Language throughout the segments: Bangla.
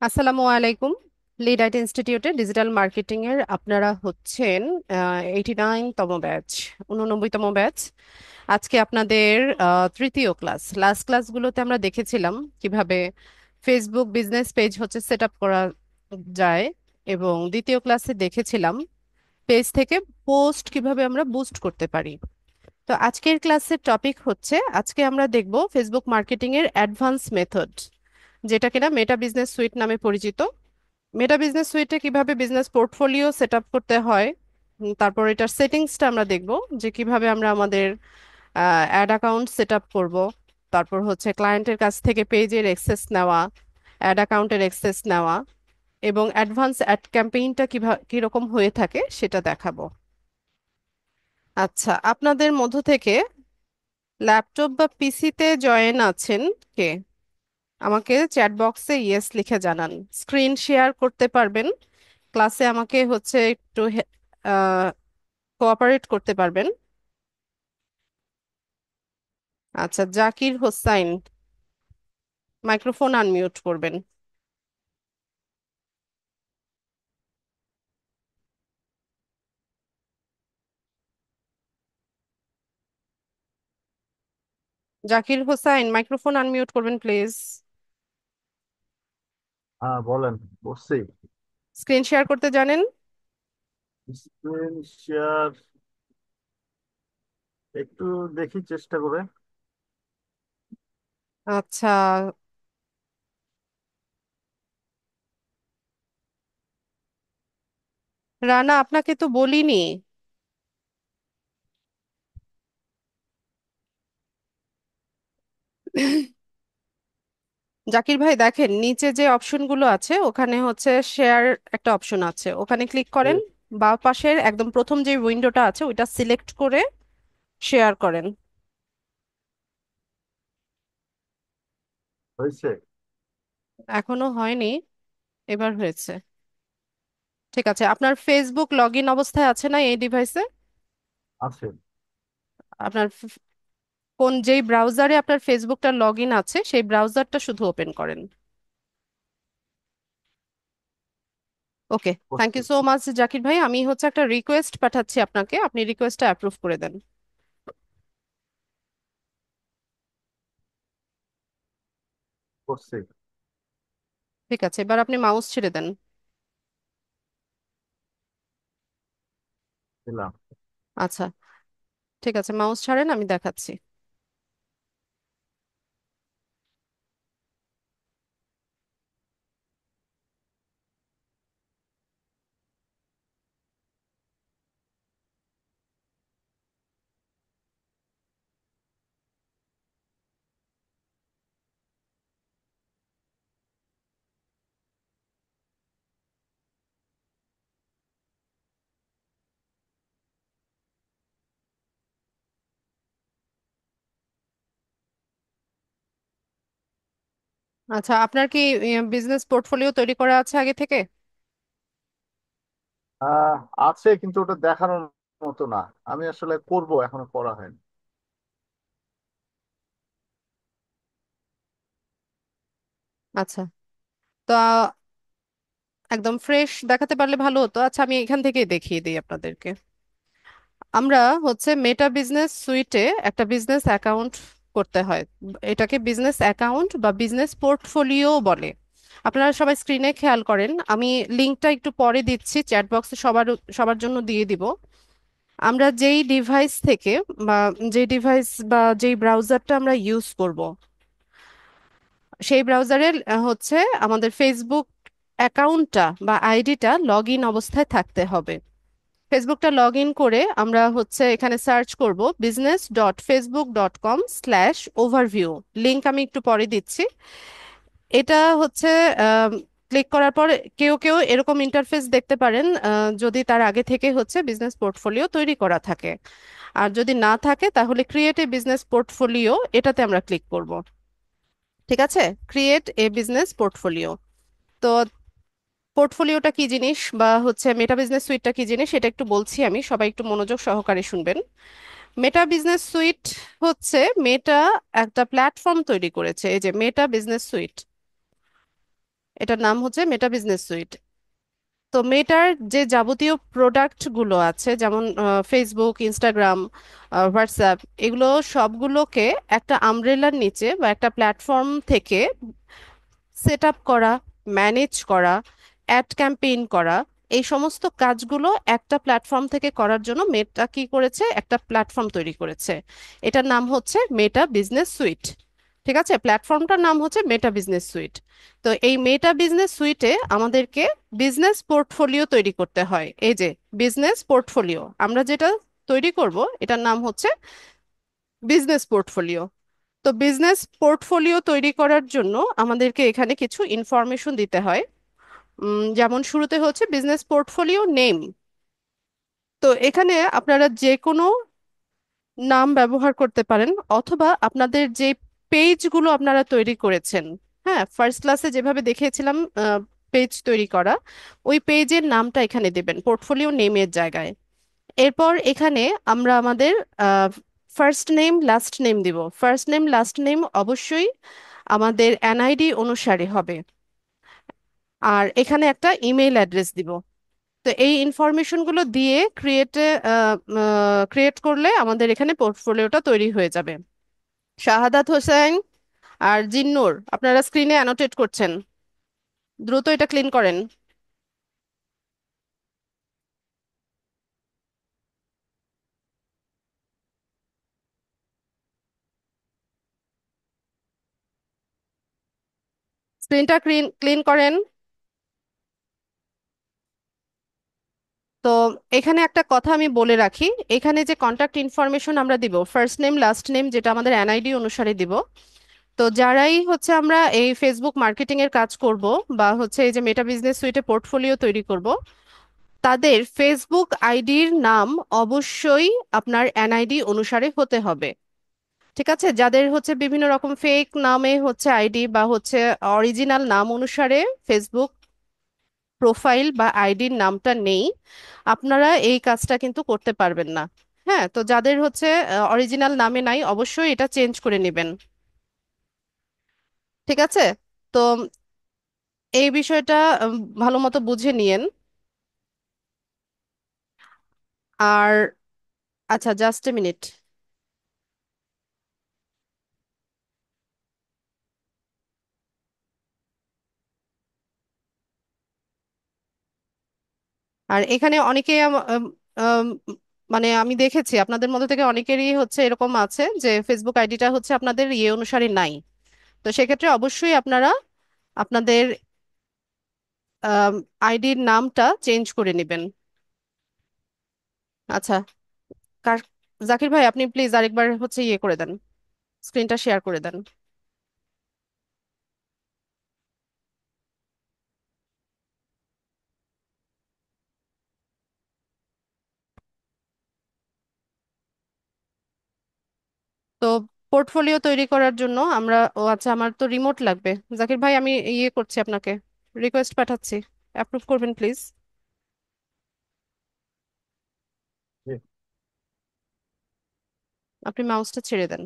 আসসালামু আলাইকুম। লিড আইটি ইনস্টিটিউটে ডিজিটাল মার্কেটিং এর আপনারা হচ্ছেন 89তম ব্যাচ, 89তম ব্যাচ। আজকে আপনাদের তৃতীয় ক্লাস। লাস্ট ক্লাসগুলোতে আমরা দেখেছিলাম কিভাবে ফেসবুক বিজনেস পেজ হচ্ছে সেট আপ করা যায়, এবং দ্বিতীয় ক্লাসে দেখেছিলাম পেজ থেকে পোস্ট কিভাবে আমরা বুস্ট করতে পারি। তো আজকের ক্লাসের টপিক হচ্ছে, আজকে আমরা দেখব ফেসবুক মার্কেটিং এর অ্যাডভান্স মেথড, যেটা কিনা মেটা বিজনেস সুইট নামে পরিচিত। মেটা বিজনেস সুইটে কিভাবে বিজনেস পোর্টফোলিও সেট আপ করতে হয়, তারপর এটার সেটিংসটা আমরা দেখব, যে কিভাবে আমরা আমাদের অ্যাড অ্যাকাউন্ট সেট আপ করবো। তারপর হচ্ছে ক্লায়েন্টের কাছ থেকে পেজের অ্যাক্সেস নেওয়া, অ্যাড অ্যাকাউন্টের অ্যাক্সেস নেওয়া, এবং অ্যাডভান্স অ্যাড ক্যাম্পেইনটা কিভাবে কিরকম হয়ে থাকে সেটা দেখাবো। আচ্ছা, আপনাদের মধ্য থেকে ল্যাপটপ বা পিসিতে জয়েন আছেন কে? আমাকে চ্যাট বক্সে ইয়েস লিখে জানান। স্ক্রিন শেয়ার করতে পারবেন, ক্লাসে আমাকে হচ্ছে একটু কোঅপারেট করতে পারবেন। আচ্ছা, জাকির হোসাইন, মাইক্রোফোন আনমিউট করবেন। জাকির হোসাইন, মাইক্রোফোন আনমিউট করবেন প্লিজ। হ্যাঁ, বলেন। বসছি। স্ক্রিন শেয়ার করতে জানেন? স্ক্রিন শেয়ার একটু দেখি চেষ্টা করে। আচ্ছা, রানা আপনাকে তো বলিনি। জাকির ভাই, দেখেন নিচে যে অপশনগুলো আছে ওখানে হচ্ছে শেয়ার একটা অপশন আছে, ওখানে ক্লিক করেন। এই, বাম পাশের একদম প্রথম যে উইন্ডোটা আছে ওইটা সিলেক্ট করে শেয়ার করেন। হয়েছে। এখনো হয়নি, এবার হয়েছে। ঠিক আছে, আপনার ফেসবুক লগ ইন অবস্থায় আছে না এই ডিভাইসে? আছে। আপনার কোন যেই ব্রাউজারে আপনার ফেসবুকটা লগ ইন আছে সেই ব্রাউজারটা শুধু ওপেন করেন। ওকে, থ্যাংক করছি। ইউ সো মাচ জাকির ভাই। আমি হচ্ছে একটা রিকোয়েস্ট পাঠাচ্ছি আপনাকে, আপনি রিকোয়েস্টটা অ্যাপ্রুভ করে দেন। করছি। ঠিক আছে, এবার আপনি মাউস ছেড়ে দেন। দিলাম। আচ্ছা, ঠিক আছে, মাউস ছাড়েন, আমি দেখাচ্ছি। আচ্ছা, আপনার কি বিজনেস পোর্টফোলিও তৈরি করা আছে আগে থেকে? আহ আছে, কিন্তু ওটা দেখানোর মতো না। আমি আসলে করব, এখনো করা হয়নি। আচ্ছা, তো একদম ফ্রেশ দেখাতে পারলে ভালো হতো। আচ্ছা, আমি এখান থেকেই দেখিয়ে দিই আপনাদেরকে। আমরা হচ্ছে মেটা বিজনেস সুইটে একটা বিজনেস অ্যাকাউন্ট করতে হয়। এটাকে বিজনেস অ্যাকাউন্ট বা বিজনেস পোর্টফোলিও বলে। আপনারা সবাই স্ক্রিনে খেয়াল করেন, আমি লিঙ্কটা একটু পরে দিচ্ছি, চ্যাট বক্সে সবার সবার জন্য দিয়ে দিব। আমরা যেই ডিভাইস থেকে বা যেই ডিভাইস বা যেই ব্রাউজারটা আমরা ইউজ করব, সেই ব্রাউজারে হচ্ছে আমাদের ফেসবুক অ্যাকাউন্টটা বা আইডিটা লগ ইন অবস্থায় থাকতে হবে। ফেসবুকটা লগ ইন করে আমরা হচ্ছে এখানে সার্চ করব business.facebook.com/overview। লিংক আমি একটু পরে দিচ্ছি। এটা হচ্ছে ক্লিক করার পর কেউ কেউ এরকম ইন্টারফেস দেখতে পারেন, যদি তার আগে থেকে হচ্ছে বিজনেস পোর্টফোলিও তৈরি করা থাকে। আর যদি না থাকে তাহলে ক্রিয়েট এ বিজনেস পোর্টফোলিও, এটাতে আমরা ক্লিক করব। ঠিক আছে, ক্রিয়েট এ বিজনেস পোর্টফোলিও। তো পোর্টফোলিওটা কি জিনিস বা হচ্ছে মেটা বিজনেস সুইটটা কি জিনিস এটা একটু বলছি আমি, সবাই একটু মনোযোগ সহকারে শুনবেন। মেটা বিজনেস সুইট হচ্ছে, মেটা একটা প্ল্যাটফর্ম তৈরি করেছে, এই যে মেটা বিজনেস সুইট। এটার নাম হচ্ছে মেটা বিজনেস সুইট। তো মেটার যে যাবতীয় প্রোডাক্ট গুলো আছে, যেমন ফেসবুক, ইনস্টাগ্রাম, হোয়াটসঅ্যাপ, এগুলো সবগুলোকে একটা আমব্রেলার নিচে বা একটা প্ল্যাটফর্ম থেকে সেট আপ করা, ম্যানেজ করা, অ্যাড ক্যাম্পেইন করা, এই সমস্ত কাজগুলো একটা প্ল্যাটফর্ম থেকে করার জন্য মেটা কি করেছে, একটা প্ল্যাটফর্ম তৈরি করেছে। এটার নাম হচ্ছে মেটা বিজনেস সুইট। ঠিক আছে, প্ল্যাটফর্মটার নাম হচ্ছে মেটা বিজনেস সুইট। তো এই মেটা বিজনেস সুইটে আমাদেরকে বিজনেস পোর্টফোলিও তৈরি করতে হয়। এই যে বিজনেস পোর্টফোলিও আমরা যেটা তৈরি করব, এটার নাম হচ্ছে বিজনেস পোর্টফোলিও। তো বিজনেস পোর্টফোলিও তৈরি করার জন্য আমাদেরকে এখানে কিছু ইনফরমেশন দিতে হয়। যেমন শুরুতে হচ্ছে বিজনেস পোর্টফোলিও নেম। তো এখানে আপনারা যে কোনো নাম ব্যবহার করতে পারেন, অথবা আপনাদের যে পেজগুলো আপনারা তৈরি করেছেন, হ্যাঁ, ফার্স্ট ক্লাসে যেভাবে দেখিয়েছিলাম পেজ তৈরি করা, ওই পেজের নামটা এখানে দেবেন পোর্টফোলিও নেমের জায়গায়। এরপর এখানে আমরা আমাদের ফার্স্ট নেম লাস্ট নেম দিব। ফার্স্ট নেম লাস্ট নেম অবশ্যই আমাদের এনআইডি অনুসারে হবে। আর এখানে একটা ইমেল অ্যাড্রেস দিব। তো এই ইনফরমেশনগুলো দিয়ে ক্রিয়েট করলে আমাদের এখানে পোর্টফোলিওটা তৈরি হয়ে যাবে। শাহাদাত হোসেন আর জিন্নুর, আপনারা স্ক্রিনে অ্যানোটেট করছেন, দ্রুত এটা ক্লিন করেন। স্ক্রিনটা ক্লিন ক্লিন করেন। তো এখানে একটা কথা আমি বলে রাখি, এখানে যে কন্ট্যাক্ট ইনফরমেশন আমরা দিব, ফার্স্ট নেম লাস্ট নেম, যেটা আমাদের এনআইডি অনুসারে দিব। তো যারাই হচ্ছে আমরা এই ফেসবুক মার্কেটিং এর কাজ করব, বা হচ্ছে এই যে মেটা বিজনেস সুইটে পোর্টফোলিও তৈরি করব, তাদের ফেসবুক আইডির নাম অবশ্যই আপনার এনআইডি অনুসারে হতে হবে। ঠিক আছে, যাদের হচ্ছে বিভিন্ন রকম ফেক নামে হচ্ছে আইডি, বা হচ্ছে অরিজিনাল নাম অনুসারে ফেসবুক প্রোফাইল বা আইডির নামটা নেই, আপনারা এই কাজটা কিন্তু করতে পারবেন না। হ্যাঁ, তো যাদের হচ্ছে অরিজিনাল নামে নাই, অবশ্যই এটা চেঞ্জ করে নেবেন। ঠিক আছে, তো এই বিষয়টা ভালো মতো বুঝে নিয়েন। আর আচ্ছা, জাস্ট এ মিনিট। আর এখানে অনেকে মানে আমি দেখেছি আপনাদের মধ্যে থেকে অনেকেরই হচ্ছে এরকম আছে যে ফেসবুক আইডিটা হচ্ছে আপনাদের ইয়ে অনুসারে নাই। তো সেক্ষেত্রে অবশ্যই আপনারা আপনাদের আইডির নামটা চেঞ্জ করে নেবেন। আচ্ছা, কার জাকির ভাই, আপনি প্লিজ আরেকবার হচ্ছে ইয়ে করে দেন, স্ক্রিনটা শেয়ার করে দেন। তো পোর্টফোলিও তৈরি করার জন্য আমরা, ও আচ্ছা, আমার তো রিমোট লাগবে। জাকির ভাই, আমি ইয়ে করছি, আপনাকে রিকোয়েস্ট পাঠাচ্ছি, অ্যাপ্রুভ করবেন প্লিজ। জি। আপনি মাউসটা ছেড়ে দেন।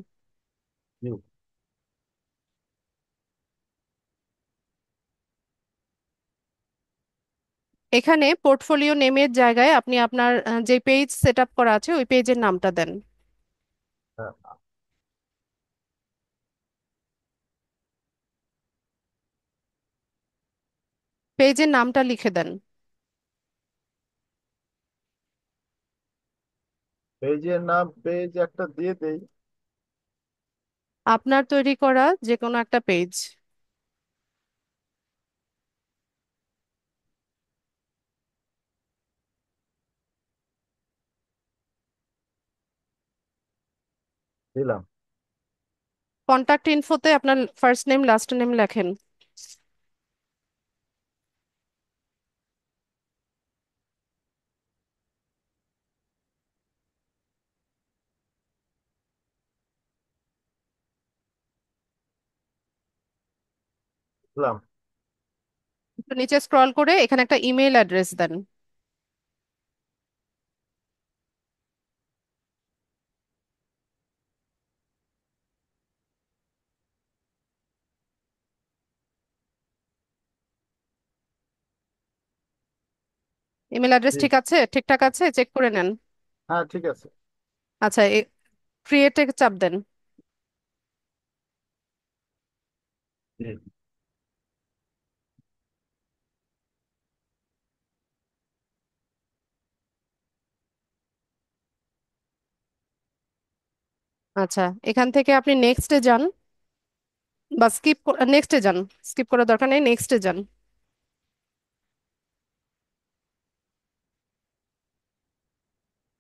জি। এখানে পোর্টফোলিও নেমের জায়গায় আপনি আপনার যে পেজ সেট আপ করা আছে ওই পেজের নামটা দেন। হ্যাঁ, পেজের নামটা লিখে দেন। পেজের নাম পেজ একটা দিয়ে দেই। আপনার তৈরি করা যে কোনো একটা পেজ। দিলাম। কন্টাক্ট ইনফোতে আপনার ফার্স্ট নেম লাস্ট নেম লেখেন। দিলাম। একটু নিচে স্ক্রল করে এখানে একটা ইমেল অ্যাড্রেস দেন। ইমেল অ্যাড্রেস জি। ঠিক আছে, ঠিকঠাক আছে, চেক করে নেন। হ্যাঁ, ঠিক আছে। আচ্ছা, ক্রিয়েটে চাপ দেন। জি। আচ্ছা, এখান থেকে আপনি নেক্সটে যান, বা নেক্সটে যান, স্কিপ করার দরকার নেই, নেক্সটে যান,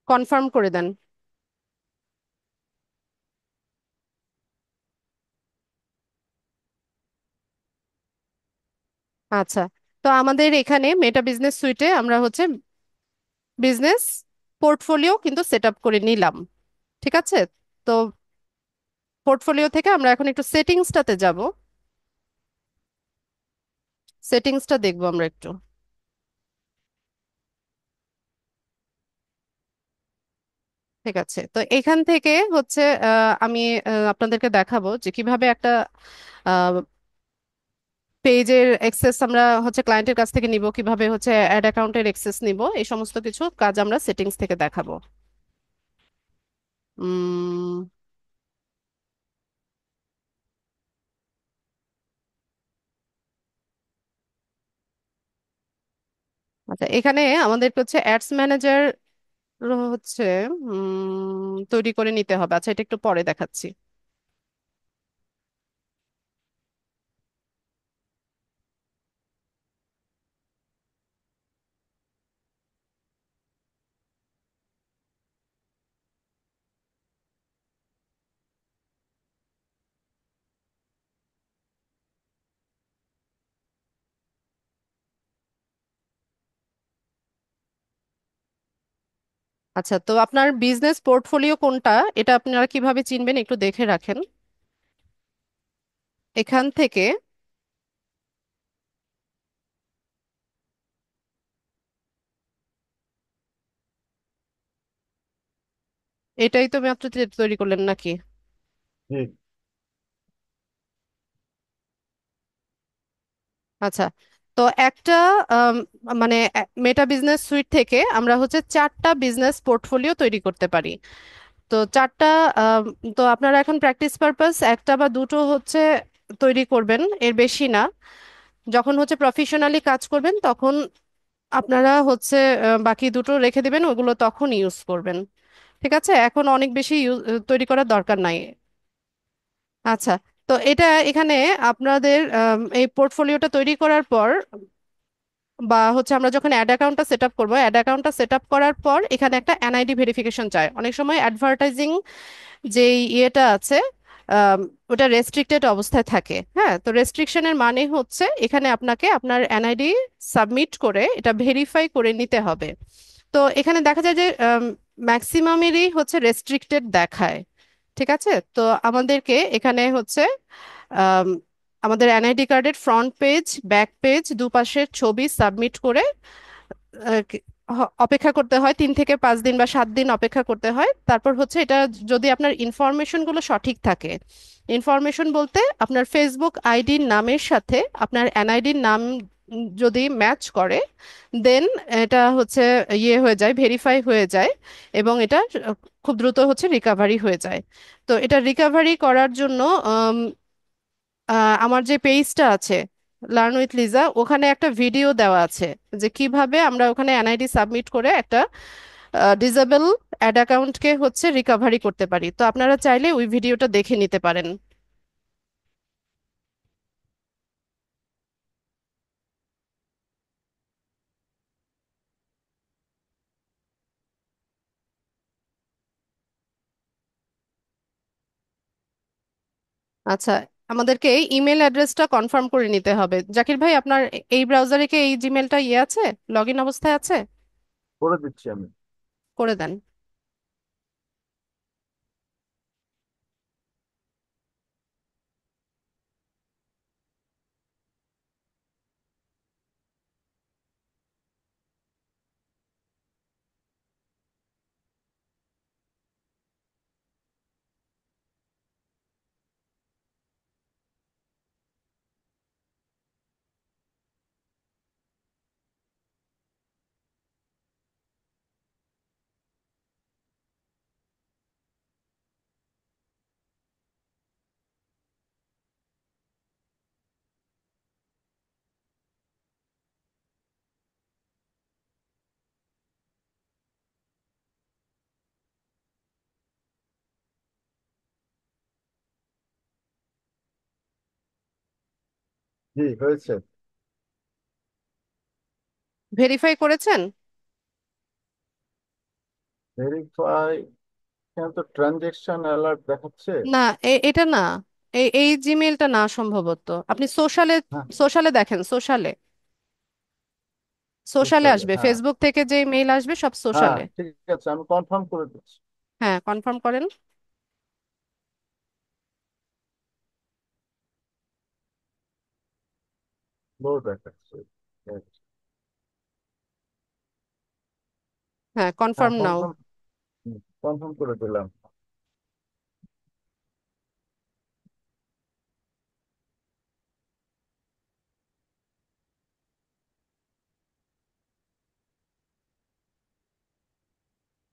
কনফার্ম করে দেন। আচ্ছা, তো আমাদের এখানে মেটা বিজনেস সুইটে আমরা হচ্ছে বিজনেস পোর্টফোলিও কিন্তু সেট আপ করে নিলাম। ঠিক আছে, তো পোর্টফোলিও থেকে আমরা এখন একটু সেটিংসটাতে যাব, সেটিংসটা দেখবো আমরা একটু। ঠিক আছে, তো এখান থেকে হচ্ছে আমি আপনাদেরকে দেখাবো যে কিভাবে একটা পেজের অ্যাক্সেস আমরা হচ্ছে ক্লায়েন্টের কাছ থেকে নিব, কিভাবে হচ্ছে অ্যাড অ্যাকাউন্টের অ্যাক্সেস নিব, এই সমস্ত কিছু কাজ আমরা সেটিংস থেকে দেখাবো। উম, আচ্ছা, এখানে আমাদের হচ্ছে অ্যাডস ম্যানেজার হচ্ছে তৈরি করে নিতে হবে। আচ্ছা, এটা একটু পরে দেখাচ্ছি। আচ্ছা, তো আপনার বিজনেস পোর্টফোলিও কোনটা, এটা আপনারা কিভাবে চিনবেন একটু দেখে রাখেন। এখান থেকে এটাই তো মাত্র তৈরি করলেন নাকি? জি। আচ্ছা, তো একটা আম, মানে মেটা বিজনেস সুইট থেকে আমরা হচ্ছে চারটা বিজনেস পোর্টফোলিও তৈরি করতে পারি। তো চারটা, আম, তো আপনারা এখন প্র্যাকটিস পারপাস একটা বা দুটো হচ্ছে তৈরি করবেন, এর বেশি না। যখন হচ্ছে প্রফেশনালি কাজ করবেন তখন আপনারা হচ্ছে বাকি দুটো রেখে দিবেন, ওগুলো তখন ইউজ করবেন। ঠিক আছে, এখন অনেক বেশি তৈরি করার দরকার নাই। আচ্ছা, তো এটা এখানে আপনাদের এই পোর্টফোলিওটা তৈরি করার পর, বা হচ্ছে আমরা যখন অ্যাড অ্যাকাউন্টটা সেট আপ করবো, অ্যাড অ্যাকাউন্টটা সেট আপ করার পর এখানে একটা এনআইডি ভেরিফিকেশন চায়। অনেক সময় অ্যাডভার্টাইজিং যে ইয়েটা আছে, আম, ওটা রেস্ট্রিক্টেড অবস্থায় থাকে। হ্যাঁ, তো রেস্ট্রিকশনের মানে হচ্ছে এখানে আপনাকে আপনার এনআইডি সাবমিট করে এটা ভেরিফাই করে নিতে হবে। তো এখানে দেখা যায় যে ম্যাক্সিমামেরই হচ্ছে রেস্ট্রিক্টেড দেখায়। ঠিক আছে, তো আমাদেরকে এখানে হচ্ছে আম, আমাদের এনআইডি কার্ডের ফ্রন্ট পেজ, ব্যাক পেজ, দুপাশের ছবি সাবমিট করে অপেক্ষা করতে হয় 3 থেকে 5 দিন বা 7 দিন অপেক্ষা করতে হয়। তারপর হচ্ছে এটা যদি আপনার ইনফরমেশন গুলো সঠিক থাকে, ইনফরমেশন বলতে আপনার ফেসবুক আইডির নামের সাথে আপনার এনআইডির নাম যদি ম্যাচ করে, দেন এটা হচ্ছে ইয়ে হয়ে যায়, ভেরিফাই হয়ে যায়, এবং এটা খুব দ্রুত হচ্ছে রিকভারি হয়ে যায়। তো এটা রিকভারি করার জন্য আমার যে পেজটা আছে লার্ন উইথ লিজা, ওখানে একটা ভিডিও দেওয়া আছে যে কিভাবে আমরা ওখানে এনআইডি সাবমিট করে একটা ডিসেবল অ্যাড অ্যাকাউন্টকে হচ্ছে রিকভারি করতে পারি। তো আপনারা চাইলে ওই ভিডিওটা দেখে নিতে পারেন। আচ্ছা, আমাদেরকে ইমেল অ্যাড্রেসটা কনফার্ম করে নিতে হবে। জাকির ভাই, আপনার এই ব্রাউজারে কি এই জিমেলটা ইয়ে আছে, লগ ইন অবস্থায় আছে? করে দিচ্ছি আমি। করে দেন। জি হয়েছে। ভেরিফাই করেছেন? ভেরিফাই? এখানে তো ট্রানজেকশন অ্যালার্ট দেখাচ্ছে। না, এটা না। এই জিমেলটা না সম্ভবত। আপনি সোশ্যালে, হ্যাঁ, সোশ্যালে দেখেন, সোশ্যালে। সোশ্যালে সোশ্যালে, আসবে, হ্যাঁ। ফেসবুক থেকে যে মেইল আসবে সব হ্যাঁ, সোশ্যালে। ঠিক আছে, আমি কনফার্ম করে দিচ্ছি। হ্যাঁ, কনফার্ম করেন। লোড দেখাচ্ছে। হ্যাঁ, হ্যাঁ, কনফার্ম নাও। কনফার্ম। কনফার্ম করে দিলাম।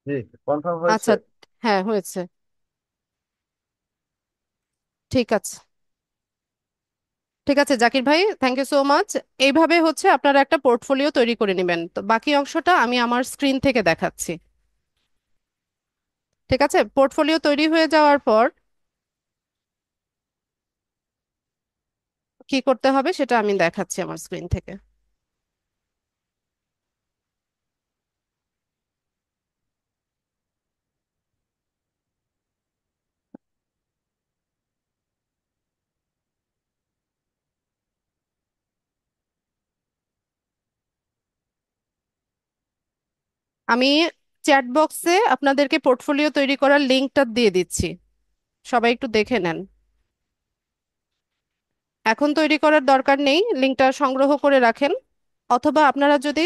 জি, কনফার্ম হয়েছে। আচ্ছা, হ্যাঁ হয়েছে। ঠিক আছে। ঠিক আছে জাকির ভাই, থ্যাংক ইউ সো মাচ। এইভাবে হচ্ছে আপনারা একটা পোর্টফোলিও তৈরি করে নেবেন। তো বাকি অংশটা আমি আমার স্ক্রিন থেকে দেখাচ্ছি। ঠিক আছে, পোর্টফোলিও তৈরি হয়ে যাওয়ার পর কি করতে হবে সেটা আমি দেখাচ্ছি আমার স্ক্রিন থেকে। আমি চ্যাট বক্সে আপনাদেরকে পোর্টফোলিও তৈরি করার লিঙ্কটা দিয়ে দিচ্ছি, সবাই একটু দেখে নেন। এখন তৈরি করার দরকার নেই, লিঙ্কটা সংগ্রহ করে রাখেন। অথবা আপনারা যদি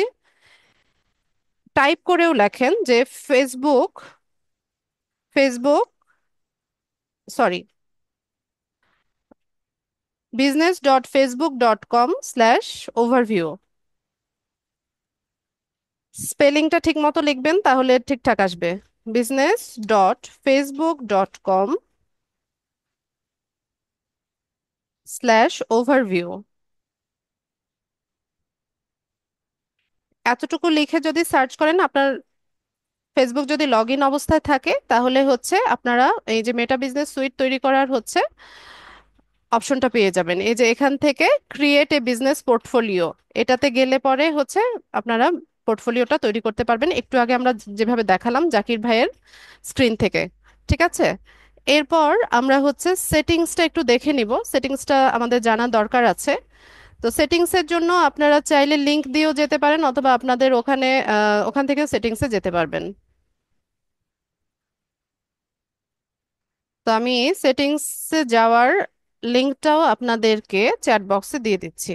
টাইপ করেও লেখেন যে ফেসবুক, ফেসবুক, সরি, business.facebook.com/overview, স্পেলিংটা ঠিক মতো লিখবেন তাহলে ঠিকঠাক আসবে। business.facebook.com/overview, এতটুকু লিখে যদি সার্চ করেন, আপনার ফেসবুক যদি লগ ইন অবস্থায় থাকে তাহলে হচ্ছে আপনারা এই যে মেটা বিজনেস সুইট তৈরি করার হচ্ছে অপশনটা পেয়ে যাবেন। এই যে এখান থেকে ক্রিয়েট এ বিজনেস পোর্টফোলিও, এটাতে গেলে পরে হচ্ছে আপনারা পোর্টফোলিওটা তৈরি করতে পারবেন, একটু আগে আমরা যেভাবে দেখালাম জাকির ভাইয়ের স্ক্রিন থেকে। ঠিক আছে, এরপর আমরা হচ্ছে সেটিংসটা একটু দেখে নিব, সেটিংসটা আমাদের জানা দরকার আছে। তো সেটিংসের জন্য আপনারা চাইলে লিংক দিয়েও যেতে পারেন, অথবা আপনাদের ওখানে ওখান থেকে সেটিংসে যেতে পারবেন। তো আমি সেটিংসে যাওয়ার লিংকটাও আপনাদেরকে চ্যাট বক্সে দিয়ে দিচ্ছি।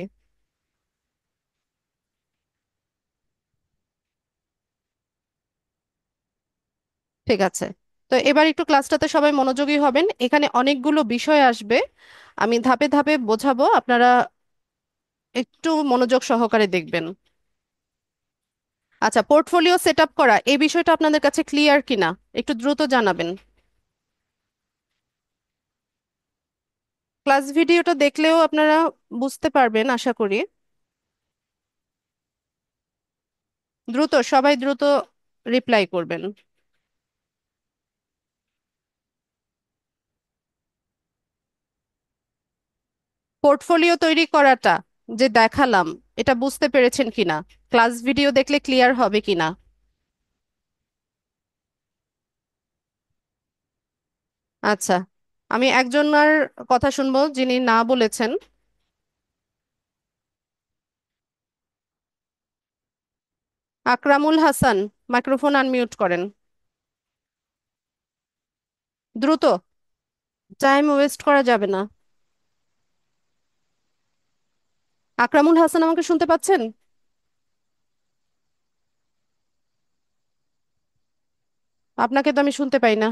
ঠিক আছে, তো এবার একটু ক্লাসটাতে সবাই মনোযোগী হবেন, এখানে অনেকগুলো বিষয় আসবে, আমি ধাপে ধাপে বোঝাবো, আপনারা একটু মনোযোগ সহকারে দেখবেন। আচ্ছা, পোর্টফোলিও সেট আপ করা এই বিষয়টা আপনাদের কাছে ক্লিয়ার কিনা একটু দ্রুত জানাবেন। ক্লাস ভিডিওটা দেখলেও আপনারা বুঝতে পারবেন আশা করি। দ্রুত, সবাই দ্রুত রিপ্লাই করবেন। পোর্টফোলিও তৈরি করাটা যে দেখালাম, এটা বুঝতে পেরেছেন কিনা, ক্লাস ভিডিও দেখলে ক্লিয়ার হবে কিনা। আচ্ছা, আমি একজনের কথা শুনবো যিনি না বলেছেন। আকরামুল হাসান, মাইক্রোফোন আনমিউট করেন দ্রুত, টাইম ওয়েস্ট করা যাবে না। আকরামুল হাসান, আমাকে শুনতে পাচ্ছেন? আপনাকে তো আমি শুনতে পাই না।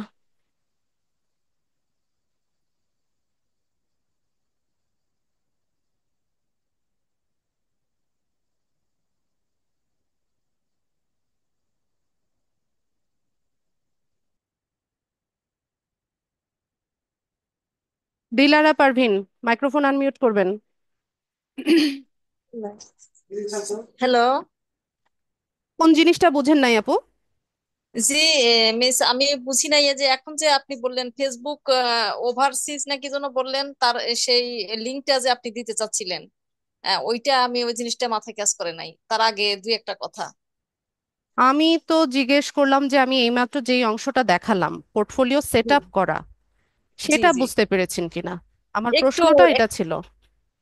দিলারা পারভিন, মাইক্রোফোন আনমিউট করবেন। হ্যালো। কোন জিনিসটা বুঝেন নাই আপু? জি মিস, আমি বুঝি নাই এই যে এখন যে আপনি বললেন ফেসবুক ওভারসিজ নাকি যেন বললেন, তার সেই লিংকটা যে আপনি দিতে চাচ্ছিলেন। ওইটা আমি ওই জিনিসটা মাথায় কাজ করে নাই, তার আগে দুই একটা কথা। আমি তো জিজ্ঞেস করলাম যে আমি এইমাত্র যেই অংশটা দেখালাম পোর্টফোলিও সেট জি আপ করা, জি সেটা জি। বুঝতে পেরেছেন কিনা, আমার একটু প্রশ্নটা এটা ছিল।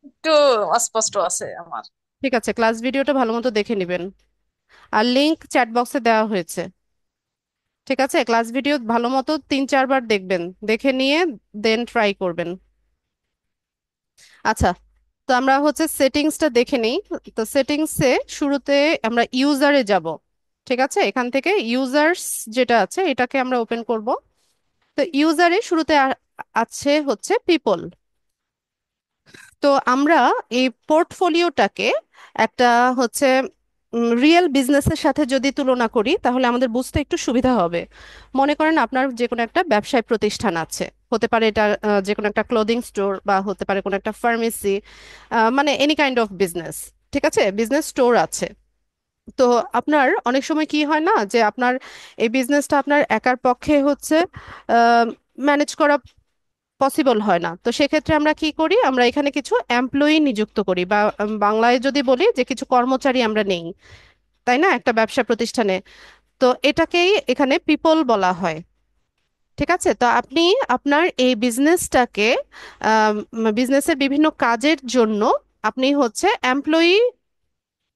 একটু অস্পষ্ট আছে আমার। ঠিক আছে, ক্লাস ভিডিওটা ভালো মতো দেখে নেবেন, আর লিংক চ্যাট বক্সে দেওয়া হয়েছে। ঠিক আছে, ক্লাস ভিডিও ভালো মতো 3-4 বার দেখবেন, দেখে নিয়ে দেন ট্রাই করবেন। আচ্ছা, তো আমরা হচ্ছে সেটিংসটা দেখে নিই। তো সেটিংসে শুরুতে আমরা ইউজারে যাব। ঠিক আছে, এখান থেকে ইউজার্স যেটা আছে এটাকে আমরা ওপেন করব। তো ইউজারে শুরুতে আছে হচ্ছে পিপল। তো আমরা এই পোর্টফোলিওটাকে একটা হচ্ছে রিয়েল বিজনেসের সাথে যদি তুলনা করি তাহলে আমাদের বুঝতে একটু সুবিধা হবে। মনে করেন আপনার যে কোনো একটা ব্যবসায় প্রতিষ্ঠান আছে, হতে পারে এটা যে কোনো একটা ক্লোদিং স্টোর বা হতে পারে কোনো একটা ফার্মেসি, মানে এনি কাইন্ড অফ বিজনেস। ঠিক আছে, বিজনেস স্টোর আছে। তো আপনার অনেক সময় কি হয় না যে আপনার এই বিজনেসটা আপনার একার পক্ষে হচ্ছে ম্যানেজ করা পসিবল হয় না। তো সেক্ষেত্রে আমরা কি করি, আমরা এখানে কিছু এমপ্লয়ি নিযুক্ত করি, বা বাংলায় যদি বলি যে কিছু কর্মচারী আমরা নেই, তাই না, একটা ব্যবসা প্রতিষ্ঠানে। তো এটাকেই এখানে পিপল বলা হয়। ঠিক আছে, তো আপনি আপনার এই বিজনেসটাকে, বিজনেসের বিভিন্ন কাজের জন্য আপনি হচ্ছে এমপ্লয়ি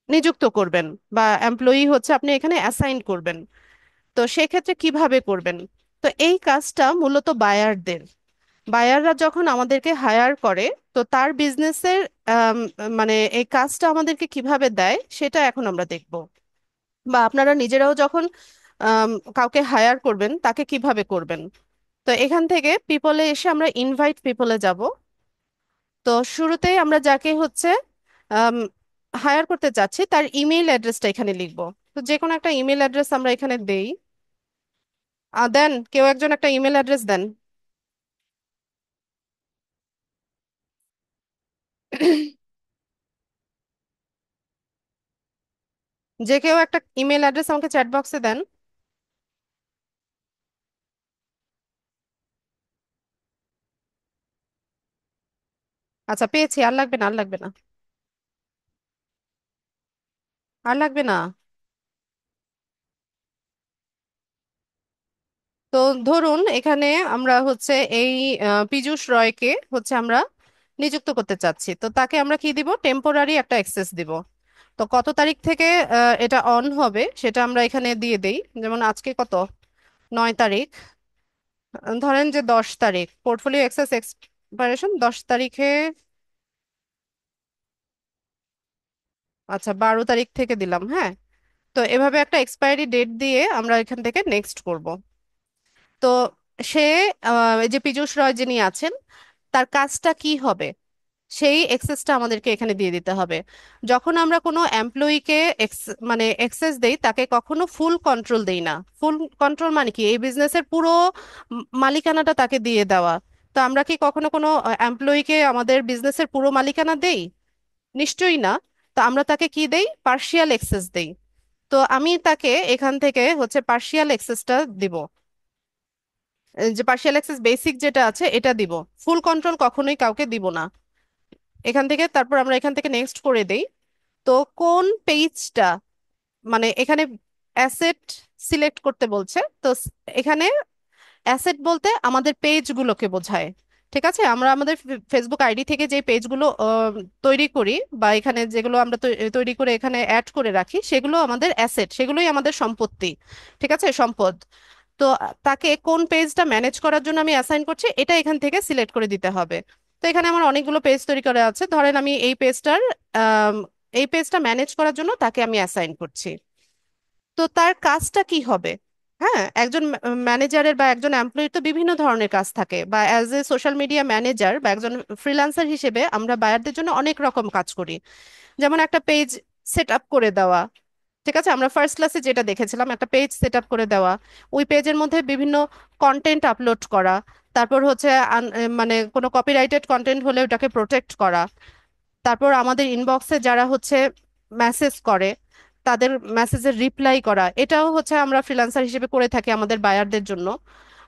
নিযুক্ত করবেন, বা এমপ্লয়ি হচ্ছে আপনি এখানে অ্যাসাইন করবেন। তো সেক্ষেত্রে কিভাবে করবেন? তো এই কাজটা মূলত বায়ারদের, বায়াররা যখন আমাদেরকে হায়ার করে, তো তার বিজনেসের মানে এই কাজটা আমাদেরকে কিভাবে দেয় সেটা এখন আমরা দেখব। বা আপনারা নিজেরাও যখন আম, কাউকে হায়ার করবেন তাকে কিভাবে করবেন। তো এখান থেকে পিপলে এসে আমরা ইনভাইট পিপলে যাব। তো শুরুতেই আমরা যাকে হচ্ছে হায়ার করতে চাচ্ছি তার ইমেল অ্যাড্রেসটা এখানে লিখব। তো যে কোনো একটা ইমেল অ্যাড্রেস আমরা এখানে দেই। দেন কেউ একজন একটা ইমেল অ্যাড্রেস দেন। যে কেউ একটা ইমেল অ্যাড্রেস আমাকে চ্যাট বক্সে দেন। আচ্ছা, পেয়েছি, আর লাগবে না, আর লাগবে না, আর লাগবে না। তো ধরুন এখানে আমরা হচ্ছে এই পীযূষ রয়কে হচ্ছে আমরা নিযুক্ত করতে চাচ্ছি, তো তাকে আমরা কি দিব, টেম্পোরারি একটা অ্যাক্সেস দিব। তো কত তারিখ থেকে এটা অন হবে সেটা আমরা এখানে দিয়ে দেই। যেমন আজকে কত, 9 তারিখ। ধরেন যে 10 তারিখ, পোর্টফোলিও অ্যাক্সেস এক্সপায়ারেশন 10 তারিখে। আচ্ছা, 12 তারিখ থেকে দিলাম, হ্যাঁ। তো এভাবে একটা এক্সপায়ারি ডেট দিয়ে আমরা এখান থেকে নেক্সট করব। তো সে এই যে পীযূষ রয় যিনি আছেন, তার কাজটা কি হবে সেই এক্সেসটা আমাদেরকে এখানে দিয়ে দিতে হবে। যখন আমরা কোনো এমপ্লয়িকে মানে এক্সেস দেই তাকে কখনো ফুল কন্ট্রোল দেই না। ফুল কন্ট্রোল মানে কি, এই বিজনেসের পুরো মালিকানাটা তাকে দিয়ে দেওয়া। তো আমরা কি কখনো কোনো এমপ্লয়িকে আমাদের বিজনেসের পুরো মালিকানা দেই? নিশ্চয়ই না। তো আমরা তাকে কি দেই, পার্শিয়াল এক্সেস দেই। তো আমি তাকে এখান থেকে হচ্ছে পার্শিয়াল এক্সেসটা দিব। যে পার্শিয়াল অ্যাক্সেস বেসিক যেটা আছে এটা দিব, ফুল কন্ট্রোল কখনোই কাউকে দিব না এখান থেকে। তারপর আমরা এখান থেকে নেক্সট করে দেই। তো কোন পেজটা, মানে এখানে অ্যাসেট সিলেক্ট করতে বলছে, তো এখানে অ্যাসেট বলতে আমাদের পেজগুলোকে বোঝায়। ঠিক আছে, আমরা আমাদের ফেসবুক আইডি থেকে যে পেজগুলো তৈরি করি, বা এখানে যেগুলো আমরা তৈরি করে এখানে অ্যাড করে রাখি, সেগুলো আমাদের অ্যাসেট, সেগুলোই আমাদের সম্পত্তি। ঠিক আছে, সম্পদ। তো তাকে কোন পেজটা ম্যানেজ করার জন্য আমি অ্যাসাইন করছি এটা এখান থেকে সিলেক্ট করে দিতে হবে। তো এখানে আমার অনেকগুলো পেজ তৈরি করা আছে, ধরেন আমি এই পেজটা ম্যানেজ করার জন্য তাকে আমি অ্যাসাইন করছি। তো তার কাজটা কি হবে? হ্যাঁ, একজন ম্যানেজারের বা একজন এমপ্লয়ির তো বিভিন্ন ধরনের কাজ থাকে, বা as a social media manager বা একজন ফ্রিল্যান্সার হিসেবে আমরা বায়ারদের জন্য অনেক রকম কাজ করি। যেমন একটা পেজ সেট আপ করে দেওয়া। ঠিক আছে, আমরা ফার্স্ট ক্লাসে যেটা দেখেছিলাম, একটা পেজ সেট আপ করে দেওয়া, ওই পেজের মধ্যে বিভিন্ন কন্টেন্ট আপলোড করা, তারপর হচ্ছে মানে কোনো কপিরাইটেড কন্টেন্ট হলে ওটাকে প্রোটেক্ট করা, তারপর আমাদের ইনবক্সে যারা হচ্ছে মেসেজ করে তাদের মেসেজের রিপ্লাই করা, এটাও হচ্ছে আমরা ফ্রিল্যান্সার হিসেবে করে থাকি আমাদের বায়ারদের জন্য।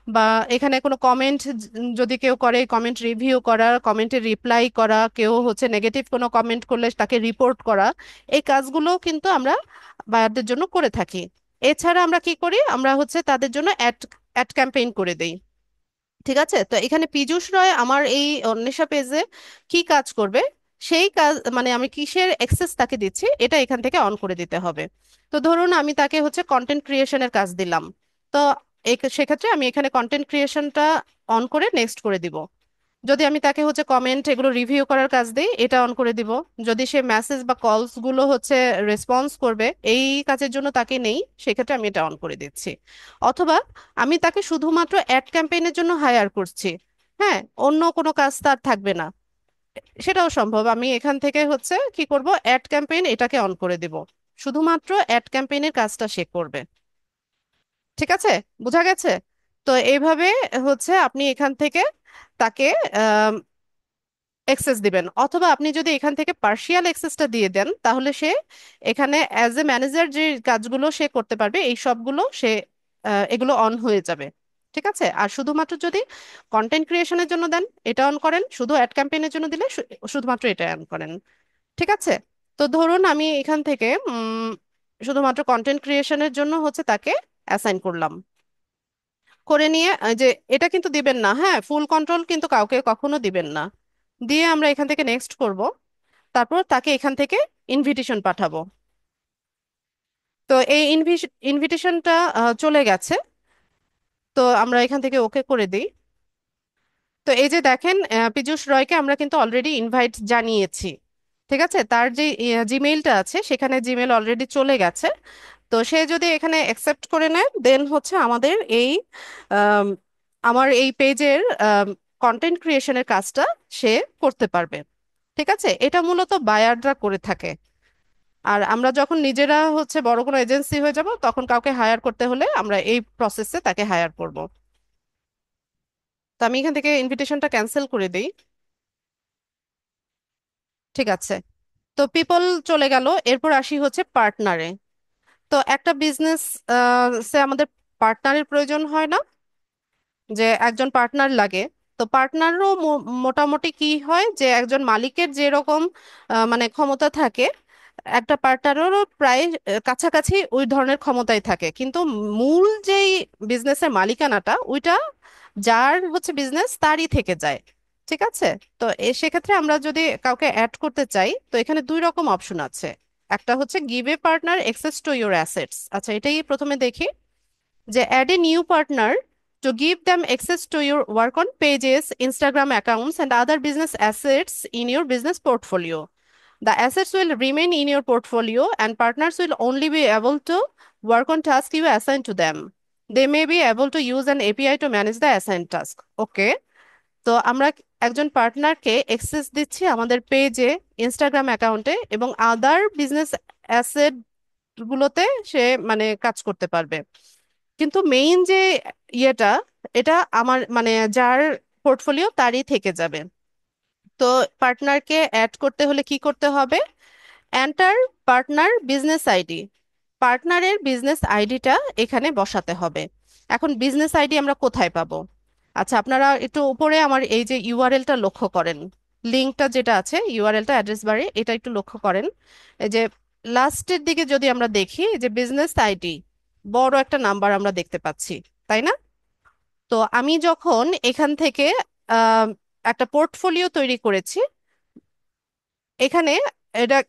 বা এখানে কোনো কমেন্ট যদি কেউ করে, কমেন্ট রিভিউ করা, কমেন্টে রিপ্লাই করা, কেউ হচ্ছে নেগেটিভ কোনো কমেন্ট করলে তাকে রিপোর্ট করা, এই কাজগুলো কিন্তু আমরা বায়ারদের জন্য করে থাকি। এছাড়া আমরা কি করি, আমরা হচ্ছে তাদের জন্য অ্যাড অ্যাড ক্যাম্পেইন করে দেই। ঠিক আছে, তো এখানে পীযূষ রয় আমার এই অন্বেষা পেজে কি কাজ করবে, সেই কাজ মানে আমি কিসের অ্যাক্সেস তাকে দিচ্ছি এটা এখান থেকে অন করে দিতে হবে। তো ধরুন আমি তাকে হচ্ছে কন্টেন্ট ক্রিয়েশনের কাজ দিলাম। তো সেক্ষেত্রে আমি এখানে কন্টেন্ট ক্রিয়েশনটা অন করে নেক্সট করে দিব। যদি আমি তাকে হচ্ছে কমেন্ট এগুলো রিভিউ করার কাজ দিই, এটা অন করে দিব। যদি সে মেসেজ বা কলস গুলো হচ্ছে রেসপন্স করবে, এই কাজের জন্য তাকে নেই, সেক্ষেত্রে আমি এটা অন করে দিচ্ছি। অথবা আমি তাকে শুধুমাত্র অ্যাড ক্যাম্পেইনের জন্য হায়ার করছি, হ্যাঁ, অন্য কোনো কাজ তার থাকবে না, সেটাও সম্ভব। আমি এখান থেকে হচ্ছে কি করব, অ্যাড ক্যাম্পেইন এটাকে অন করে দিব, শুধুমাত্র অ্যাড ক্যাম্পেইনের কাজটা সে করবে। ঠিক আছে, বোঝা গেছে? তো এইভাবে হচ্ছে আপনি এখান থেকে তাকে অ্যাক্সেস দিবেন। অথবা আপনি যদি এখান থেকে পার্শিয়াল অ্যাক্সেসটা দিয়ে দেন, তাহলে সে এখানে অ্যাজ এ ম্যানেজার যে কাজগুলো সে করতে পারবে, এই সবগুলো সে এগুলো অন হয়ে যাবে। ঠিক আছে, আর শুধুমাত্র যদি কন্টেন্ট ক্রিয়েশনের জন্য দেন এটা অন করেন, শুধু অ্যাড ক্যাম্পেইনের জন্য দিলে শুধুমাত্র এটা অন করেন। ঠিক আছে, তো ধরুন আমি এখান থেকে শুধুমাত্র কন্টেন্ট ক্রিয়েশনের জন্য হচ্ছে তাকে অ্যাসাইন করলাম। করে নিয়ে যে এটা কিন্তু দিবেন না, হ্যাঁ, ফুল কন্ট্রোল কিন্তু কাউকে কখনো দিবেন না। দিয়ে আমরা এখান থেকে নেক্সট করব। তারপর তাকে এখান থেকে ইনভিটেশন পাঠাবো। তো এই ইনভিটেশনটা চলে গেছে। তো আমরা এখান থেকে ওকে করে দিই। তো এই যে দেখেন, পীযূষ রয়কে আমরা কিন্তু অলরেডি ইনভাইট জানিয়েছি। ঠিক আছে, তার যে জিমেইলটা আছে সেখানে জিমেইল অলরেডি চলে গেছে। তো সে যদি এখানে অ্যাকসেপ্ট করে নেয়, দেন হচ্ছে আমাদের এই আম, আমার এই পেজের কন্টেন্ট ক্রিয়েশনের কাজটা সে করতে পারবে। ঠিক আছে, এটা মূলত বায়াররা করে থাকে। আর আমরা যখন নিজেরা হচ্ছে বড় কোনো এজেন্সি হয়ে যাব, তখন কাউকে হায়ার করতে হলে আমরা এই প্রসেসে তাকে হায়ার করব। তো আমি এখান থেকে ইনভিটেশনটা ক্যান্সেল করে দিই। ঠিক আছে, তো পিপল চলে গেল। এরপর আসি হচ্ছে পার্টনারে। তো একটা বিজনেস সে আমাদের পার্টনারের প্রয়োজন হয় না, যে একজন পার্টনার লাগে। তো পার্টনারও মোটামুটি কি হয়, যে একজন মালিকের যেরকম মানে ক্ষমতা থাকে, একটা পার্টনারেরও প্রায় কাছাকাছি ওই ধরনের ক্ষমতাই থাকে। কিন্তু মূল যেই বিজনেসের মালিকানাটা, ওইটা যার হচ্ছে বিজনেস তারই থেকে যায়। ঠিক আছে, তো সেক্ষেত্রে আমরা যদি কাউকে অ্যাড করতে চাই, তো এখানে দুই রকম অপশন আছে। একটা হচ্ছে give a partner access to your assets. আচ্ছা, এটাই প্রথমে দেখি, যে add a new partner to give them access to your work on pages, Instagram accounts, and other business assets in your business portfolio. The assets will remain in your portfolio, and partners will only be able to work on tasks you assign to them. They may be able to use an API to manage the assigned task. Okay, তো আমরা একজন পার্টনারকে অ্যাক্সেস দিচ্ছি আমাদের পেজে, ইনস্টাগ্রাম অ্যাকাউন্টে এবং আদার বিজনেস অ্যাসেট গুলোতে সে মানে কাজ করতে পারবে। কিন্তু মেইন যে ইয়েটা, এটা আমার মানে যার পোর্টফোলিও তারই থেকে যাবে। তো পার্টনারকে অ্যাড করতে হলে কি করতে হবে, এন্টার পার্টনার বিজনেস আইডি। পার্টনারের বিজনেস আইডিটা এখানে বসাতে হবে। এখন বিজনেস আইডি আমরা কোথায় পাবো? আচ্ছা, আপনারা একটু উপরে আমার এই যে ইউআরএলটা লক্ষ্য করেন, লিঙ্কটা যেটা আছে ইউআরএলটা অ্যাড্রেস বারে, এটা একটু লক্ষ্য করেন। এই যে লাস্টের দিকে যদি আমরা দেখি, এই যে বিজনেস আইডি, বড় একটা নাম্বার আমরা দেখতে পাচ্ছি, তাই না? তো আমি যখন এখান থেকে আহ, একটা পোর্টফোলিও তৈরি করেছি, এখানে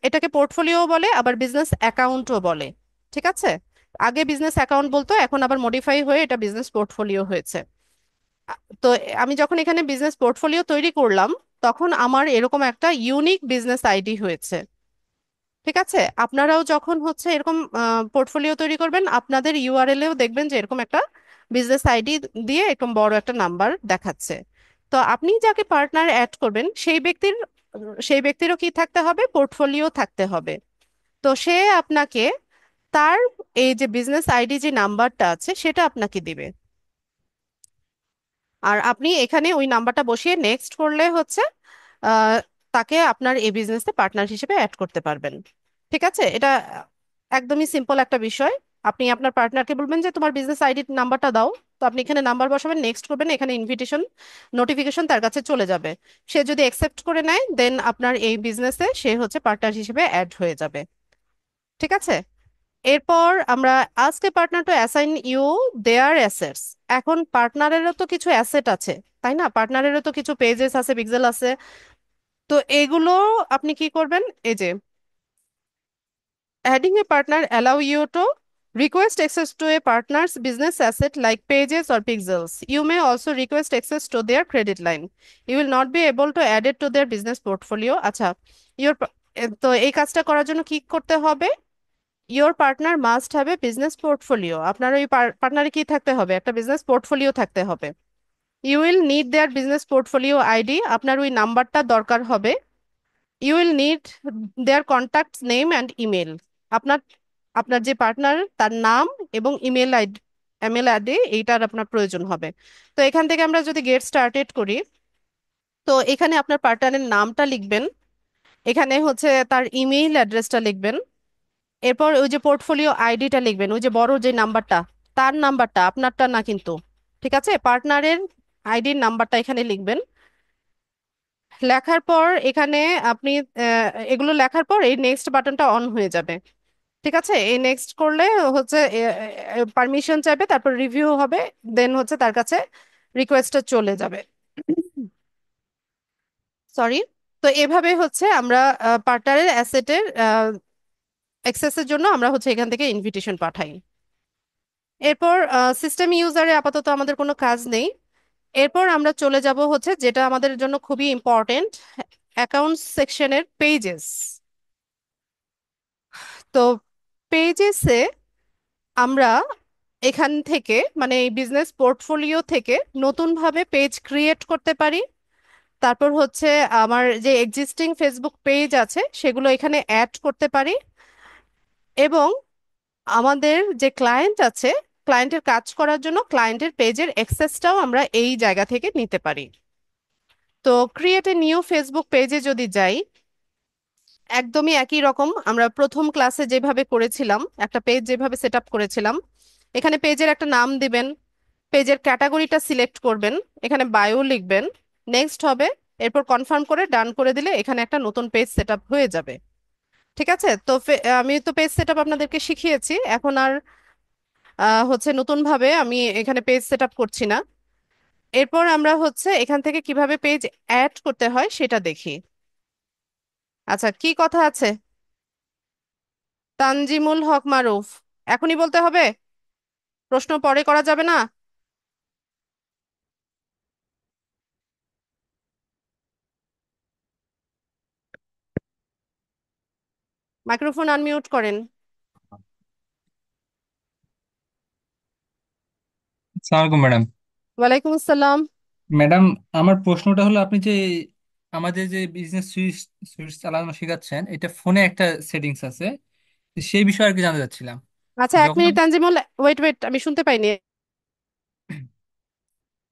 এটাকে পোর্টফোলিও বলে, আবার বিজনেস অ্যাকাউন্টও বলে। ঠিক আছে, আগে বিজনেস অ্যাকাউন্ট বলতো, এখন আবার মডিফাই হয়ে এটা বিজনেস পোর্টফোলিও হয়েছে। তো আমি যখন এখানে বিজনেস পোর্টফোলিও তৈরি করলাম, তখন আমার এরকম একটা ইউনিক বিজনেস আইডি হয়েছে। ঠিক আছে, আপনারাও যখন হচ্ছে এরকম পোর্টফোলিও তৈরি করবেন, আপনাদের ইউআরএল এও দেখবেন যে এরকম একটা বিজনেস আইডি দিয়ে এরকম বড় একটা নাম্বার দেখাচ্ছে। তো আপনি যাকে পার্টনার অ্যাড করবেন, সেই ব্যক্তিরও কি থাকতে হবে, পোর্টফোলিও থাকতে হবে। তো সে আপনাকে তার এই যে বিজনেস আইডি যে নাম্বারটা আছে সেটা আপনাকে দিবে। আর আপনি এখানে ওই নাম্বারটা বসিয়ে নেক্সট করলে হচ্ছে আহ, তাকে আপনার এই বিজনেসে পার্টনার হিসেবে অ্যাড করতে পারবেন। ঠিক আছে, এটা একদমই সিম্পল একটা বিষয়। আপনি আপনার পার্টনারকে বলবেন যে তোমার বিজনেস আইডি নাম্বারটা দাও। তো আপনি এখানে নাম্বার বসাবেন, নেক্সট করবেন, এখানে ইনভিটেশন নোটিফিকেশন তার কাছে চলে যাবে। সে যদি অ্যাকসেপ্ট করে নেয় দেন আপনার এই বিজনেসে সে হচ্ছে পার্টনার হিসেবে অ্যাড হয়ে যাবে। ঠিক আছে? এরপর আমরা ask a partner to assign you their assets. এখন পার্টনারেরও তো কিছু অ্যাসেট আছে, তাই না? পার্টনারেরও তো কিছু পেজেস আছে, পিক্সেল আছে। তো এগুলো আপনি কি করবেন, এই যে adding a partner allow you to request access to a partner's business asset like pages or pixels. You may also request access to their credit line. You will not be able to add it to their business portfolio. আচ্ছা, your তো এই কাজটা করার জন্য কি করতে হবে? Your partner must have a business portfolio. আপনার ওই পার্টনারে কি থাকতে হবে? একটা বিজনেস পোর্টফোলিও থাকতে হবে। You will need their business portfolio ID. আপনার ওই নাম্বারটা দরকার হবে। You will need their contact name and email. আপনার আপনার যে পার্টনার তার নাম এবং ইমেল আইডি এইটার আপনার প্রয়োজন হবে। তো এখান থেকে আমরা যদি গেট স্টার্টেড করি, তো এখানে আপনার পার্টনারের নামটা লিখবেন, এখানে হচ্ছে তার ইমেইল অ্যাড্রেসটা লিখবেন, এরপর ওই যে পোর্টফোলিও আইডিটা লিখবেন, ওই যে বড় যে নাম্বারটা, তার নাম্বারটা, আপনারটা না কিন্তু। ঠিক আছে? পার্টনারের আইডির নাম্বারটা এখানে লিখবেন। লেখার পর এখানে আপনি এগুলো লেখার পর এই নেক্সট বাটনটা অন হয়ে যাবে। ঠিক আছে? এই নেক্সট করলে হচ্ছে পারমিশন চাইবে, তারপর রিভিউ হবে, দেন হচ্ছে তার কাছে রিকোয়েস্টটা চলে যাবে। সরি। তো এভাবে হচ্ছে আমরা পার্টনারের অ্যাসেটের অ্যাক্সেসের জন্য আমরা হচ্ছে এখান থেকে ইনভিটেশন পাঠাই। এরপর সিস্টেম ইউজারে আপাতত আমাদের কোনো কাজ নেই। এরপর আমরা চলে যাব হচ্ছে যেটা আমাদের জন্য খুবই ইম্পর্টেন্ট, অ্যাকাউন্টস সেকশনের পেজেস। তো পেজেসে আমরা এখান থেকে মানে এই বিজনেস পোর্টফোলিও থেকে নতুনভাবে পেজ ক্রিয়েট করতে পারি। তারপর হচ্ছে আমার যে এক্সিস্টিং ফেসবুক পেজ আছে সেগুলো এখানে অ্যাড করতে পারি, এবং আমাদের যে ক্লায়েন্ট আছে ক্লায়েন্টের কাজ করার জন্য ক্লায়েন্টের পেজের অ্যাক্সেসটাও আমরা এই জায়গা থেকে নিতে পারি। তো ক্রিয়েট এ নিউ ফেসবুক পেজে যদি যাই, একদমই একই রকম আমরা প্রথম ক্লাসে যেভাবে করেছিলাম, একটা পেজ যেভাবে সেট আপ করেছিলাম, এখানে পেজের একটা নাম দিবেন, পেজের ক্যাটাগরিটা সিলেক্ট করবেন, এখানে বায়ো লিখবেন, নেক্সট হবে, এরপর কনফার্ম করে ডান করে দিলে এখানে একটা নতুন পেজ সেট আপ হয়ে যাবে। ঠিক আছে? তো আমি তো পেজ সেট আপ আপনাদেরকে শিখিয়েছি, এখন আর হচ্ছে নতুন ভাবে আমি এখানে পেজ সেট আপ করছি না। এরপর আমরা হচ্ছে এখান থেকে কিভাবে পেজ অ্যাড করতে হয় সেটা দেখি। আচ্ছা, কি কথা আছে? তানজিমুল হক মারুফ, এখনই বলতে হবে? প্রশ্ন পরে করা যাবে না? মাইক্রোফোন আনমিউট করেন। সালামালাইকুম ম্যাডাম। ওয়ালাইকুম আসসালাম। ম্যাডাম, আমার প্রশ্নটা হলো আপনি যে আমাদের যে বিজনেস সুইচ সুইচ চালানো শেখাচ্ছেন, এটা ফোনে একটা সেটিংস আছে, তো সেই বিষয়ে আর কি জানতে চাচ্ছিলাম। আচ্ছা, এক যখন মিনিট তানজিমুল, ওয়েট ওয়েট, আমি শুনতে পাইনি।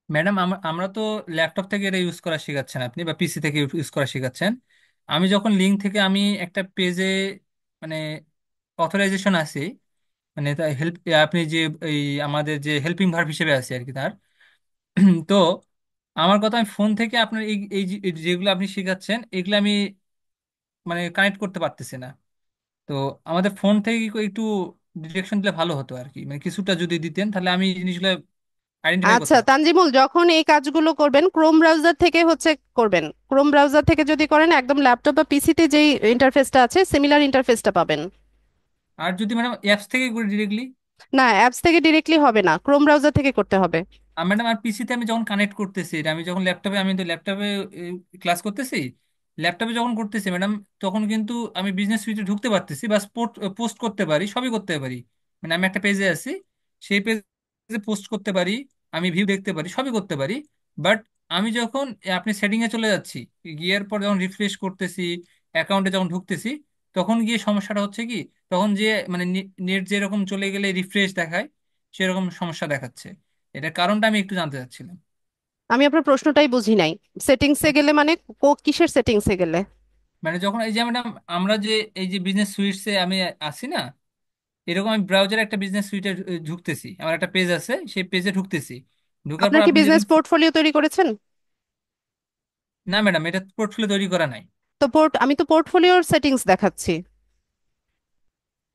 ম্যাডাম আমরা তো ল্যাপটপ থেকে এটা ইউজ করা শেখাচ্ছেন আপনি, বা পিসি থেকে ইউজ করা শেখাচ্ছেন। আমি যখন লিঙ্ক থেকে আমি একটা পেজে মানে অথরাইজেশন আছে, মানে হেল্প, আপনি যে এই আমাদের যে হেল্পিং ভার্ব হিসেবে আছে আর কি তার তো আমার কথা, আমি ফোন থেকে আপনার এই এই যেগুলো আপনি শেখাচ্ছেন এগুলো আমি মানে কানেক্ট করতে পারতেছি না। তো আমাদের ফোন থেকে কি একটু ডিরেকশন দিলে ভালো হতো আর কি, মানে কিছুটা যদি দিতেন তাহলে আমি এই জিনিসগুলো আইডেন্টিফাই আচ্ছা করতে পারতাম। তানজিমুল, যখন এই কাজগুলো করবেন ক্রোম ব্রাউজার থেকে হচ্ছে করবেন। ক্রোম ব্রাউজার থেকে যদি করেন একদম ল্যাপটপ বা পিসিতে যেই ইন্টারফেসটা আছে সিমিলার ইন্টারফেসটা পাবেন। আর যদি ম্যাডাম অ্যাপস থেকে করি ডিরেক্টলি? না, অ্যাপস থেকে ডিরেক্টলি হবে না, ক্রোম ব্রাউজার থেকে করতে হবে। আর ম্যাডাম, আর পিসিতে আমি যখন কানেক্ট করতেছি এটা, আমি যখন ল্যাপটপে, আমি তো ল্যাপটপে ক্লাস করতেছি, ল্যাপটপে যখন করতেছি ম্যাডাম, তখন কিন্তু আমি বিজনেস সুইচে ঢুকতে পারতেছি বা পোস্ট করতে পারি, সবই করতে পারি। মানে আমি একটা পেজে আছি, সেই পেজে পোস্ট করতে পারি, আমি ভিউ দেখতে পারি, সবই করতে পারি। বাট আমি যখন আপনি সেটিং এ চলে যাচ্ছি, গিয়ার পর যখন রিফ্রেশ করতেছি, অ্যাকাউন্টে যখন ঢুকতেছি, তখন গিয়ে সমস্যাটা হচ্ছে কি, তখন যে মানে নেট যেরকম চলে গেলে রিফ্রেশ দেখায়, সেরকম সমস্যা দেখাচ্ছে। এটার কারণটা আমি একটু জানতে চাচ্ছিলাম। আমি আপনার প্রশ্নটাই বুঝি নাই। সেটিংসে গেলে মানে কিসের সেটিংসে গেলে? মানে যখন এই যে ম্যাডাম আমরা যে এই যে বিজনেস সুইটসে আমি আছি না, এরকম আমি ব্রাউজারে একটা বিজনেস সুইটে ঢুকতেছি, আমার একটা পেজ আছে, সেই পেজে ঢুকতেছি। ঢুকার আপনার পর কি আপনি যদি, বিজনেস পোর্টফোলিও তৈরি করেছেন? না ম্যাডাম, এটা পোর্টফোলিও তৈরি করা নাই। তো আমি তো পোর্টফোলিওর সেটিংস দেখাচ্ছি।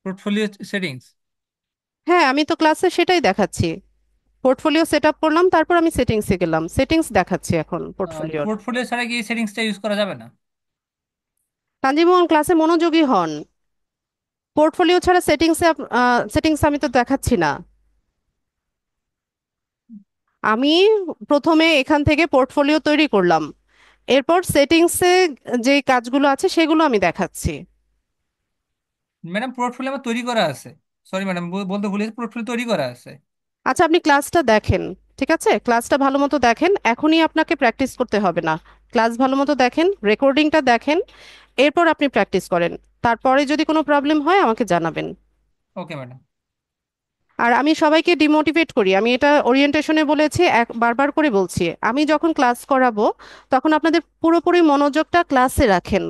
Portfolio settings? হ্যাঁ, আমি তো ক্লাসে সেটাই দেখাচ্ছি। পোর্টফোলিও সেট আপ করলাম, তারপর আমি সেটিংসে গেলাম, সেটিংস দেখাচ্ছি এখন পোর্টফোলিওর। পোর্টফোলিও ছাড়া কি এই সেটিংসটা ইউজ করা যাবে না? তানজিমোহন, ক্লাসে মনোযোগী হন। পোর্টফোলিও ছাড়া সেটিংস আমি তো দেখাচ্ছি না। আমি প্রথমে এখান থেকে পোর্টফোলিও তৈরি করলাম, এরপর সেটিংসে যে কাজগুলো আছে সেগুলো আমি দেখাচ্ছি। ম্যাডাম পোর্টফোলিও আমার তৈরি করা আছে। সরি ম্যাডাম, বলতে ভুলেছি, পোর্টফোলিও তৈরি করা আছে। আচ্ছা, আপনি ক্লাসটা দেখেন। ঠিক আছে, ক্লাসটা ভালো মতো দেখেন, এখনই আপনাকে প্র্যাকটিস করতে হবে না। ক্লাস ভালো মতো দেখেন, রেকর্ডিংটা দেখেন, এরপর আপনি প্র্যাকটিস করেন। তারপরে যদি কোনো প্রবলেম হয় আমাকে জানাবেন। Okay madam. আর আমি সবাইকে ডিমোটিভেট করি, আমি এটা ওরিয়েন্টেশনে বলেছি, বারবার করে বলছি, আমি যখন ক্লাস করাবো তখন আপনাদের পুরোপুরি মনোযোগটা ক্লাসে রাখেন।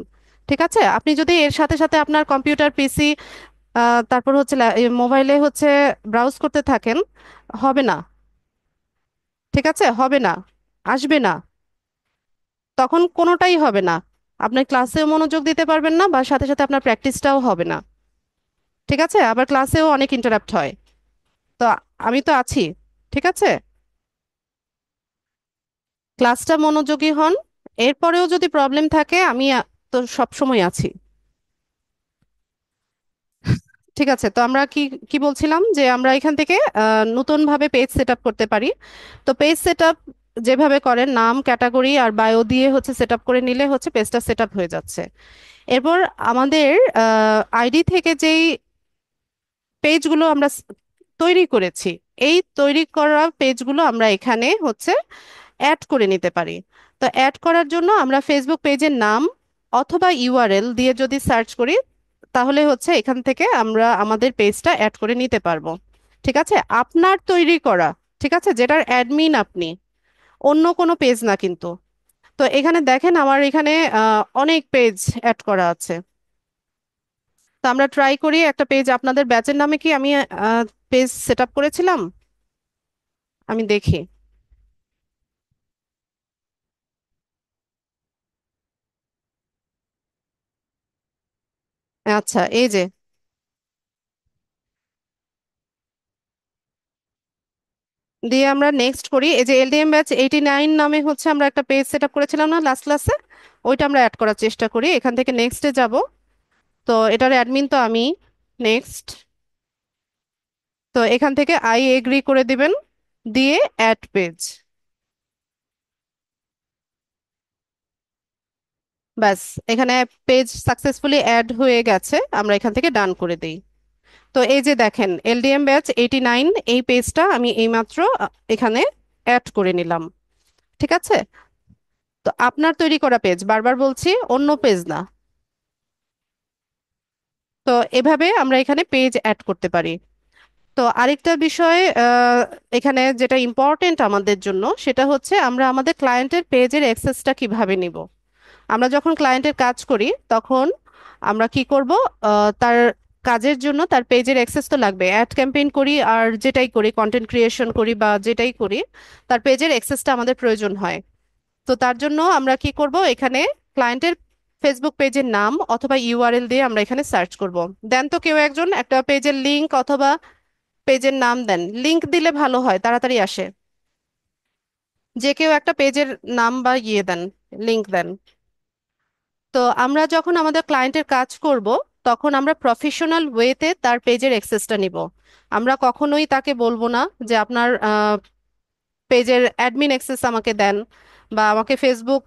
ঠিক আছে, আপনি যদি এর সাথে সাথে আপনার কম্পিউটার পিসি তারপর হচ্ছে মোবাইলে হচ্ছে ব্রাউজ করতে থাকেন, হবে না। ঠিক আছে, হবে না, আসবে না, তখন কোনোটাই হবে না। আপনি ক্লাসেও মনোযোগ দিতে পারবেন না, বা সাথে সাথে আপনার প্র্যাকটিসটাও হবে না। ঠিক আছে, আবার ক্লাসেও অনেক ইন্টারাপ্ট হয়। তো আমি তো আছি। ঠিক আছে, ক্লাসটা মনোযোগী হন। এরপরেও যদি প্রবলেম থাকে আমি তো সব সময় আছি। ঠিক আছে, তো আমরা কি কি বলছিলাম, যে আমরা এখান থেকে নতুন ভাবে পেজ সেট আপ করতে পারি। তো পেজ সেট আপ যেভাবে করেন, নাম, ক্যাটাগরি আর বায়ো দিয়ে হচ্ছে সেট আপ করে নিলে হচ্ছে পেজটা সেট আপ হয়ে যাচ্ছে। এরপর আমাদের আইডি থেকে যেই পেজগুলো আমরা তৈরি করেছি, এই তৈরি করা পেজগুলো আমরা এখানে হচ্ছে অ্যাড করে নিতে পারি। তো অ্যাড করার জন্য আমরা ফেসবুক পেজের নাম অথবা ইউআরএল দিয়ে যদি সার্চ করি, তাহলে হচ্ছে এখান থেকে আমরা আমাদের পেজটা অ্যাড করে নিতে পারবো। ঠিক আছে, আপনার তৈরি করা, ঠিক আছে, যেটার অ্যাডমিন আপনি, অন্য কোনো পেজ না কিন্তু। তো এখানে দেখেন আমার এখানে অনেক পেজ অ্যাড করা আছে। তো আমরা ট্রাই করি একটা পেজ, আপনাদের ব্যাচের নামে কি আমি পেজ সেট আপ করেছিলাম? আমি দেখি। আচ্ছা, এই যে, দিয়ে আমরা নেক্সট করি, এই যে এলডিএম ব্যাচ 89 নামে হচ্ছে আমরা একটা পেজ সেট আপ করেছিলাম না লাস্ট ক্লাসে, ওইটা আমরা অ্যাড করার চেষ্টা করি। এখান থেকে নেক্সটে যাব। তো এটার অ্যাডমিন তো আমি। নেক্সট। তো এখান থেকে আই এগ্রি করে দিবেন, দিয়ে অ্যাড পেজ। ব্যাস, এখানে পেজ সাকসেসফুলি অ্যাড হয়ে গেছে, আমরা এখান থেকে ডান করে দিই। তো এই যে দেখেন, এলডিএম ব্যাচ 89, এই পেজটা আমি এইমাত্র এখানে অ্যাড করে নিলাম। ঠিক আছে, তো আপনার তৈরি করা পেজ, বারবার বলছি, অন্য পেজ না। তো এভাবে আমরা এখানে পেজ অ্যাড করতে পারি। তো আরেকটা বিষয় এখানে যেটা ইম্পর্টেন্ট আমাদের জন্য, সেটা হচ্ছে আমরা আমাদের ক্লায়েন্টের পেজের অ্যাক্সেসটা কিভাবে নিব। আমরা যখন ক্লায়েন্টের কাজ করি তখন আমরা কি করব, তার কাজের জন্য তার পেজের অ্যাক্সেস তো লাগবে। অ্যাড ক্যাম্পেইন করি আর যেটাই করি, কন্টেন্ট ক্রিয়েশন করি বা যেটাই করি, তার পেজের অ্যাক্সেসটা আমাদের প্রয়োজন হয়। তো তার জন্য আমরা কি করব, এখানে ক্লায়েন্টের ফেসবুক পেজের নাম অথবা ইউআরএল দিয়ে আমরা এখানে সার্চ করব। দেন তো কেউ একজন একটা পেজের লিংক অথবা পেজের নাম দেন, লিংক দিলে ভালো হয়, তাড়াতাড়ি আসে। যে কেউ একটা পেজের নাম বা ইয়ে দেন, লিংক দেন। তো আমরা যখন আমাদের ক্লায়েন্টের কাজ করব, তখন আমরা প্রফেশনাল ওয়েতে তার পেজের অ্যাক্সেসটা নিব। আমরা কখনোই তাকে বলবো না যে আপনার পেজের অ্যাডমিন অ্যাক্সেস আমাকে দেন, বা আমাকে ফেসবুক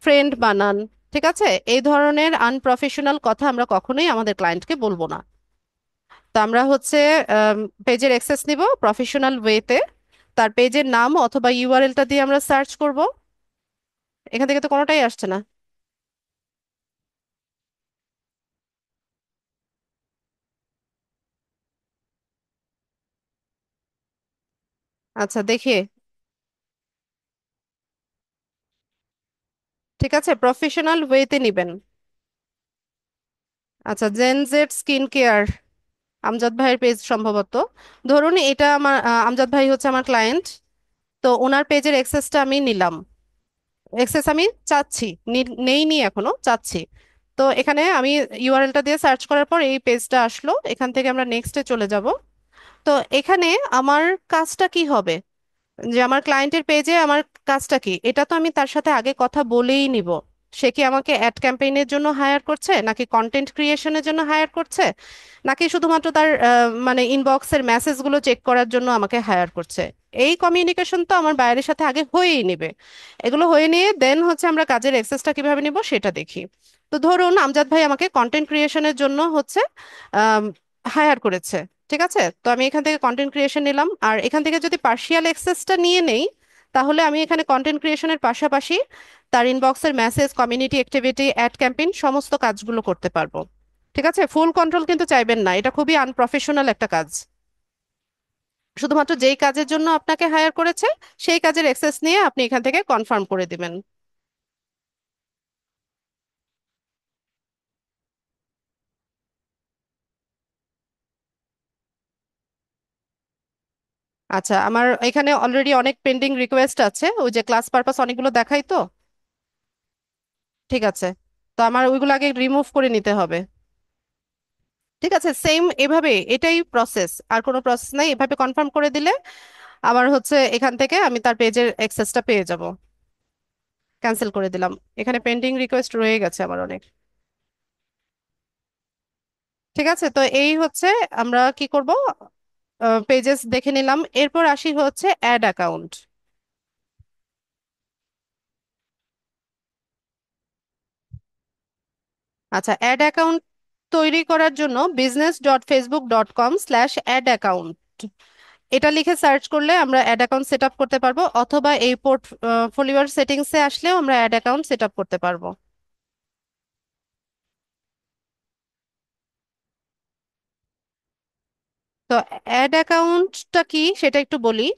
ফ্রেন্ড বানান। ঠিক আছে, এই ধরনের আনপ্রফেশনাল কথা আমরা কখনোই আমাদের ক্লায়েন্টকে বলবো না। তো আমরা হচ্ছে পেজের অ্যাক্সেস নিব প্রফেশনাল ওয়েতে, তার পেজের নাম অথবা ইউআরএলটা দিয়ে আমরা সার্চ করব। এখান থেকে তো কোনোটাই আসছে না। আচ্ছা, দেখি। ঠিক আছে, প্রফেশনাল ওয়েতে নিবেন। আচ্ছা, জেনজেড স্কিন কেয়ার, আমজাদ ভাইয়ের পেজ সম্ভবত। ধরুন এটা আমার আমজাদ ভাই হচ্ছে আমার ক্লায়েন্ট। তো ওনার পেজের অ্যাক্সেসটা আমি নিলাম, অ্যাক্সেস আমি চাচ্ছি, নেইনি এখনো, চাচ্ছি। তো এখানে আমি ইউআরএলটা দিয়ে সার্চ করার পর এই পেজটা আসলো, এখান থেকে আমরা নেক্সটে চলে যাব। তো এখানে আমার কাজটা কি হবে, যে আমার ক্লায়েন্টের পেজে আমার কাজটা কি, এটা তো আমি তার সাথে আগে কথা বলেই নিব। সে কি আমাকে অ্যাড ক্যাম্পেইনের জন্য হায়ার করছে, নাকি কন্টেন্ট ক্রিয়েশনের জন্য হায়ার করছে, নাকি শুধুমাত্র তার মানে ইনবক্সের মেসেজগুলো চেক করার জন্য আমাকে হায়ার করছে। এই কমিউনিকেশন তো আমার বাইরের সাথে আগে হয়েই নিবে। এগুলো হয়ে নিয়ে দেন হচ্ছে আমরা কাজের অ্যাক্সেসটা কিভাবে নিব সেটা দেখি। তো ধরুন আমজাদ ভাই আমাকে কন্টেন্ট ক্রিয়েশনের জন্য হচ্ছে হায়ার করেছে। ঠিক আছে, তো আমি এখান থেকে কন্টেন্ট ক্রিয়েশন নিলাম, আর এখান থেকে যদি পার্শিয়াল অ্যাক্সেসটা নিয়ে নেই, তাহলে আমি এখানে কন্টেন্ট ক্রিয়েশনের পাশাপাশি তার ইনবক্সের message, community activity, ad campaign সমস্ত কাজগুলো করতে পারবো। ঠিক আছে, ফুল কন্ট্রোল কিন্তু চাইবেন না, এটা খুবই আনপ্রফেশনাল একটা কাজ। শুধুমাত্র যেই কাজের জন্য আপনাকে হায়ার করেছে সেই কাজের অ্যাক্সেস নিয়ে আপনি এখান থেকে কনফার্ম করে দিবেন। আচ্ছা, আমার এখানে অলরেডি অনেক পেন্ডিং রিকোয়েস্ট আছে, ওই যে ক্লাস পারপাস অনেকগুলো দেখাই তো। ঠিক আছে, তো আমার ওইগুলো আগে রিমুভ করে নিতে হবে। ঠিক আছে, সেম এভাবে, এটাই প্রসেস, আর কোনো প্রসেস নাই, এভাবে কনফার্ম করে দিলে আমার হচ্ছে এখান থেকে আমি তার পেজের অ্যাক্সেসটা পেয়ে যাব। ক্যান্সেল করে দিলাম, এখানে পেন্ডিং রিকোয়েস্ট রয়ে গেছে আমার অনেক। ঠিক আছে, তো এই হচ্ছে আমরা কি করব, পেজেস দেখে নিলাম, এরপর আসি হচ্ছে অ্যাড অ্যাকাউন্ট। আচ্ছা, অ্যাড অ্যাকাউন্ট তৈরি করার জন্য business.facebook.com/অ্যাড অ্যাকাউন্ট এটা লিখে সার্চ করলে আমরা অ্যাড অ্যাকাউন্ট সেট আপ করতে পারবো, অথবা এই পোর্টফোলিওর সেটিংসে আসলেও আমরা অ্যাড অ্যাকাউন্ট সেট আপ করতে পারবো। তো অ্যাড অ্যাকাউন্টটা কি সেটা একটু বলি।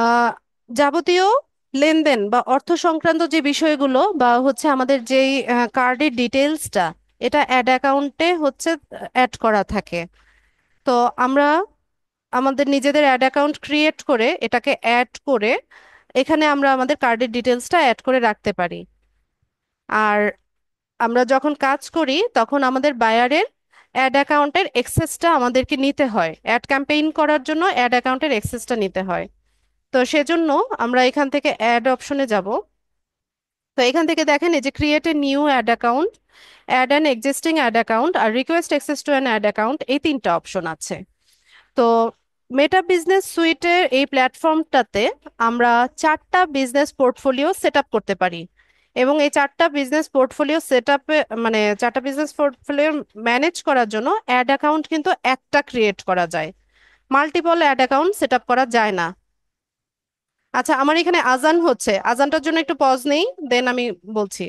আহ, যাবতীয় লেনদেন বা অর্থ সংক্রান্ত যে বিষয়গুলো বা হচ্ছে আমাদের যেই কার্ডের ডিটেলসটা, এটা অ্যাড অ্যাকাউন্টে হচ্ছে অ্যাড করা থাকে। তো আমরা আমাদের নিজেদের অ্যাড অ্যাকাউন্ট ক্রিয়েট করে এটাকে অ্যাড করে এখানে আমরা আমাদের কার্ডের ডিটেলসটা অ্যাড করে রাখতে পারি। আর আমরা যখন কাজ করি তখন আমাদের বায়ারের অ্যাড অ্যাকাউন্টের এক্সেসটা আমাদেরকে নিতে হয়, অ্যাড ক্যাম্পেইন করার জন্য অ্যাড অ্যাকাউন্টের এক্সেসটা নিতে হয়। তো সেজন্য আমরা এখান থেকে অ্যাড অপশনে যাব। তো এখান থেকে দেখেন এই যে create a new ad account, add an existing ad account আর request access to an ad account, এই তিনটা অপশন আছে। তো মেটা বিজনেস সুইটের এই প্ল্যাটফর্মটাতে আমরা চারটা বিজনেস পোর্টফোলিও সেট আপ করতে পারি, এবং এই চারটা বিজনেস পোর্টফোলিও সেট আপে মানে চারটা বিজনেস পোর্টফোলিও ম্যানেজ করার জন্য অ্যাড অ্যাকাউন্ট কিন্তু একটা ক্রিয়েট করা যায়, multiple ad account set up করা যায় না। আচ্ছা, আমার এখানে আজান হচ্ছে, আজানটার জন্য একটু পজ নেই, দেন আমি বলছি।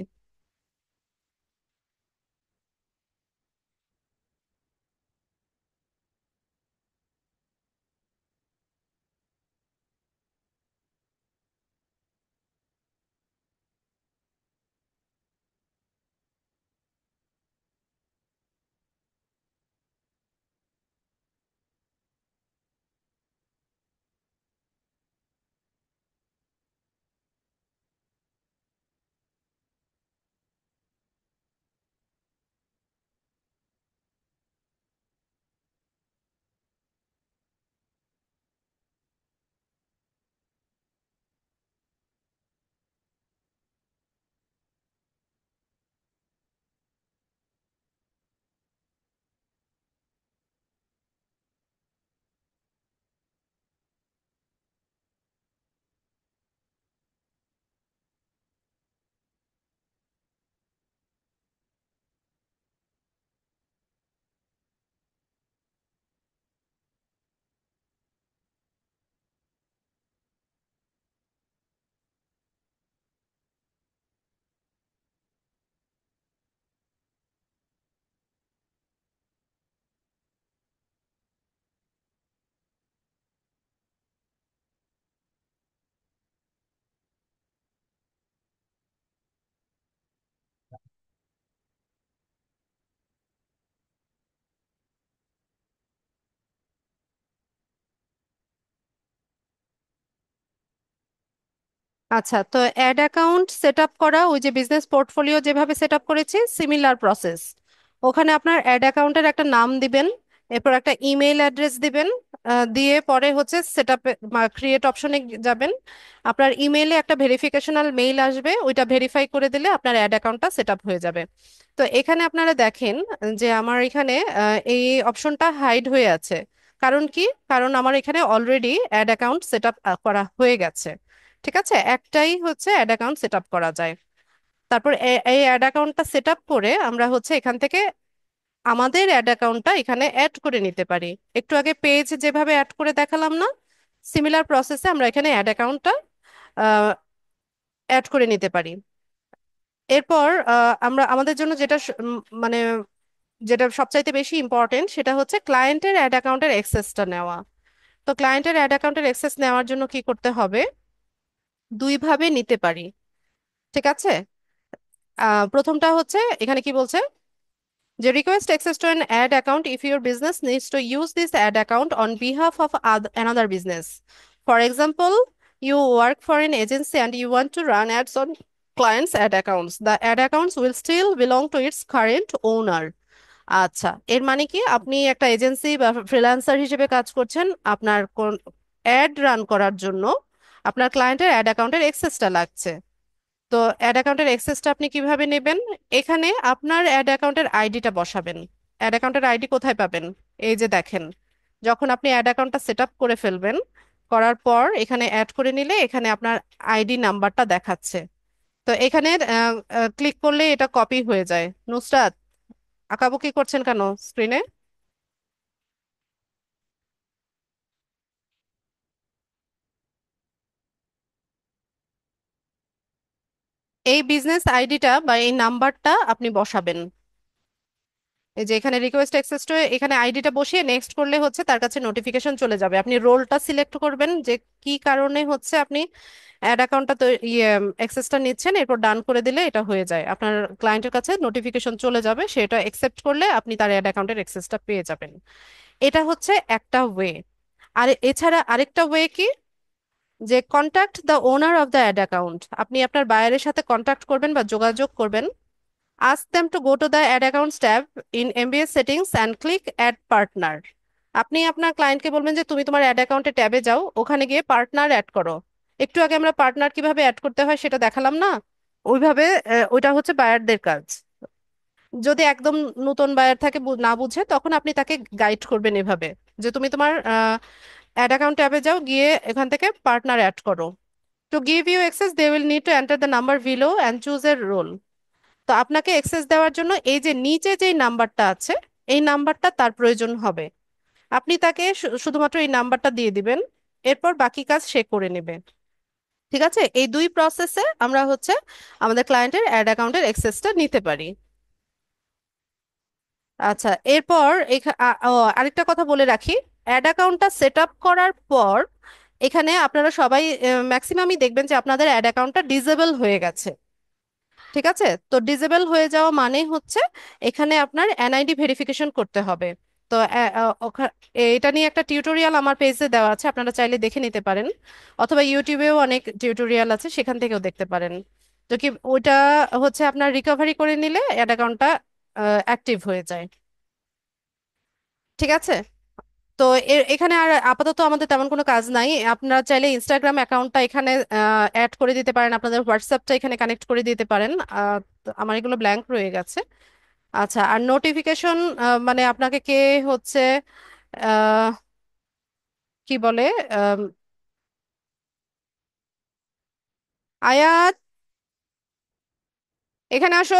আচ্ছা, তো অ্যাড অ্যাকাউন্ট সেট আপ করা, ওই যে বিজনেস পোর্টফোলিও যেভাবে সেট আপ করেছি সিমিলার প্রসেস। ওখানে আপনার অ্যাড অ্যাকাউন্টের একটা নাম দিবেন, এরপর একটা ইমেল অ্যাড্রেস দিবেন, দিয়ে পরে হচ্ছে সেট আপ ক্রিয়েট অপশনে যাবেন। আপনার ইমেইলে একটা ভেরিফিকেশনাল মেইল আসবে, ওইটা ভেরিফাই করে দিলে আপনার অ্যাড অ্যাকাউন্টটা সেট আপ হয়ে যাবে। তো এখানে আপনারা দেখেন যে আমার এখানে এই অপশনটা হাইড হয়ে আছে। কারণ কি? কারণ আমার এখানে already ad account set up করা হয়ে গেছে। ঠিক আছে, একটাই হচ্ছে অ্যাড অ্যাকাউন্ট সেট আপ করা যায়। তারপর এই অ্যাড অ্যাকাউন্টটা সেট আপ করে আমরা হচ্ছে এখান থেকে আমাদের অ্যাড অ্যাকাউন্টটা এখানে অ্যাড করে নিতে পারি। একটু আগে পেজ যেভাবে অ্যাড করে দেখালাম না, সিমিলার প্রসেসে আমরা এখানে অ্যাড অ্যাকাউন্টটা অ্যাড করে নিতে পারি। এরপর আমরা আমাদের জন্য যেটা মানে যেটা সবচাইতে বেশি ইম্পর্টেন্ট সেটা হচ্ছে ক্লায়েন্টের অ্যাড অ্যাকাউন্টের অ্যাক্সেসটা নেওয়া। তো ক্লায়েন্টের অ্যাড অ্যাকাউন্টের অ্যাক্সেস নেওয়ার জন্য কি করতে হবে? দুই ভাবে নিতে পারি। ঠিক আছে, প্রথমটা হচ্ছে এখানে কি বলছে যে request access to an ad account if your business needs to use this ad account on behalf of another business. For example, you work for an agency and you want to run ads on clients' ad accounts. The ad accounts will still belong to its current owner. আচ্ছা, এর মানে কি? আপনি একটা এজেন্সি বা ফ্রিল্যান্সার হিসেবে কাজ করছেন, আপনার কোন অ্যাড রান করার জন্য আপনার ক্লায়েন্টের অ্যাড অ্যাকাউন্টের অ্যাক্সেসটা লাগছে। তো অ্যাড অ্যাকাউন্টের অ্যাক্সেসটা আপনি কিভাবে নেবেন? এখানে আপনার অ্যাড অ্যাকাউন্টের আইডিটা বসাবেন। অ্যাড অ্যাকাউন্টের আইডি কোথায় পাবেন? এই যে দেখেন, যখন আপনি অ্যাড অ্যাকাউন্টটা সেট আপ করে ফেলবেন, করার পর এখানে অ্যাড করে নিলে এখানে আপনার আইডি নাম্বারটা দেখাচ্ছে। তো এখানে ক্লিক করলে এটা কপি হয়ে যায়। নুসরাত, আঁকাবুকি করছেন কেন স্ক্রিনে? এই বিজনেস আইডিটা বা এই নাম্বারটা আপনি বসাবেন। এই যে এখানে রিকোয়েস্ট অ্যাক্সেস টু, এখানে আইডিটা বসিয়ে নেক্সট করলে হচ্ছে তার কাছে নোটিফিকেশন চলে যাবে। আপনি রোলটা সিলেক্ট করবেন যে কি কারণে হচ্ছে আপনি অ্যাড অ্যাকাউন্টটা তো ইয়ে অ্যাক্সেসটা নিচ্ছেন, এরপর ডান করে দিলে এটা হয়ে যায়। আপনার ক্লায়েন্টের কাছে নোটিফিকেশন চলে যাবে, সেটা অ্যাকসেপ্ট করলে আপনি তার অ্যাড অ্যাকাউন্টের অ্যাক্সেসটা পেয়ে যাবেন। এটা হচ্ছে একটা ওয়ে। আর এছাড়া আরেকটা ওয়ে কি, যে contact the owner of the ad account. আপনি আপনার বায়ারের সাথে কন্ট্যাক্ট করবেন বা যোগাযোগ করবেন। Ask them to go to the Add Accounts tab in MBS settings and click Add Partner. আপনি আপনার ক্লায়েন্টকে বলবেন যে তুমি তোমার অ্যাড অ্যাকাউন্টে ট্যাবে যাও, ওখানে গিয়ে পার্টনার অ্যাড করো। একটু আগে আমরা পার্টনার কিভাবে অ্যাড করতে হয় সেটা দেখালাম না? ওইভাবে ওইটা হচ্ছে বায়ারদের কাজ। যদি একদম নতুন বায়ার থাকে না বুঝে, তখন আপনি তাকে গাইড করবেন এভাবে যে তুমি তোমার অ্যাড অ্যাকাউন্ট ট্যাবে যাও, গিয়ে এখান থেকে পার্টনার অ্যাড করো। To give you access they will need to enter the number below and choose their role. তো আপনাকে অ্যাক্সেস দেওয়ার জন্য এই যে নিচে যেই নাম্বারটা আছে, এই নাম্বারটা তার প্রয়োজন হবে। আপনি তাকে শুধুমাত্র এই নাম্বারটা দিয়ে দিবেন, এরপর বাকি কাজ সে করে নেবে। ঠিক আছে, এই দুই প্রসেসে আমরা হচ্ছে আমাদের ক্লায়েন্টের অ্যাড অ্যাকাউন্টের অ্যাক্সেসটা নিতে পারি। আচ্ছা, এরপর আরেকটা কথা বলে রাখি। অ্যাড অ্যাকাউন্টটা সেট আপ করার পর এখানে আপনারা সবাই ম্যাক্সিমামই দেখবেন যে আপনাদের অ্যাড অ্যাকাউন্টটা ডিসেবল হয়ে গেছে। ঠিক আছে, তো ডিসেবল হয়ে যাওয়া মানে হচ্ছে এখানে আপনার এনআইডি ভেরিফিকেশন করতে হবে। তো এটা নিয়ে একটা টিউটোরিয়াল আমার পেজে দেওয়া আছে, আপনারা চাইলে দেখে নিতে পারেন, অথবা ইউটিউবেও অনেক টিউটোরিয়াল আছে, সেখান থেকেও দেখতে পারেন। তো কি ওইটা হচ্ছে আপনার রিকভারি করে নিলে অ্যাড অ্যাকাউন্টটা অ্যাক্টিভ হয়ে যায়। ঠিক আছে, তো এখানে আর আপাতত আমাদের তেমন কোনো কাজ নাই। আপনারা চাইলে ইনস্টাগ্রাম অ্যাকাউন্টটা এখানে অ্যাড করে দিতে পারেন, আপনাদের হোয়াটসঅ্যাপটা এখানে কানেক্ট করে দিতে পারেন। তো আমার এগুলো ব্ল্যাঙ্ক রয়ে গেছে। আচ্ছা, আর নোটিফিকেশন মানে আপনাকে কে হচ্ছে আহ, কি বলে, আম, আয়াত, এখানে আসো।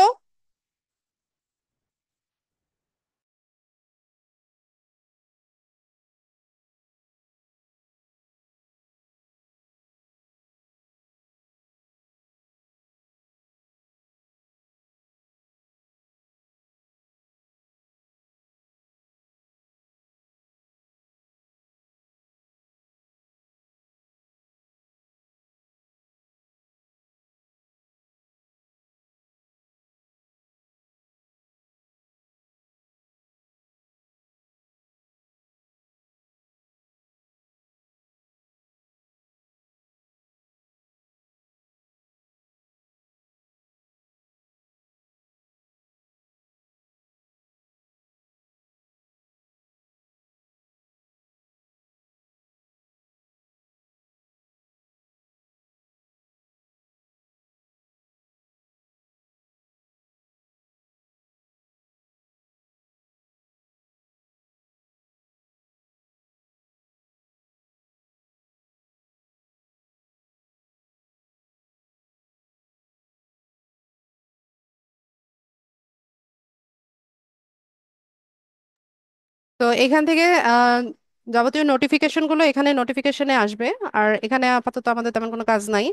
তো এখান থেকে আহ, যাবতীয় নোটিফিকেশনগুলো এখানে নোটিফিকেশনে আসবে। আর এখানে আপাতত আমাদের তেমন কোনো কাজ নাই।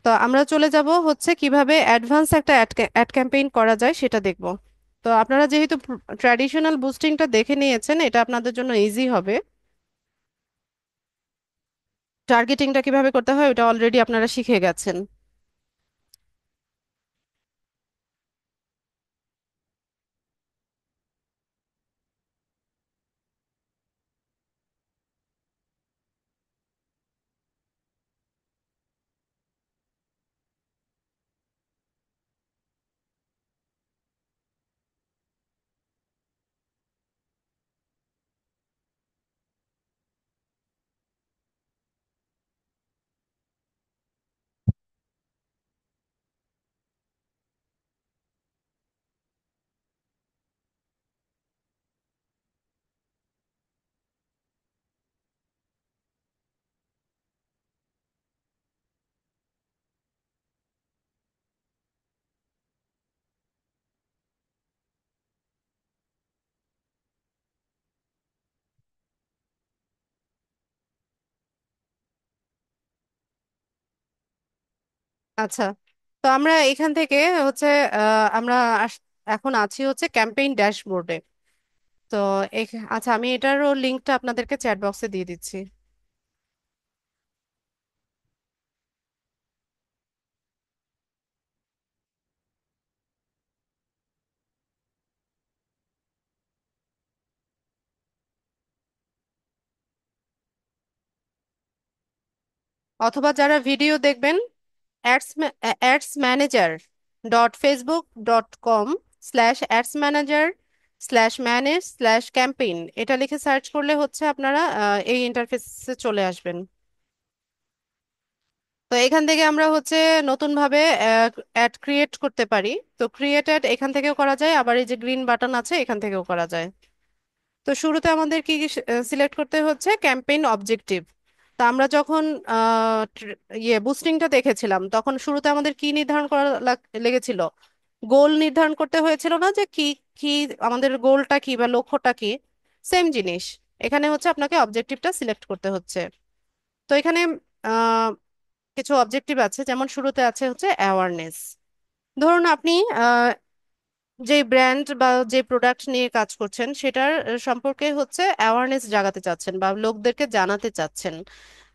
তো আমরা চলে যাব হচ্ছে কিভাবে অ্যাডভান্স একটা অ্যাড ক্যাম্পেইন করা যায় সেটা দেখব। তো আপনারা যেহেতু ট্র্যাডিশনাল বুস্টিংটা দেখে নিয়েছেন, এটা আপনাদের জন্য ইজি হবে। টার্গেটিংটা কিভাবে করতে হয় ওটা অলরেডি আপনারা শিখে গেছেন। আচ্ছা, তো আমরা এখান থেকে হচ্ছে আমরা এখন আছি হচ্ছে ক্যাম্পেইন ড্যাশবোর্ডে। তো আচ্ছা, আমি এটারও লিঙ্কটা আপনাদেরকে চ্যাট বক্সে দিয়ে দিচ্ছি। অথবা যারা ভিডিও দেখবেন, adsmanager.facebook.com/adsmanager/manage/campaign এটা লিখে সার্চ করলে হচ্ছে আপনারা এই ইন্টারফেসে চলে আসবেন। তো এখান থেকে আমরা হচ্ছে নতুন ভাবে অ্যাড ক্রিয়েট করতে পারি। তো ক্রিয়েট অ্যাড এখান থেকেও করা যায়, আবার এই যে গ্রিন বাটন আছে এখান থেকেও করা যায়। তো শুরুতে আমাদের কি সিলেক্ট করতে হচ্ছে ক্যাম্পেইন অবজেক্টিভ। তা আমরা যখন বুস্টিংটা দেখেছিলাম তখন শুরুতে আমাদের কি নির্ধারণ করা লেগেছিল? গোল নির্ধারণ করতে হয়েছিল না, যে কি কি আমাদের গোলটা কি বা লক্ষ্যটা কি। সেম জিনিস এখানে হচ্ছে আপনাকে অবজেক্টিভটা সিলেক্ট করতে হচ্ছে। তো এখানে আহ, কিছু অবজেক্টিভ আছে, যেমন শুরুতে আছে হচ্ছে অ্যাওয়ারনেস। ধরুন আপনি যে ব্র্যান্ড বা যে প্রোডাক্ট নিয়ে কাজ করছেন সেটার সম্পর্কে হচ্ছে অ্যাওয়ারনেস জাগাতে চাচ্ছেন বা লোকদেরকে জানাতে চাচ্ছেন।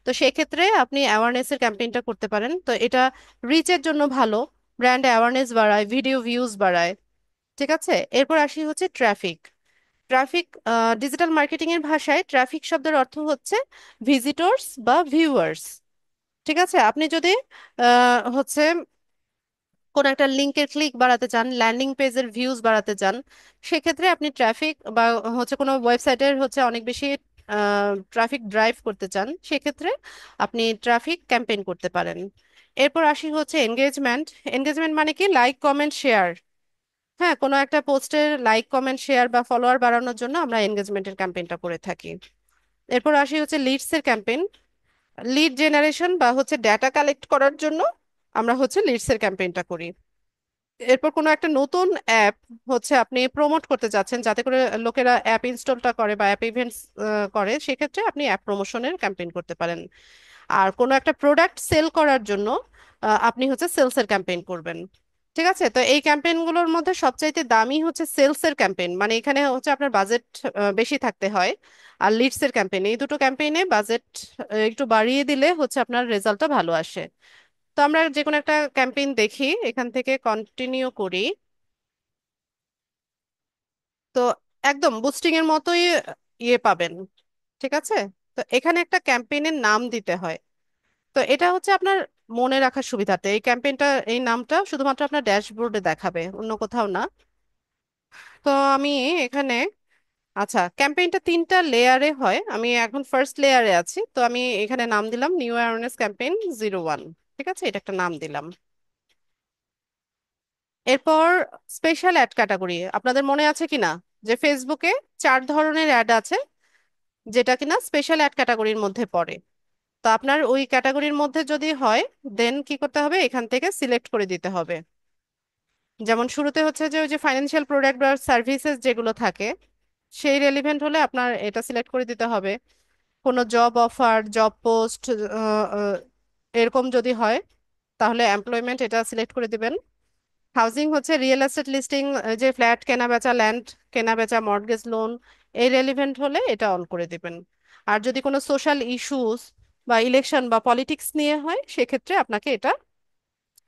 তো সেক্ষেত্রে আপনি অ্যাওয়ারনেসের ক্যাম্পেইনটা করতে পারেন। তো এটা রিচের জন্য ভালো, ব্র্যান্ড অ্যাওয়ারনেস বাড়ায়, ভিডিও ভিউজ বাড়ায়। ঠিক আছে, এরপর আসি হচ্ছে ট্রাফিক। ট্রাফিক, ডিজিটাল মার্কেটিং এর ভাষায় ট্রাফিক শব্দের অর্থ হচ্ছে ভিজিটর্স বা ভিউয়ার্স। ঠিক আছে, আপনি যদি হচ্ছে কোন একটা লিঙ্কের ক্লিক বাড়াতে চান, ল্যান্ডিং পেজের ভিউজ বাড়াতে চান, সেক্ষেত্রে আপনি ট্রাফিক বা হচ্ছে কোনো ওয়েবসাইটের হচ্ছে অনেক বেশি ট্রাফিক ড্রাইভ করতে চান, সেক্ষেত্রে আপনি ট্রাফিক ক্যাম্পেইন করতে পারেন। এরপর আসি হচ্ছে এনগেজমেন্ট। এনগেজমেন্ট মানে কি? Like, comment, share. হ্যাঁ, কোনো একটা পোস্টের লাইক, কমেন্ট, শেয়ার বা ফলোয়ার বাড়ানোর জন্য আমরা এনগেজমেন্টের ক্যাম্পেইনটা করে থাকি। এরপর আসি হচ্ছে লিডস এর ক্যাম্পেইন। লিড জেনারেশন বা হচ্ছে ডেটা কালেক্ট করার জন্য আমরা হচ্ছে লিডস এর ক্যাম্পেইনটা করি। এরপর কোনো একটা নতুন অ্যাপ হচ্ছে আপনি প্রমোট করতে চাচ্ছেন, যাতে করে লোকেরা অ্যাপ ইনস্টলটা করে বা অ্যাপ ইভেন্টস করে, সেক্ষেত্রে আপনি অ্যাপ প্রমোশনের ক্যাম্পেইন করতে পারেন। আর কোনো একটা প্রোডাক্ট সেল করার জন্য আপনি হচ্ছে সেলসের ক্যাম্পেইন করবেন। ঠিক আছে, তো এই ক্যাম্পেইনগুলোর মধ্যে সবচাইতে দামি হচ্ছে সেলসের ক্যাম্পেইন, মানে এখানে হচ্ছে আপনার বাজেট বেশি থাকতে হয়। আর লিডসের ক্যাম্পেইন, এই দুটো ক্যাম্পেইনে বাজেট একটু বাড়িয়ে দিলে হচ্ছে আপনার রেজাল্টটা ভালো আসে। তো আমরা যে কোনো একটা ক্যাম্পেইন দেখি, এখান থেকে কন্টিনিউ করি। তো একদম বুস্টিং এর মতোই ইয়ে পাবেন। ঠিক আছে, তো এখানে একটা ক্যাম্পেইনের নাম দিতে হয়। তো এটা হচ্ছে আপনার মনে রাখার সুবিধাতে এই ক্যাম্পেইনটা, এই নামটা শুধুমাত্র আপনার ড্যাশবোর্ডে দেখাবে, অন্য কোথাও না। তো আমি এখানে, আচ্ছা, ক্যাম্পেইনটা তিনটা লেয়ারে হয়, আমি এখন ফার্স্ট লেয়ারে আছি। তো আমি এখানে নাম দিলাম নিউ অ্যাওয়ারনেস ক্যাম্পেইন 01। ঠিক আছে, এটা একটা নাম দিলাম। এরপর স্পেশাল অ্যাড ক্যাটাগরি, আপনাদের মনে আছে কিনা যে ফেসবুকে 4 ধরনের অ্যাড আছে যেটা কিনা স্পেশাল অ্যাড ক্যাটাগরির মধ্যে পড়ে। তো আপনার ওই ক্যাটাগরির মধ্যে যদি হয়, দেন কি করতে হবে? এখান থেকে সিলেক্ট করে দিতে হবে। যেমন শুরুতে হচ্ছে যে ওই যে ফাইন্যান্সিয়াল প্রোডাক্ট বা সার্ভিসেস যেগুলো থাকে, সেই রেলিভেন্ট হলে আপনার এটা সিলেক্ট করে দিতে হবে। কোনো জব অফার, জব পোস্ট এরকম যদি হয় তাহলে এমপ্লয়মেন্ট এটা সিলেক্ট করে দিবেন। হাউজিং হচ্ছে রিয়েল এস্টেট লিস্টিং, যে ফ্ল্যাট কেনা বেচা, ল্যান্ড কেনা বেচা, মর্টগেজ লোন, এই রেলিভেন্ট হলে এটা অন করে দিবেন। আর যদি কোনো সোশ্যাল ইস্যুস বা ইলেকশন বা পলিটিক্স নিয়ে হয় সেক্ষেত্রে আপনাকে এটা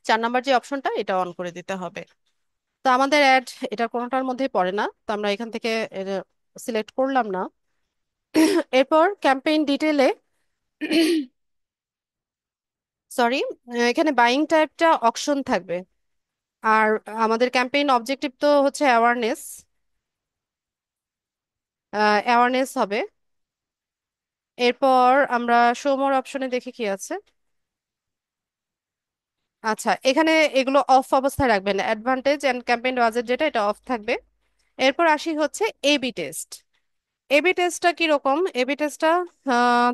4 নাম্বার যে অপশনটা এটা অন করে দিতে হবে। তো আমাদের অ্যাড এটা কোনোটার মধ্যে পড়ে না, তো আমরা এখান থেকে সিলেক্ট করলাম না। এরপর ক্যাম্পেইন ডিটেলে, সরি, এখানে বাইং টাইপটা অকশন থাকবে। আর আমাদের ক্যাম্পেইন অবজেক্টিভ তো হচ্ছে অ্যাওয়ারনেস, অ্যাওয়ারনেস হবে। এরপর আমরা শো মোর অপশনে দেখি কি আছে। আচ্ছা, এখানে এগুলো অফ অবস্থায় রাখবেন, অ্যাডভান্টেজ এন্ড ক্যাম্পেইন বাজেট যেটা এটা অফ থাকবে। এরপর আসি হচ্ছে এবি টেস্ট। এবি টেস্টটা কিরকম? এবি টেস্টটা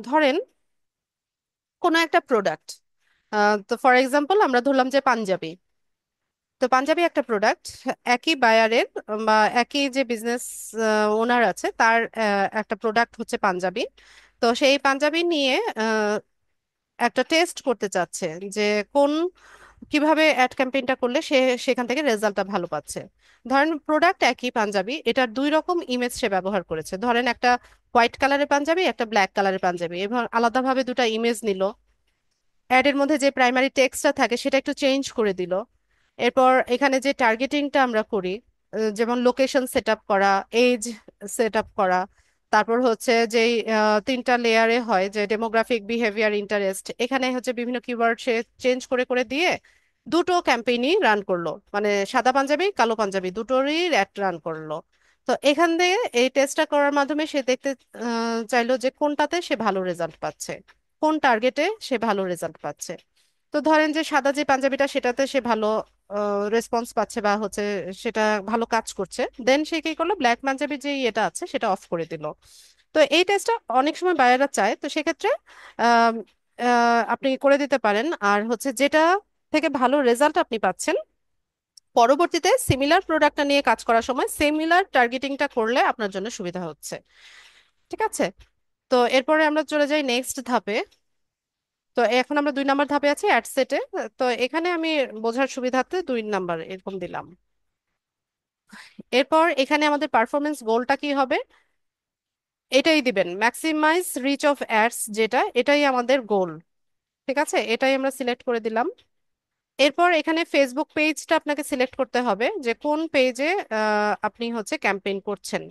ধরেন কোনো একটা প্রোডাক্ট, তো ফর এক্সাম্পল আমরা ধরলাম যে পাঞ্জাবি। তো পাঞ্জাবি একটা প্রোডাক্ট, একই বায়ারের বা একই যে বিজনেস ওনার আছে তার একটা প্রোডাক্ট হচ্ছে পাঞ্জাবি। তো সেই পাঞ্জাবি নিয়ে একটা টেস্ট করতে চাচ্ছে যে কোন কিভাবে অ্যাড ক্যাম্পেইনটা করলে সে সেখান থেকে রেজাল্টটা ভালো পাচ্ছে। ধরেন প্রোডাক্ট একই পাঞ্জাবি, এটার 2 রকম ইমেজ সে ব্যবহার করেছে। ধরেন একটা হোয়াইট কালারের পাঞ্জাবি, একটা ব্ল্যাক কালারের পাঞ্জাবি, এবং আলাদাভাবে দুটো ইমেজ নিল। অ্যাডের মধ্যে যে প্রাইমারি টেক্সটটা থাকে সেটা একটু চেঞ্জ করে দিল। এরপর এখানে যে টার্গেটিংটা আমরা করি, যেমন লোকেশন সেট আপ করা, এজ সেট আপ করা, তারপর হচ্ছে যেই 3টা লেয়ারে হয় যে ডেমোগ্রাফিক, বিহেভিয়ার, ইন্টারেস্ট, এখানে হচ্ছে বিভিন্ন কিওয়ার্ড সে চেঞ্জ করে করে দিয়ে দুটো ক্যাম্পেইনই রান করলো, মানে সাদা পাঞ্জাবি কালো পাঞ্জাবি দুটোরই অ্যাড রান করলো। তো এখান থেকে এই টেস্টটা করার মাধ্যমে সে দেখতে চাইলো যে কোনটাতে সে ভালো রেজাল্ট পাচ্ছে, কোন টার্গেটে সে ভালো রেজাল্ট পাচ্ছে। তো ধরেন যে সাদা যে পাঞ্জাবিটা সেটাতে সে ভালো রেসপন্স পাচ্ছে বা হচ্ছে সেটা ভালো কাজ করছে, দেন সে কি করলো, ব্ল্যাক পাঞ্জাবি যে ইয়েটা আছে সেটা অফ করে দিল। তো এই টেস্টটা অনেক সময় বায়াররা চায়, তো সেক্ষেত্রে আম, আপনি করে দিতে পারেন। আর হচ্ছে যেটা থেকে ভালো রেজাল্ট আপনি পাচ্ছেন, পরবর্তীতে সিমিলার প্রোডাক্টটা নিয়ে কাজ করার সময় সিমিলার টার্গেটিংটা করলে আপনার জন্য সুবিধা হচ্ছে। ঠিক আছে? তো এরপরে আমরা চলে যাই নেক্সট ধাপে। তো এখন আমরা 2 নাম্বার ধাপে আছি, অ্যাড সেটে। তো এখানে আমি বোঝার সুবিধার্থে 2 নাম্বার এরকম দিলাম। এরপর এখানে আমাদের পারফরমেন্স গোলটা কি হবে এটাই দিবেন, ম্যাক্সিমাইজ রিচ অফ অ্যাডস, যেটা এটাই আমাদের গোল। ঠিক আছে, এটাই আমরা সিলেক্ট করে দিলাম। এরপর এখানে ফেসবুক পেজটা আপনাকে সিলেক্ট করতে হবে যে কোন পেজে আপনি হচ্ছে ক্যাম্পেইন করছেন।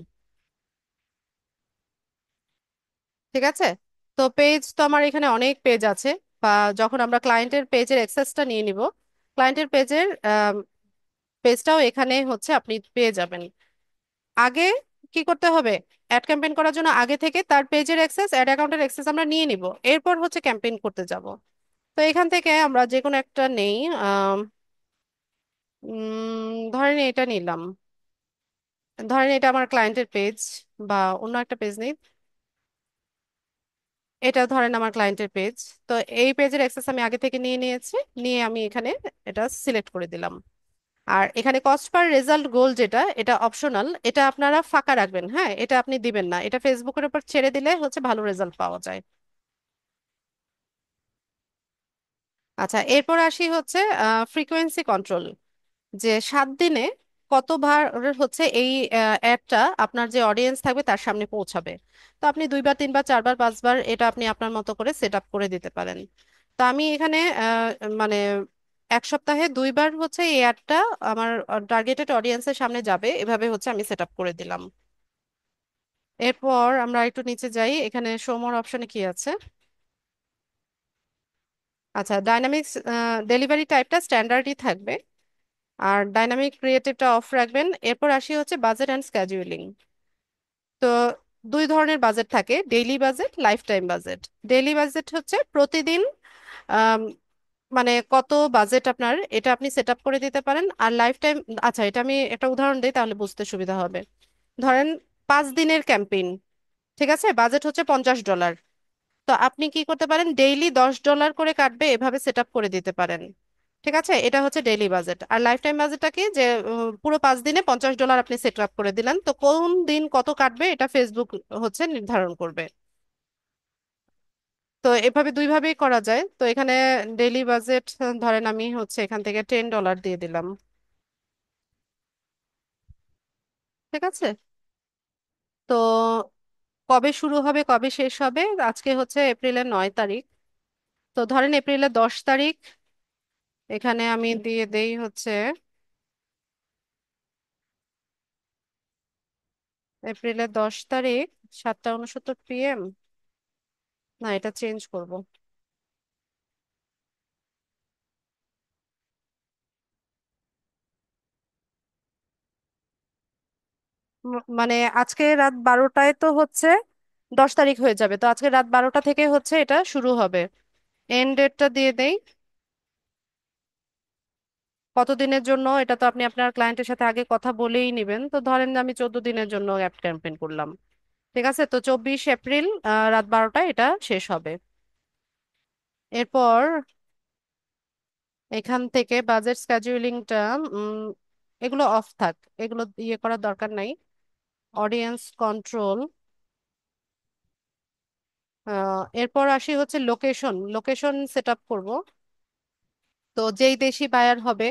ঠিক আছে, তো পেজ তো আমার এখানে অনেক পেজ আছে, বা যখন আমরা ক্লায়েন্টের পেজের অ্যাক্সেসটা নিয়ে নিব, ক্লায়েন্টের পেজের পেজটাও এখানে হচ্ছে আপনি পেয়ে যাবেন। আগে কি করতে হবে, অ্যাড ক্যাম্পেইন করার জন্য আগে থেকে তার পেজের অ্যাক্সেস, অ্যাড অ্যাকাউন্টের অ্যাক্সেস আমরা নিয়ে নিব, এরপর হচ্ছে ক্যাম্পেইন করতে যাব। তো এখান থেকে আমরা যে কোনো একটা নেই, ধরেন এটা নিলাম, ধরেন এটা আমার ক্লায়েন্টের পেজ, বা অন্য একটা পেজ নেই, এটা ধরেন আমার ক্লায়েন্টের পেজ। তো এই পেজের অ্যাক্সেস আমি আগে থেকে নিয়ে নিয়েছি, নিয়ে আমি এখানে এটা সিলেক্ট করে দিলাম। আর এখানে কস্ট পার রেজাল্ট গোল যেটা, এটা অপশনাল, এটা আপনারা ফাঁকা রাখবেন, হ্যাঁ, এটা আপনি দিবেন না, এটা ফেসবুকের উপর ছেড়ে দিলে হচ্ছে ভালো রেজাল্ট পাওয়া যায়। আচ্ছা, এরপর আসি হচ্ছে ফ্রিকোয়েন্সি কন্ট্রোল, যে 7 দিনে কতবার হচ্ছে এই অ্যাডটা আপনার যে অডিয়েন্স থাকবে তার সামনে পৌঁছাবে। তো আপনি 2বার, 3বার, 4বার, 5বার এটা আপনি আপনার মতো করে সেট আপ করে দিতে পারেন। তো আমি এখানে মানে 1 সপ্তাহে 2বার হচ্ছে এই অ্যাডটা আমার টার্গেটেড অডিয়েন্সের সামনে যাবে, এভাবে হচ্ছে আমি সেট আপ করে দিলাম। এরপর আমরা একটু নিচে যাই, এখানে শো মোর অপশনে কি আছে। আচ্ছা, ডাইনামিক্স ডেলিভারি টাইপটা স্ট্যান্ডার্ডই থাকবে, আর ডাইনামিক ক্রিয়েটিভটা অফ রাখবেন। এরপর আসি হচ্ছে বাজেট অ্যান্ড স্ক্যাজুয়ালিং। তো 2 ধরনের বাজেট থাকে, daily budget, life time budget. Daily budget হচ্ছে প্রতিদিন আম, মানে কত বাজেট আপনার, এটা আপনি সেট আপ করে দিতে পারেন। আর লাইফ টাইম, আচ্ছা এটা আমি একটা উদাহরণ দিই তাহলে বুঝতে সুবিধা হবে। ধরেন 5 দিনের ক্যাম্পেইন, ঠিক আছে, বাজেট হচ্ছে $50। তো আপনি কি করতে পারেন, ডেইলি $10 করে কাটবে এভাবে সেট আপ করে দিতে পারেন। ঠিক আছে, এটা হচ্ছে ডেইলি বাজেট। আর লাইফ টাইম বাজেটটা কি, যে পুরো 5 দিনে $50 আপনি সেট আপ করে দিলেন, তো কোন দিন কত কাটবে এটা ফেসবুক হচ্ছে নির্ধারণ করবে। তো এভাবে দুইভাবেই করা যায়। তো এখানে ডেইলি বাজেট ধরেন আমি হচ্ছে এখান থেকে $10 দিয়ে দিলাম। ঠিক আছে। তো কবে শুরু হবে কবে শেষ হবে, আজকে হচ্ছে এপ্রিলের 9 তারিখ। তো ধরেন এপ্রিলের 10 তারিখ এখানে আমি দিয়ে দেই হচ্ছে এপ্রিলের 10 তারিখ 7:69 PM। না, এটা চেঞ্জ করব। মানে আজকে রাত 12টায় তো হচ্ছে 10 তারিখ হয়ে যাবে, তো আজকে রাত 12টা থেকে হচ্ছে এটা শুরু হবে। এন্ড ডেটটা দিয়ে দেই কতদিনের জন্য, এটা তো আপনি আপনার ক্লায়েন্টের সাথে আগে কথা বলেই নেবেন। তো ধরেন আমি 14 দিনের জন্য অ্যাপ ক্যাম্পেইন করলাম। ঠিক আছে, তো 24 এপ্রিল রাত 12টায় এটা শেষ হবে। এরপর এখান থেকে বাজেট স্কেজুলিংটা এগুলো অফ থাক, এগুলো ইয়ে করার দরকার নাই। Audience control. এরপর আসি হচ্ছে লোকেশন, লোকেশন সেট আপ করবো। তো যেই দেশি বায়ার হবে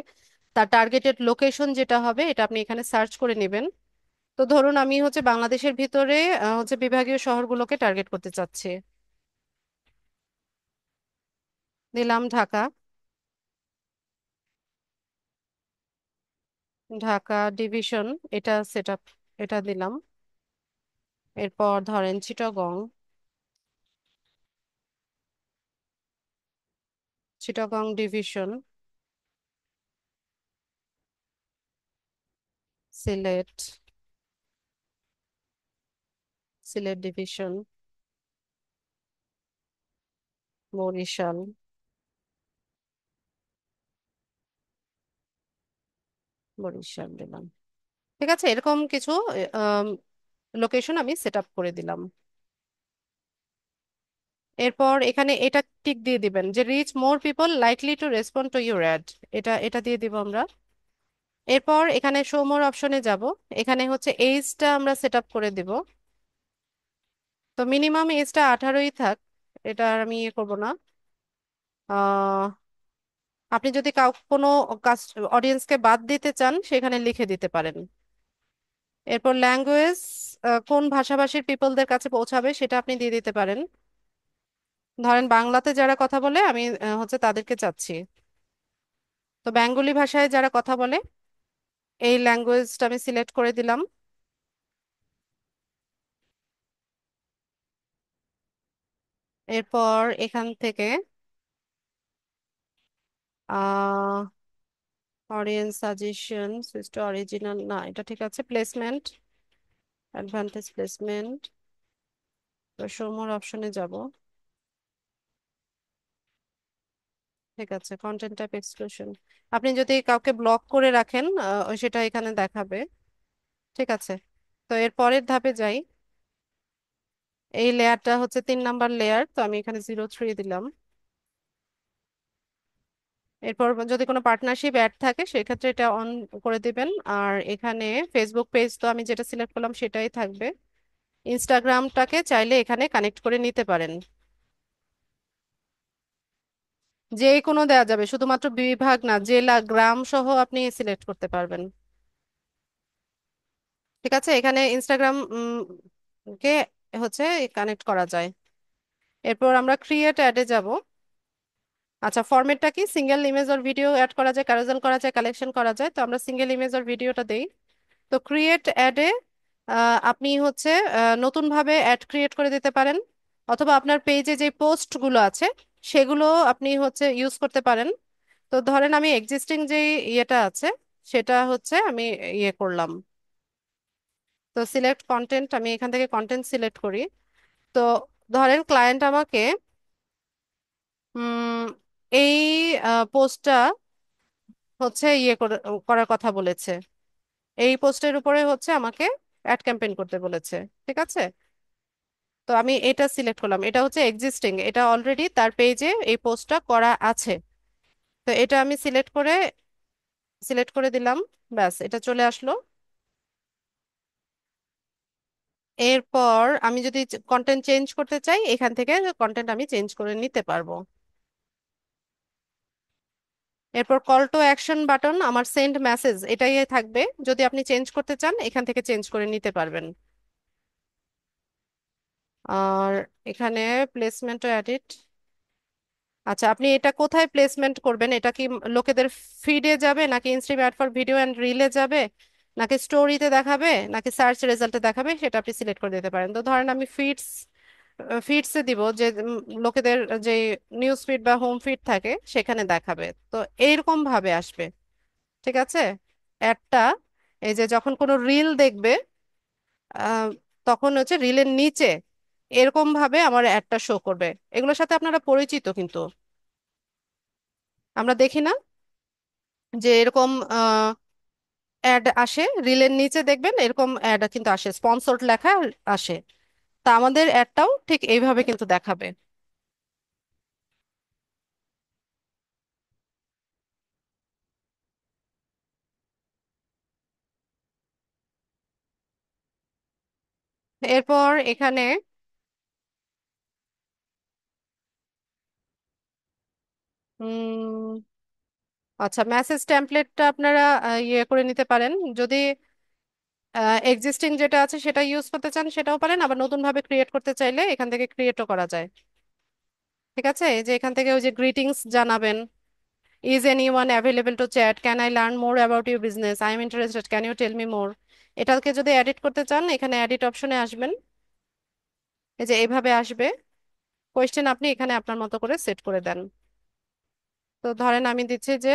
তার টার্গেটেড লোকেশন যেটা হবে এটা আপনি এখানে সার্চ করে নেবেন। তো ধরুন আমি হচ্ছে বাংলাদেশের ভিতরে হচ্ছে বিভাগীয় শহরগুলোকে টার্গেট করতে চাচ্ছি। দিলাম ঢাকা, ঢাকা ডিভিশন, এটা সেট আপ, এটা দিলাম। এরপর ধরেন চিটাগং, চিটাগং ডিভিশন, সিলেট, সিলেট ডিভিশন, বরিশাল, বরিশাল দিলাম। ঠিক আছে, এরকম কিছু লোকেশন আমি সেট আপ করে দিলাম। এরপর এখানে এটা টিক দিয়ে দিবেন যে rich more people likely to respond to your add, এটা এটা দিয়ে দিব আমরা। এরপর এখানে শো মোর অপশনে যাব। এখানে হচ্ছে এইজটা আমরা সেট আপ করে দিব। তো মিনিমাম এজটা 18ই থাক, এটা আর আমি ইয়ে করবো না। আহ আপনি যদি কোনো অডিয়েন্সকে বাদ দিতে চান সেখানে লিখে দিতে পারেন। এরপর ল্যাঙ্গুয়েজ, কোন ভাষাভাষীর পিপলদের কাছে পৌঁছাবে সেটা আপনি দিয়ে দিতে পারেন। ধরেন বাংলাতে যারা কথা বলে আমি হচ্ছে তাদেরকে চাচ্ছি। তো বেঙ্গলি ভাষায় যারা কথা বলে এই ল্যাঙ্গুয়েজটা আমি সিলেক্ট করে দিলাম। এরপর এখান থেকে ah audience suggestion, switch to original, না এটা ঠিক আছে। Placement, advantage placement, show more অপশনে যাব। ঠিক আছে, কন্টেন্ট টাইপ এক্সক্লুশন, আপনি যদি কাউকে ব্লক করে রাখেন সেটা এখানে দেখাবে। ঠিক আছে, তো এর পরের ধাপে যাই। এই লেয়ারটা হচ্ছে 3 নাম্বার লেয়ার, তো আমি এখানে 03 দিলাম। এরপর যদি কোনো পার্টনারশিপ অ্যাড থাকে সেক্ষেত্রে এটা অন করে দিবেন। আর এখানে ফেসবুক পেজ তো আমি যেটা সিলেক্ট করলাম সেটাই থাকবে। ইনস্টাগ্রামটাকে চাইলে এখানে কানেক্ট করে নিতে পারেন, যে কোনো দেওয়া যাবে, শুধুমাত্র বিভাগ না, জেলা গ্রাম সহ আপনি সিলেক্ট করতে পারবেন। ঠিক আছে, এখানে ইনস্টাগ্রাম কে হচ্ছে কানেক্ট করা যায়। এরপর আমরা ক্রিয়েট অ্যাডে যাব। আচ্ছা, ফরম্যাটটা কি, সিঙ্গেল ইমেজ আর ভিডিও অ্যাড করা যায়, ক্যারোসেল করা যায়, কালেকশন করা যায়, তো আমরা সিঙ্গেল ইমেজ আর ভিডিওটা দেই। তো ক্রিয়েট অ্যাডে আপনি হচ্ছে নতুন ভাবে অ্যাড ক্রিয়েট করে দিতে পারেন, অথবা আপনার পেজে যে পোস্টগুলো আছে সেগুলো আপনি হচ্ছে ইউজ করতে পারেন। তো ধরেন আমি এক্সিস্টিং যে ইয়েটা আছে সেটা হচ্ছে আমি ইয়ে করলাম। তো সিলেক্ট কন্টেন্ট, আমি এখান থেকে কন্টেন্ট সিলেক্ট করি। তো ধরেন ক্লায়েন্ট আমাকে উম এই পোস্টটা হচ্ছে করার কথা বলেছে, এই পোস্টের উপরে হচ্ছে আমাকে অ্যাড ক্যাম্পেইন করতে বলেছে। ঠিক আছে, তো আমি এটা সিলেক্ট করলাম, এটা হচ্ছে এক্সিস্টিং, এটা অলরেডি তার পেজে এই পোস্টটা করা আছে। তো এটা আমি সিলেক্ট করে দিলাম। ব্যাস, এটা চলে আসলো। এরপর আমি যদি কন্টেন্ট চেঞ্জ করতে চাই, এখান থেকে কন্টেন্ট আমি চেঞ্জ করে নিতে পারবো। এরপর কল টু অ্যাকশন বাটন, আমার সেন্ড মেসেজ এটাই থাকবে। যদি আপনি চেঞ্জ করতে চান, এখান থেকে চেঞ্জ করে নিতে পারবেন। আর এখানে প্লেসমেন্ট ও এডিট। আচ্ছা, আপনি এটা কোথায় প্লেসমেন্ট করবেন? এটা কি লোকেদের ফিডে যাবে, নাকি Instagram ad for video and relay যাবে, নাকি স্টোরিতে দেখাবে, নাকি সার্চ রেজাল্টে দেখাবে, সেটা আপনি সিলেক্ট করে দিতে পারেন। তো ধরেন আমি ফিডসে দিব, যে লোকেদের যে নিউজ ফিড বা হোম ফিড থাকে সেখানে দেখাবে। তো এইরকম ভাবে আসবে। ঠিক আছে। অ্যাডটা, এই যে যখন কোনো রিল দেখবে, আহ, তখন হচ্ছে রিলের নিচে এরকম ভাবে আমার অ্যাডটা শো করবে। এগুলোর সাথে আপনারা পরিচিত কিন্তু, আমরা দেখি না যে এরকম অ্যাড আসে রিলের নিচে, দেখবেন এরকম অ্যাড কিন্তু আসে, স্পন্সরড লেখা আসে। তা আমাদের অ্যাডটাও ঠিক এইভাবে কিন্তু দেখাবে। এরপর এখানে উম আচ্ছা, মেসেজ টেমপ্লেটটা আপনারা ইয়ে করে নিতে পারেন। যদি এক্সিস্টিং যেটা আছে সেটা ইউজ করতে চান, সেটাও পারেন। আবার নতুন ভাবে ক্রিয়েট করতে চাইলে এখান থেকে ক্রিয়েটও করা যায়। ঠিক আছে। এই যে এখান থেকে ওই যে গ্রিটিংস জানাবেন, is anyone available to chat, can I learn more about your business, I am interested, can you tell me more. এটাকে যদি এডিট করতে চান, এখানে এডিট অপশনে আসবেন। এই যে এইভাবে আসবে। কোয়েশ্চেন আপনি এখানে আপনার মতো করে সেট করে দেন। তো ধরেন আমি দিচ্ছি যে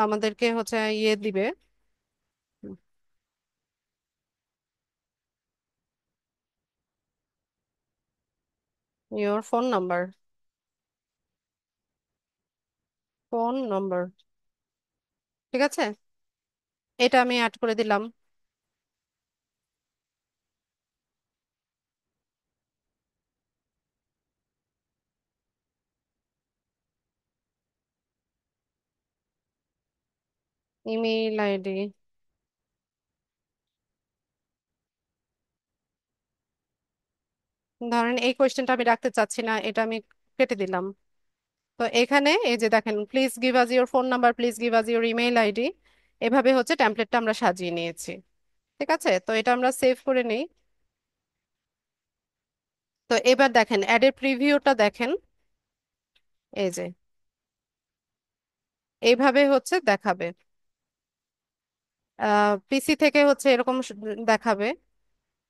আমাদেরকে হচ্ছে ইয়ে দিবে, ইওর ফোন নাম্বার। ঠিক আছে, এটা আমি অ্যাড করে দিলাম। ইমেইল আইডি, ধরেন এই কোয়েশ্চেনটা আমি রাখতে চাচ্ছি না, এটা আমি কেটে দিলাম। তো এখানে এই যে দেখেন, please give us your phone number, please give us your email ID. এভাবে হচ্ছে টেমপ্লেটটা আমরা সাজিয়ে নিয়েছি। ঠিক আছে, তো এটা আমরা সেভ করে নিই। তো এবার দেখেন অ্যাডের প্রিভিউটা দেখেন। এই যে এইভাবে হচ্ছে দেখাবে। পিসি থেকে হচ্ছে এরকম দেখাবে।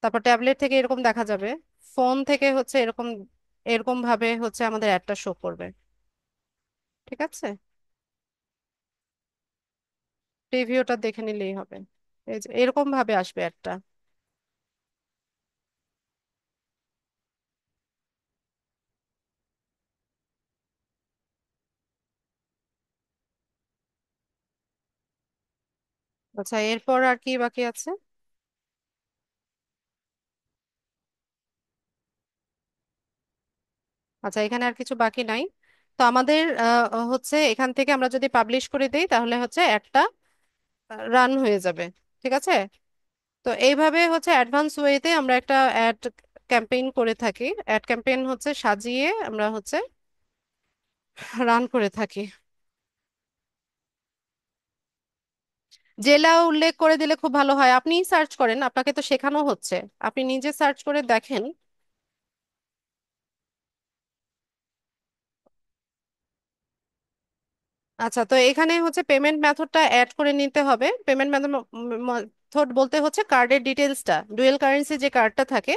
তারপর ট্যাবলেট থেকে এরকম দেখা যাবে। ফোন থেকে হচ্ছে এরকম, এরকম ভাবে হচ্ছে আমাদের অ্যাডটা শো করবে। ঠিক আছে, প্রিভিউটা দেখে নিলেই হবে। এই যে এরকম ভাবে আসবে অ্যাডটা। আচ্ছা, এরপর আর কি বাকি আছে? আচ্ছা, এখানে আর কিছু বাকি নাই। তো আমাদের হচ্ছে এখান থেকে আমরা যদি পাবলিশ করে দেই, তাহলে হচ্ছে অ্যাডটা রান হয়ে যাবে। ঠিক আছে। তো এইভাবে হচ্ছে অ্যাডভান্স ওয়েতে আমরা একটা অ্যাড ক্যাম্পেইন করে থাকি। অ্যাড ক্যাম্পেইন হচ্ছে সাজিয়ে আমরা হচ্ছে রান করে থাকি। জেলা উল্লেখ করে দিলে খুব ভালো হয়। আপনিই সার্চ করেন, আপনাকে তো শেখানো হচ্ছে। আপনি নিজে সার্চ করে দেখেন। আচ্ছা, তো এখানে হচ্ছে পেমেন্ট মেথডটা অ্যাড করে নিতে হবে। পেমেন্ট মেথড বলতে হচ্ছে কার্ডের ডিটেলসটা, ডুয়েল কারেন্সি যে কার্ডটা থাকে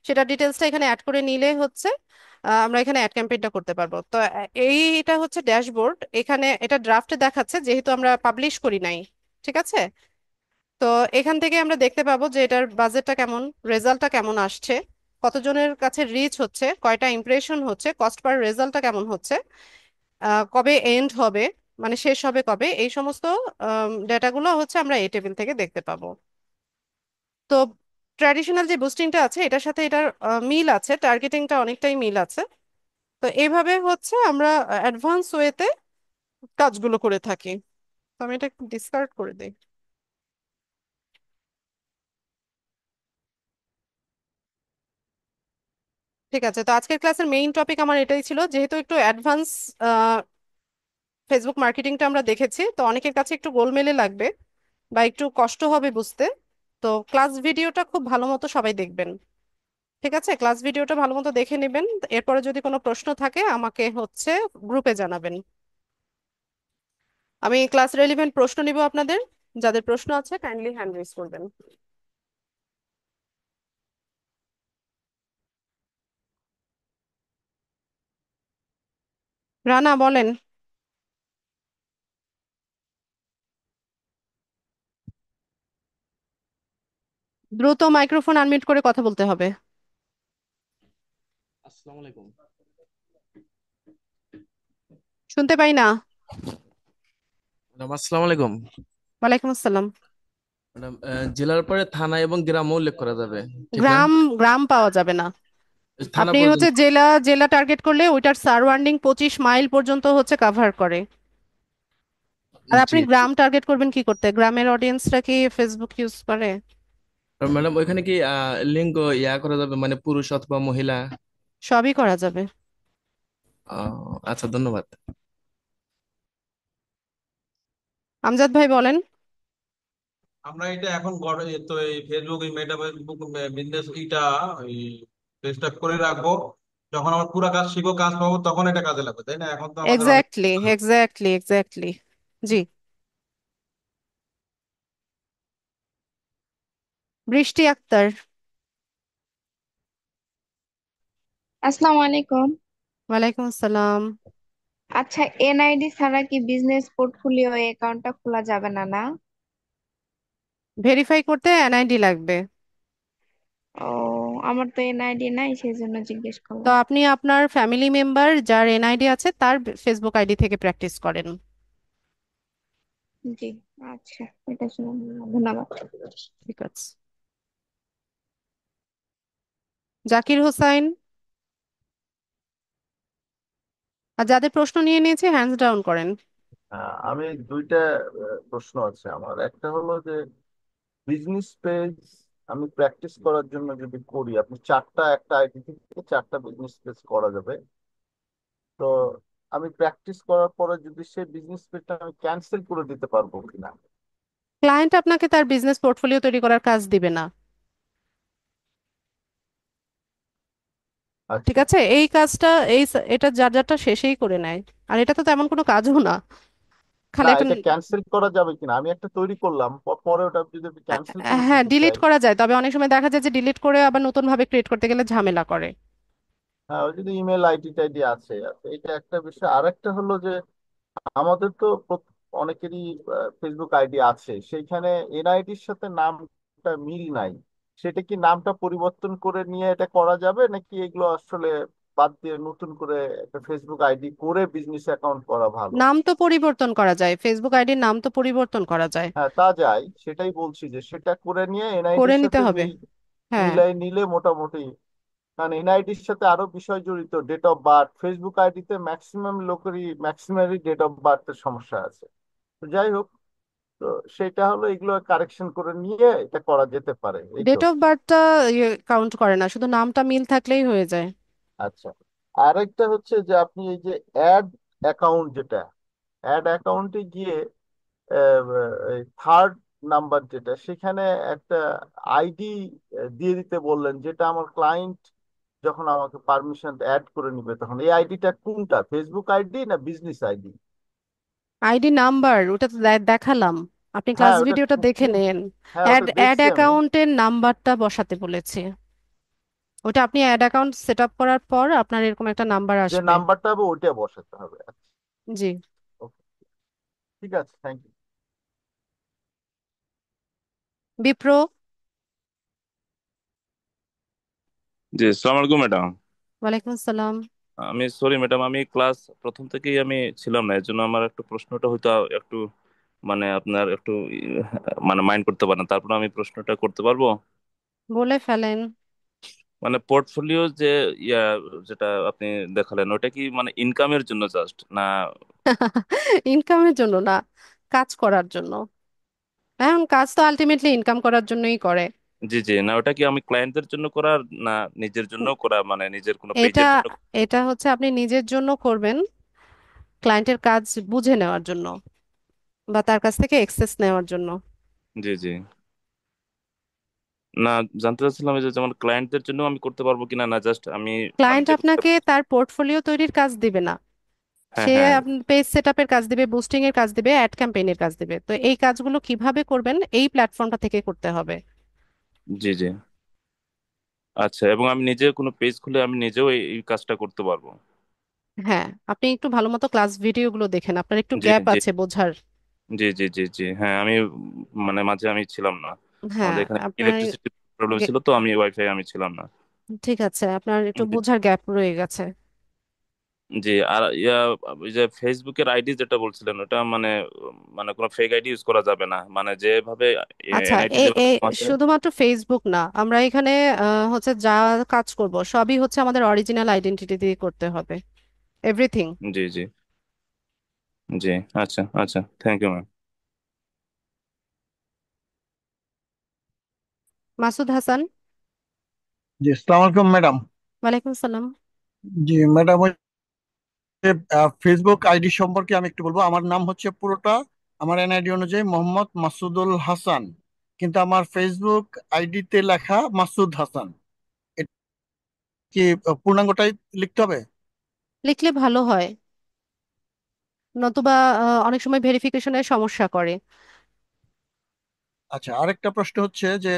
সেটা ডিটেলসটা এখানে অ্যাড করে নিলে হচ্ছে আমরা এখানে অ্যাড ক্যাম্পেইনটা করতে পারবো। তো এইটা হচ্ছে ড্যাশবোর্ড। এখানে এটা ড্রাফটে দেখাচ্ছে, যেহেতু আমরা পাবলিশ করি নাই। ঠিক আছে। তো এখান থেকে আমরা দেখতে পাবো যে এটার বাজেটটা কেমন, রেজাল্টটা কেমন আসছে, কতজনের কাছে রিচ হচ্ছে, কয়টা ইমপ্রেশন হচ্ছে, কস্ট পার রেজাল্টটা কেমন হচ্ছে, কবে এন্ড হবে, মানে শেষ হবে কবে, এই সমস্ত ডেটাগুলো হচ্ছে আমরা এই টেবিল থেকে দেখতে পাবো। তো ট্র্যাডিশনাল যে বুস্টিংটা আছে এটার সাথে এটার মিল আছে, টার্গেটিংটা অনেকটাই মিল আছে। তো এইভাবে হচ্ছে আমরা অ্যাডভান্স ওয়েতে কাজগুলো করে থাকি। তো আমি এটা একটু ডিসকার্ড করে দিই। ঠিক আছে, তো আজকের ক্লাসের মেইন টপিক আমার এটাই ছিল, যেহেতু একটু অ্যাডভান্স ফেসবুক মার্কেটিংটা আমরা দেখেছি, তো অনেকের কাছে একটু গোলমেলে লাগবে বা একটু কষ্ট হবে বুঝতে। তো ক্লাস ভিডিওটা খুব ভালো মতো সবাই দেখবেন। ঠিক আছে, ক্লাস ভিডিওটা ভালো মতো দেখে নেবেন। এরপরে যদি কোনো প্রশ্ন থাকে আমাকে হচ্ছে গ্রুপে জানাবেন। আমি ক্লাস রেলিভেন্ট প্রশ্ন নিব আপনাদের। যাদের প্রশ্ন আছে কাইন্ডলি হ্যান্ড রেজ করবেন। রানা বলেন। দ্রুত মাইক্রোফোন আনমিউট করে কথা বলতে হবে। আসসালামু আলাইকুম। শুনতে পাই না। ম্যাডাম আসসালামু আলাইকুম। ওয়ালাইকুম আসসালাম। ম্যাডাম জেলার পরে থানা এবং গ্রামও উল্লেখ করা যাবে, ঠিক না? গ্রাম গ্রাম পাওয়া যাবে না। থানা আপনি হচ্ছে পর্যন্ত। জেলা জেলা টার্গেট করলে ওইটার সারাউন্ডিং 25 মাইল পর্যন্ত হচ্ছে কাভার করে। আর জি আপনি জি। গ্রাম টার্গেট করবেন কি করতে? গ্রামের অডিয়েন্সরা কি ফেসবুক ইউজ করে? আর ম্যাডাম ওইখানে কি লিঙ্গ করা যাবে, মানে পুরুষ অথবা মহিলা? সবই করা যাবে। আচ্ছা, ধন্যবাদ। আমজাদ ভাই বলেন। আমরা এটা এখন তো এই ফেসবুক, এই মেটা ফেসবুক বিজনেস এইটা এই স্টার্ট করে রাখবো। যখন আমার পুরো কাজ শিখবো, কাজ পাবো, তখন এটা কাজে লাগবে, তাই না? এখন তো আমাদের অনেক এক্স্যাক্টলি, এক্স্যাক্টলি, এক্স্যাক্টলি। জি। বৃষ্টি আক্তার। আসসালামু আলাইকুম। ওয়ালাইকুম আসসালাম। আচ্ছা, এনআইডি ছাড়া কি বিজনেস পোর্টফোলিও অ্যাকাউন্টটা খোলা যাবে না, না? ভেরিফাই করতে এনআইডি লাগবে। ও, আমার তো এনআইডি নাই, সেই জন্য জিজ্ঞেস তো করলাম। আপনি আপনার ফ্যামিলি মেম্বার যার এনআইডি আছে তার ফেসবুক আইডি থেকে প্র্যাকটিস করেন। জি, আচ্ছা, এটা শুনে ধন্যবাদ। ঠিক আছে। জাকির হোসাইন। আর যাদের প্রশ্ন নিয়ে নিয়েছে হ্যান্ডস ডাউন করেন। আমি দুইটা প্রশ্ন আছে আমার। একটা হলো যে বিজনেস পেজ আমি প্র্যাকটিস করার জন্য যদি করি, আপনি চারটা একটা আইডি থেকে চারটা বিজনেস পেজ করা যাবে। তো আমি প্র্যাকটিস করার পরে যদি সেই বিজনেস পেজটা আমি ক্যান্সেল করে দিতে পারবো কিনা? ক্লায়েন্ট আপনাকে তার বিজনেস পোর্টফোলিও তৈরি করার কাজ দিবে না। ঠিক আচ্ছা। আছে, এই কাজটা এটা যার যারটা শেষেই করে নেয়। আর এটা তো তেমন কোনো কাজও না, খালি না, একটা এটা ক্যান্সেল করা যাবে কিনা? আমি একটা তৈরি করলাম, পরে ওটা যদি ক্যান্সেল করে হ্যাঁ, দিতে ডিলিট চাই। করা যায়, তবে অনেক সময় দেখা যায় যে ডিলিট করে আবার নতুন ভাবে ক্রিয়েট করতে গেলে ঝামেলা করে। হ্যাঁ, ওই যদি ইমেল আইডি টাইডি আছে। আচ্ছা, এটা একটা বিষয়। আর একটা হলো যে আমাদের তো অনেকেরই ফেসবুক আইডি আছে, সেইখানে এনআইডির সাথে নামটা মিল নাই। সেটা কি নামটা পরিবর্তন করে নিয়ে এটা করা যাবে, নাকি এগুলো আসলে বাদ দিয়ে নতুন করে একটা ফেসবুক আইডি করে বিজনেস অ্যাকাউন্ট করা ভালো? নাম তো পরিবর্তন করা যায়, ফেসবুক আইডির নাম তো পরিবর্তন করা যায়। হ্যাঁ, তা যায়, সেটাই বলছি যে সেটা করে নিয়ে করে এনআইডির নিতে সাথে হবে। হ্যাঁ। মিলাই নিলে মোটামুটি। কারণ এনআইডির সাথে আরো বিষয় জড়িত, ডেট অফ বার্থ। ফেসবুক আইডিতে ম্যাক্সিমাম লোকেরই ম্যাক্সিমামই ডেট অফ বার্থের সমস্যা আছে। তো যাই হোক, তো সেটা হলো এগুলো কারেকশন করে নিয়ে এটা করা যেতে পারে, এই তো। ডেট অফ বার্থটা কাউন্ট করে না, শুধু নামটা মিল থাকলেই হয়ে যায়। আচ্ছা। আরেকটা হচ্ছে যে আপনি এই যে অ্যাড অ্যাকাউন্ট, যেটা অ্যাড অ্যাকাউন্টে গিয়ে থার্ড নাম্বার যেটা, সেখানে একটা আইডি দিয়ে দিতে বললেন, যেটা আমার ক্লায়েন্ট যখন আমাকে পারমিশন অ্যাড করে নিবে, তখন এই আইডিটা কোনটা, ফেসবুক আইডি না বিজনেস আইডি? আইডি নাম্বার ওটা তো দেখালাম, আপনি ক্লাস হ্যাঁ, ওটা ভিডিওটা দেখে কোন? নেন। হ্যাঁ, অ্যাড ওটা অ্যাড দেখছি আমি। অ্যাকাউন্টের নাম্বারটা বসাতে বলেছে। ওটা আপনি অ্যাড অ্যাকাউন্ট সেট আপ করার পর আপনার এরকম একটা নাম্বার যে আসবে। নাম্বারটা হবে ওইটা বসাতে হবে। আচ্ছা, জি। ওকে, ঠিক আছে, থ্যাংক ইউ। বিপ্রো। জি, আসসালামু আলাইকুম ম্যাডাম। ওয়ালাইকুম আসসালাম। আমি সরি ম্যাডাম, আমি ক্লাস প্রথম থেকেই আমি ছিলাম না, এর জন্য আমার একটু প্রশ্নটা হয়তো একটু মানে আপনার একটু মানে মাইন্ড করতে পারেন, তারপর আমি প্রশ্নটা করতে পারবো। বলে ফেলেন। মানে পোর্টফোলিও যে ইয়া যেটা আপনি দেখালেন ওটা কি মানে ইনকামের জন্য জাস্ট না? ইনকামের জন্য না, কাজ করার জন্য। এখন কাজ তো আলটিমেটলি ইনকাম করার জন্যই করে। জি জি, না ওটা কি আমি ক্লায়েন্টদের জন্য করা না নিজের জন্য করা, মানে নিজের কোনো এটা পেজের জন্য? এটা হচ্ছে আপনি নিজের জন্য করবেন, ক্লায়েন্টের কাজ বুঝে নেওয়ার জন্য বা তার কাছ থেকে এক্সেস নেওয়ার জন্য। জি জি, না জানতে চাচ্ছিলাম এই যে যেমন ক্লায়েন্টদের জন্য আমি করতে পারবো কিনা, না জাস্ট আমি মানে ক্লায়েন্ট যে কোনো। আপনাকে তার পোর্টফোলিও তৈরির কাজ দিবে না, হ্যাঁ সে হ্যাঁ। পেজ সেটআপের কাজ দিবে, বুস্টিং এর কাজ দিবে, অ্যাড ক্যাম্পেইনের কাজ দিবে। তো এই কাজগুলো কিভাবে করবেন এই প্ল্যাটফর্মটা থেকে করতে হবে। জি জি, আচ্ছা, এবং আমি নিজে কোনো পেজ খুলে আমি নিজেও এই কাজটা করতে পারবো? হ্যাঁ, আপনি একটু ভালো মতো ক্লাস ভিডিওগুলো দেখেন, আপনার একটু জি গ্যাপ জি আছে বোঝার। জি জি জি জি, হ্যাঁ আমি মানে মাঝে আমি ছিলাম না, হ্যাঁ আমাদের এখানে আপনার ইলেকট্রিসিটি প্রবলেম গে- ছিল তো আমি ওয়াইফাই আমি ছিলাম না। ঠিক আছে, আপনার একটু জি বোঝার গ্যাপ রয়ে গেছে। জি, আর ওই যে ফেসবুকের আইডি যেটা বলছিলেন ওটা মানে মানে কোনো ফেক আইডি ইউজ করা যাবে না, মানে যেভাবে আচ্ছা, এনআইডি এ এ যেভাবে আছে। শুধুমাত্র ফেসবুক না, আমরা এখানে হচ্ছে যা কাজ করব সবই হচ্ছে আমাদের অরিজিনাল আইডেন্টিটি দিয়ে করতে হবে, এভরিথিং। জি জি জি, আচ্ছা আচ্ছা, thank you ma'am. Masud Hasan. জি আসসালামু আলাইকুম ম্যাডাম। ওয়ালাইকুম সালাম। জি ম্যাডাম, ওই যে, ফেসবুক আইডি সম্পর্কে আমি একটু বলবো। আমার নাম হচ্ছে পুরোটা, আমার এনআইডি অনুযায়ী মোহাম্মদ মাসুদুল হাসান, কিন্তু আমার ফেসবুক আইডিতে লেখা মাসুদ হাসান। এটা কি পূর্ণাঙ্গটাই লিখতে হবে? লিখলে ভালো হয়, নতুবা অনেক সময় ভেরিফিকেশনের সমস্যা করে। আচ্ছা, আরেকটা প্রশ্ন হচ্ছে যে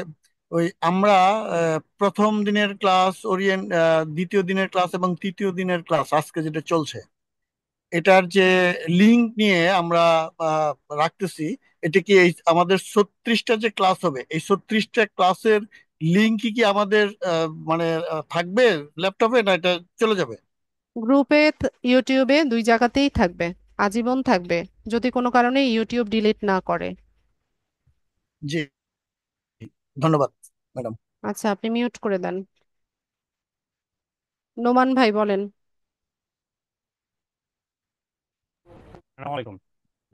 ওই আমরা প্রথম দিনের ক্লাস, দ্বিতীয় দিনের ক্লাস এবং তৃতীয় দিনের ক্লাস আজকে যেটা চলছে, এটার যে লিঙ্ক নিয়ে আমরা আহ, রাখতেছি, এটা কি আমাদের 36টা যে ক্লাস হবে, এই 36টা ক্লাসের লিঙ্ক কি কি আমাদের মানে থাকবে ল্যাপটপে, না এটা চলে যাবে? গ্রুপে, ইউটিউবে, দুই জায়গাতেই থাকবে, আজীবন থাকবে, যদি কোনো কারণে ইউটিউব ডিলিট না করে। জি, ধন্যবাদ ম্যাডাম। আচ্ছা, আপনি মিউট করে দেন। নোমান ভাই বলেন। আসসালামু আলাইকুম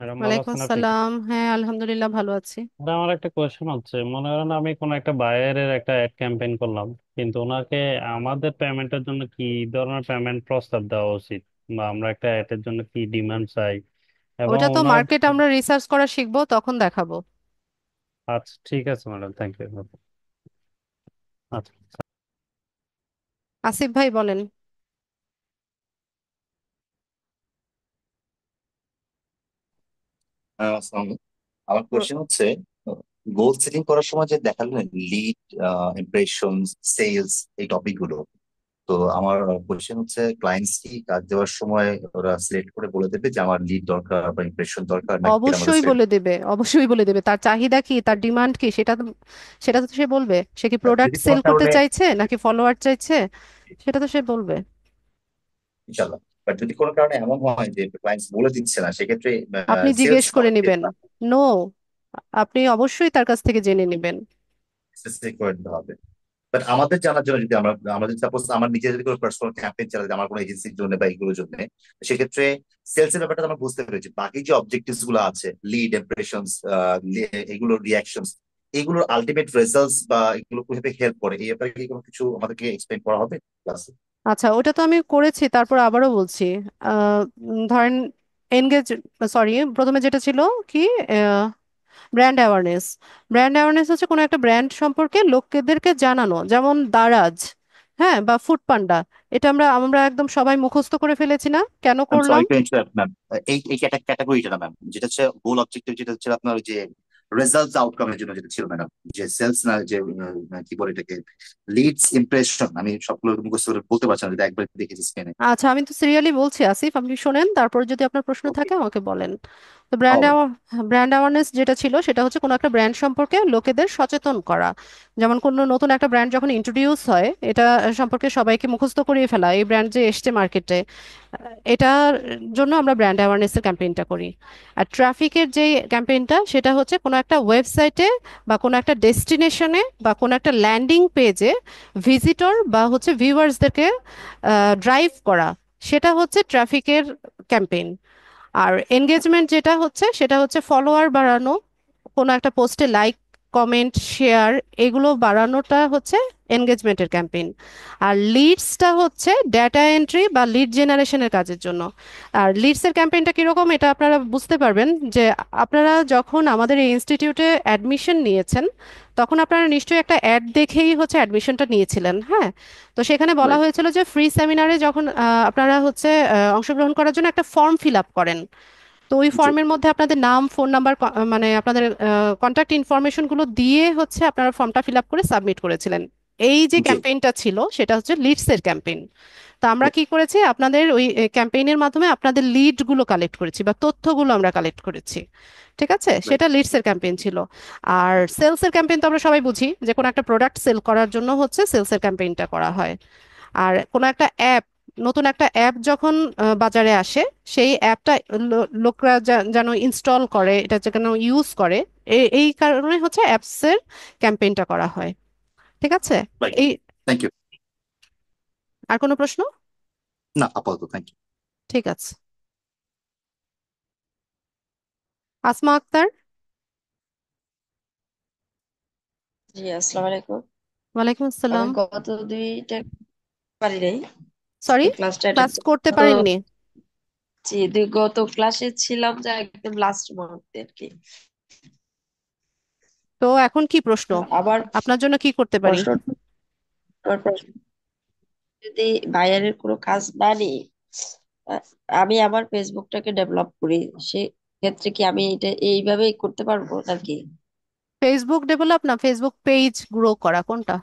ম্যাডাম, ভালো ওয়ালাইকুম আছেন আপনি? আসসালাম, হ্যাঁ আলহামদুলিল্লাহ ভালো আছি। ম্যাডাম, আমার একটা কোয়েশ্চেন হচ্ছে, মনে করেন আমি কোন একটা বায়ারের একটা অ্যাড ক্যাম্পেইন করলাম, কিন্তু ওনাকে আমাদের পেমেন্টের জন্য কি ধরনের পেমেন্ট প্রস্তাব দেওয়া উচিত, বা আমরা একটা অ্যাডের জন্য কি ডিমান্ড চাই, এবং ওটা তো ওনার। মার্কেট আমরা রিসার্চ করা শিখবো, তখন দেখাবো। আচ্ছা ঠিক আছে ম্যাডাম, থ্যাংক ইউ। আচ্ছা। আসিফ ভাই বলেন। আসসালামু আলাইকুম। আমার কোশ্চেন হচ্ছে, গোল সেটিং করার সময় যে দেখালেন লিড, ইমপ্রেশন, সেলস, এই টপিক গুলো, তো আমার কোশ্চেন হচ্ছে ক্লায়েন্টস কি কাজ দেওয়ার সময় ওরা সিলেক্ট করে বলে দেবে যে আমার লিড দরকার বা ইমপ্রেশন দরকার, নাকি এটা আমাদের অবশ্যই সিলেক্ট? বলে দেবে, অবশ্যই বলে দেবে, তার চাহিদা কি, তার ডিমান্ড কি, সেটা তো সে বলবে। সে কি প্রোডাক্ট যদি কোনো সেল করতে কারণে, চাইছে নাকি ফলোয়ার চাইছে, সেটা তো সে বলবে। ইনশাল্লাহ, বাট যদি কোনো কারণে এমন হয় যে ক্লায়েন্টস বলে দিচ্ছে না, সেক্ষেত্রে আপনি সেলস জিজ্ঞেস করে আমাকে নেবেন। নো, আপনি অবশ্যই তার কাছ থেকে জেনে নেবেন। স্পেসিফিক করে দিতে হবে। বাট আমাদের জানার জন্য, যদি আমরা যদি সাপোজ আমার নিজে যদি কোনো পার্সোনাল ক্যাম্পেইন চালাতে, আমার কোনো এজেন্সির জন্য বা এগুলোর জন্য, সেক্ষেত্রে সেলস এর ব্যাপারটা আমরা বুঝতে পেরেছি, বাকি যে অবজেক্টিভস গুলো আছে, লিড, ইমপ্রেশনস, এগুলোর রিয়াকশনস, এগুলোর আলটিমেট রেজাল্টস বা এগুলো কিভাবে হেল্প করে, এই ব্যাপারে কি কোনো কিছু আমাদেরকে এক্সপ্লেন করা হবে ক্লাসে? আচ্ছা, ওটা তো আমি করেছি, তারপর আবারও বলছি। ধরেন এনগেজ, সরি, প্রথমে যেটা ছিল কি, ব্র্যান্ড অ্যাওয়ারনেস। ব্র্যান্ড অ্যাওয়ারনেস হচ্ছে কোনো একটা ব্র্যান্ড সম্পর্কে লোকেদেরকে জানানো, যেমন দারাজ, হ্যাঁ, বা ফুড পান্ডা। এটা আমরা আমরা একদম সবাই মুখস্থ করে ফেলেছি না, কেন ম্যাম করলাম? সরি টু ইন্টারাপ্ট ম্যাম, এই এই ক্যাটাগরিটা না ম্যাম, যেটা হচ্ছে গোল অবজেক্টিভ, যেটা হচ্ছে আপনার ওই যে রেজাল্টস আউটকামের জন্য যেটা ছিল ম্যাডাম, যে সেলস না, যে কি বলে এটাকে, লিডস, ইমপ্রেশন, আমি সবগুলো মুখস্থ করে বলতে পারছি না, যদি একবার দেখেছি স্ক্রিনে। আচ্ছা, আমি তো সিরিয়ালি বলছি আসিফ, আপনি শোনেন, তারপর যদি আপনার প্রশ্ন ওকে। থাকে আমাকে বলেন। তো হবে। ব্র্যান্ড অ্যাওয়ারনেস যেটা ছিল সেটা হচ্ছে কোনো একটা ব্র্যান্ড সম্পর্কে লোকেদের সচেতন করা। যেমন কোনো নতুন একটা ব্র্যান্ড যখন ইন্ট্রোডিউস হয়, এটা সম্পর্কে সবাইকে মুখস্থ করিয়ে ফেলা, এই ব্র্যান্ড যে এসছে মার্কেটে, এটার জন্য আমরা ব্র্যান্ড অ্যাওয়ারনেসের ক্যাম্পেইনটা করি। আর ট্রাফিকের যে ক্যাম্পেইনটা সেটা হচ্ছে কোনো একটা ওয়েবসাইটে বা কোনো একটা ডেস্টিনেশনে বা কোনো একটা ল্যান্ডিং পেজে ভিজিটর বা হচ্ছে ভিউয়ার্সদেরকে ড্রাইভ করা, সেটা হচ্ছে ট্রাফিকের ক্যাম্পেইন। আর এনগেজমেন্ট যেটা হচ্ছে সেটা হচ্ছে ফলোয়ার বাড়ানো, কোনো একটা পোস্টে লাইক, কমেন্ট, শেয়ার, এগুলো বাড়ানোটা হচ্ছে এনগেজমেন্টের ক্যাম্পেইন। আর লিডসটা হচ্ছে ডেটা এন্ট্রি বা লিড জেনারেশনের কাজের জন্য। আর লিডসের ক্যাম্পেইনটা কীরকম এটা আপনারা বুঝতে পারবেন যে আপনারা যখন আমাদের এই ইনস্টিটিউটে অ্যাডমিশন নিয়েছেন তখন আপনারা নিশ্চয়ই একটা অ্যাড দেখেই হচ্ছে অ্যাডমিশনটা নিয়েছিলেন, হ্যাঁ? তো সেখানে বলা রাইট। হয়েছিল যে ফ্রি সেমিনারে যখন আপনারা হচ্ছে অংশগ্রহণ করার জন্য একটা ফর্ম ফিল আপ করেন। তো ওই জি ফর্মের মধ্যে আপনাদের নাম, ফোন নাম্বার, মানে আপনাদের কন্ট্যাক্ট ইনফরমেশনগুলো দিয়ে হচ্ছে আপনারা ফর্মটা ফিল আপ করে সাবমিট করেছিলেন। এই যে জি। ক্যাম্পেইনটা ছিল সেটা হচ্ছে লিডসের ক্যাম্পেইন। তো আমরা কি করেছি, আপনাদের ওই ক্যাম্পেইনের মাধ্যমে আপনাদের লিডগুলো কালেক্ট করেছি বা তথ্যগুলো আমরা কালেক্ট করেছি, ঠিক আছে? রাইট। সেটা লিডসের ক্যাম্পেইন ছিল। আর সেলসের ক্যাম্পেইন তো আমরা সবাই বুঝি যে কোনো একটা প্রোডাক্ট সেল করার জন্য হচ্ছে সেলসের ক্যাম্পেইনটা করা হয়। আর কোনো একটা অ্যাপ, নতুন একটা অ্যাপ যখন বাজারে আসে, সেই অ্যাপটা লোকরা যেন ইনস্টল করে, এটা যেন ইউজ করে, এই কারণে হচ্ছে অ্যাপসের ক্যাম্পেইনটা করা হয়, ঠিক আছে? রাইট। এই, থ্যাংক ইউ। আর কোনো প্রশ্ন? না, আপাতত থ্যাংক ইউ। ঠিক আছে। আসমা আক্তার। জি, আসসালামু আলাইকুম। ওয়ালাইকুম আমি আসসালাম। গত দুইটা পারি নাই, সরি, আজকে ক্লাসটা অ্যাটেন্ড ক্লাস করতে তো। পারেননি? জি, গত ক্লাসে ছিলাম যা একদম লাস্ট মুহূর্তে আর কি। তো এখন কি প্রশ্ন, আবার আপনার জন্য কি করতে পারি? প্রশ্ন আমার প্রশ্ন, যদি বাইরের কোনো কাজ না নিই, আহ, আমি আমার ফেসবুকটাকে ডেভেলপ করি, সে ক্ষেত্রে কি আমি এটা এইভাবেই করতে পারবো নাকি? ফেসবুক ডেভেলপ না ফেসবুক পেজ গ্রো করা, কোনটা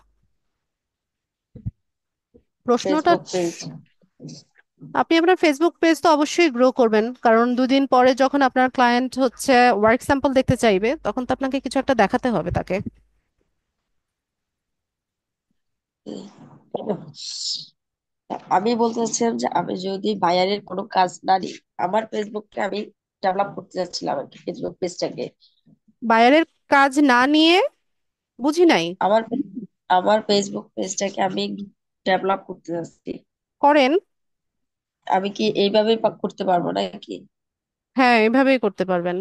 প্রশ্নটা? Facebook page. আপনি আপনার ফেসবুক পেজ তো অবশ্যই গ্রো করবেন, কারণ দুদিন পরে যখন আপনার ক্লায়েন্ট হচ্ছে ওয়ার্ক স্যাম্পল দেখতে চাইবে তখন তো আপনাকে কিছু একটা দেখাতে হবে তাকে। আমি বলতে চাচ্ছিলাম যে আমি যদি বায়ারের কোনো কাজ না নিই, আমার ফেসবুককে আমি ডেভেলপ করতে চাচ্ছিলাম আর কি, ফেসবুক পেজটাকে। বায়ারের কাজ না নিয়ে, বুঝি নাই। আমার আমার ফেসবুক পেজটাকে আমি ডেভেলপ করতে চাচ্ছি। করেন। আমি কি এইভাবে করতে পারবো নাকি? হ্যাঁ, এভাবেই করতে পারবেন।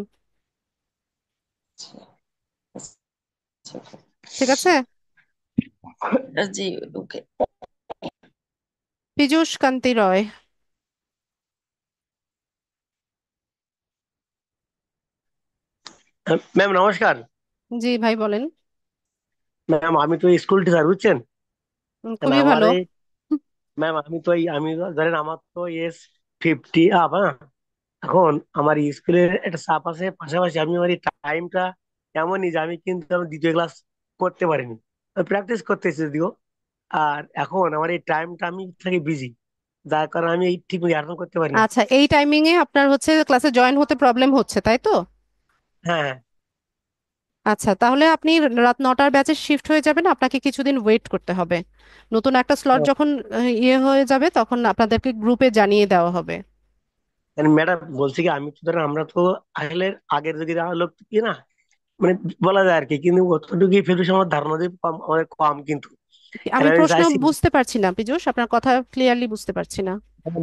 ঠিক আছে। জি, ওকে। পীযূষ কান্তি রয়। ম্যাম নমস্কার। জি ভাই, বলেন। ম্যাম আমি তো স্কুল টিচার, বুঝছেন? খুবই আমার ভালো। এই ম্যাম আমি ধরেন আমার তো এস 50 আপ, হ্যাঁ। এখন আমার স্কুলের একটা চাপ আছে, পাশাপাশি আমি আমার টাইমটা এমনই যে আমি কিন্তু আমার দ্বিতীয় ক্লাস করতে পারিনি, প্র্যাকটিস করতেছি যদিও। আর এখন আমার এই টাইমটা আমি থাকি বিজি, যার কারণে আমি এই ঠিক মতো অ্যাটেন্ড করতে পারি না। আচ্ছা, এই টাইমিং এ আপনার হচ্ছে ক্লাসে জয়েন হতে প্রবলেম হচ্ছে, তাই তো? হ্যাঁ, হ্যাঁ। আচ্ছা, তাহলে আপনি রাত 9টার ব্যাচে শিফট হয়ে যাবেন, আপনাকে কিছুদিন ওয়েট করতে হবে। নতুন একটা স্লট যখন ইয়ে হয়ে যাবে তখন আপনাদেরকে গ্রুপে জানিয়ে দেওয়া হবে। ম্যাডাম বলছি কি, আমি তো ধরেন আমরা তো আসলে আগের যুগের লোক কি না, মানে বলা যায় আর কি, কিন্তু অতটুকু ফেব্রুয়ারি আমার ধারণা দিয়ে কম, অনেক কম কিন্তু। আর আমি আমি প্রশ্ন চাইছি, বুঝতে পারছি না পীযূষ, আপনার কথা ক্লিয়ারলি বুঝতে পারছি না।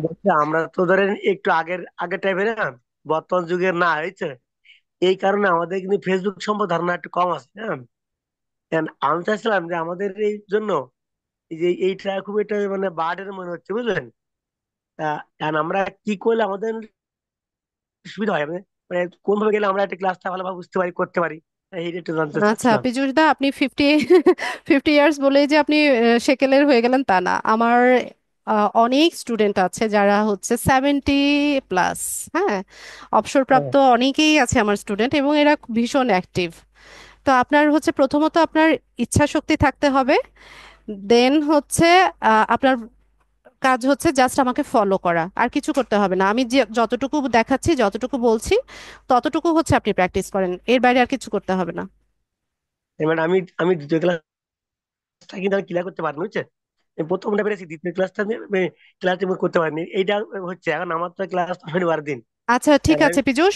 বলছি আমরা তো ধরেন একটু আগের আগের টাইপের না, বর্তমান যুগের না হয়েছে, এই কারণে আমাদের কিন্তু ফেসবুক সম্পর্কে ধারণা একটু কম আছে, হ্যাঁ। And আমি চাইছিলাম যে আমাদের এই জন্য এই যে এইটা খুব একটা মানে বার্ডের মনে হচ্ছে, বুঝলেন? and আমরা কি করলে আমাদের সুবিধা হয়, মানে কোন ভাবে গেলে আমরা একটা ক্লাসটা ভালোভাবে বুঝতে পারি, করতে পারি, এইটা একটু জানতে আচ্ছা চাচ্ছিলাম। পীযূষ দা, আপনি 50 ইয়ার্স বলেই যে আপনি সেকেলের হয়ে গেলেন তা না। আমার অনেক স্টুডেন্ট আছে যারা হচ্ছে 70+, হ্যাঁ, হ্যাঁ। অবসরপ্রাপ্ত অনেকেই আছে আমার স্টুডেন্ট, এবং এরা ভীষণ অ্যাক্টিভ। তো আপনার হচ্ছে প্রথমত আপনার ইচ্ছা শক্তি থাকতে হবে, দেন হচ্ছে আপনার কাজ হচ্ছে জাস্ট আমাকে ফলো করা, আর কিছু করতে হবে না। আমি যে যতটুকু দেখাচ্ছি, যতটুকু বলছি, ততটুকু হচ্ছে আপনি প্র্যাকটিস করেন, এর বাইরে আর কিছু করতে হবে না। এবার আমি আমি দ্বিতীয় ক্লাসটা কিন্তু আমি ক্লিয়ার করতে পারিনি, বুঝছে? আমি প্রথমটা পেরেছি, দ্বিতীয় ক্লাসটা ক্লাসটা আমি করতে পারিনি। এইটা হচ্ছে এখন আমার তো ক্লাস শনিবার দিন। আচ্ছা ঠিক আর আছে পীযূষ,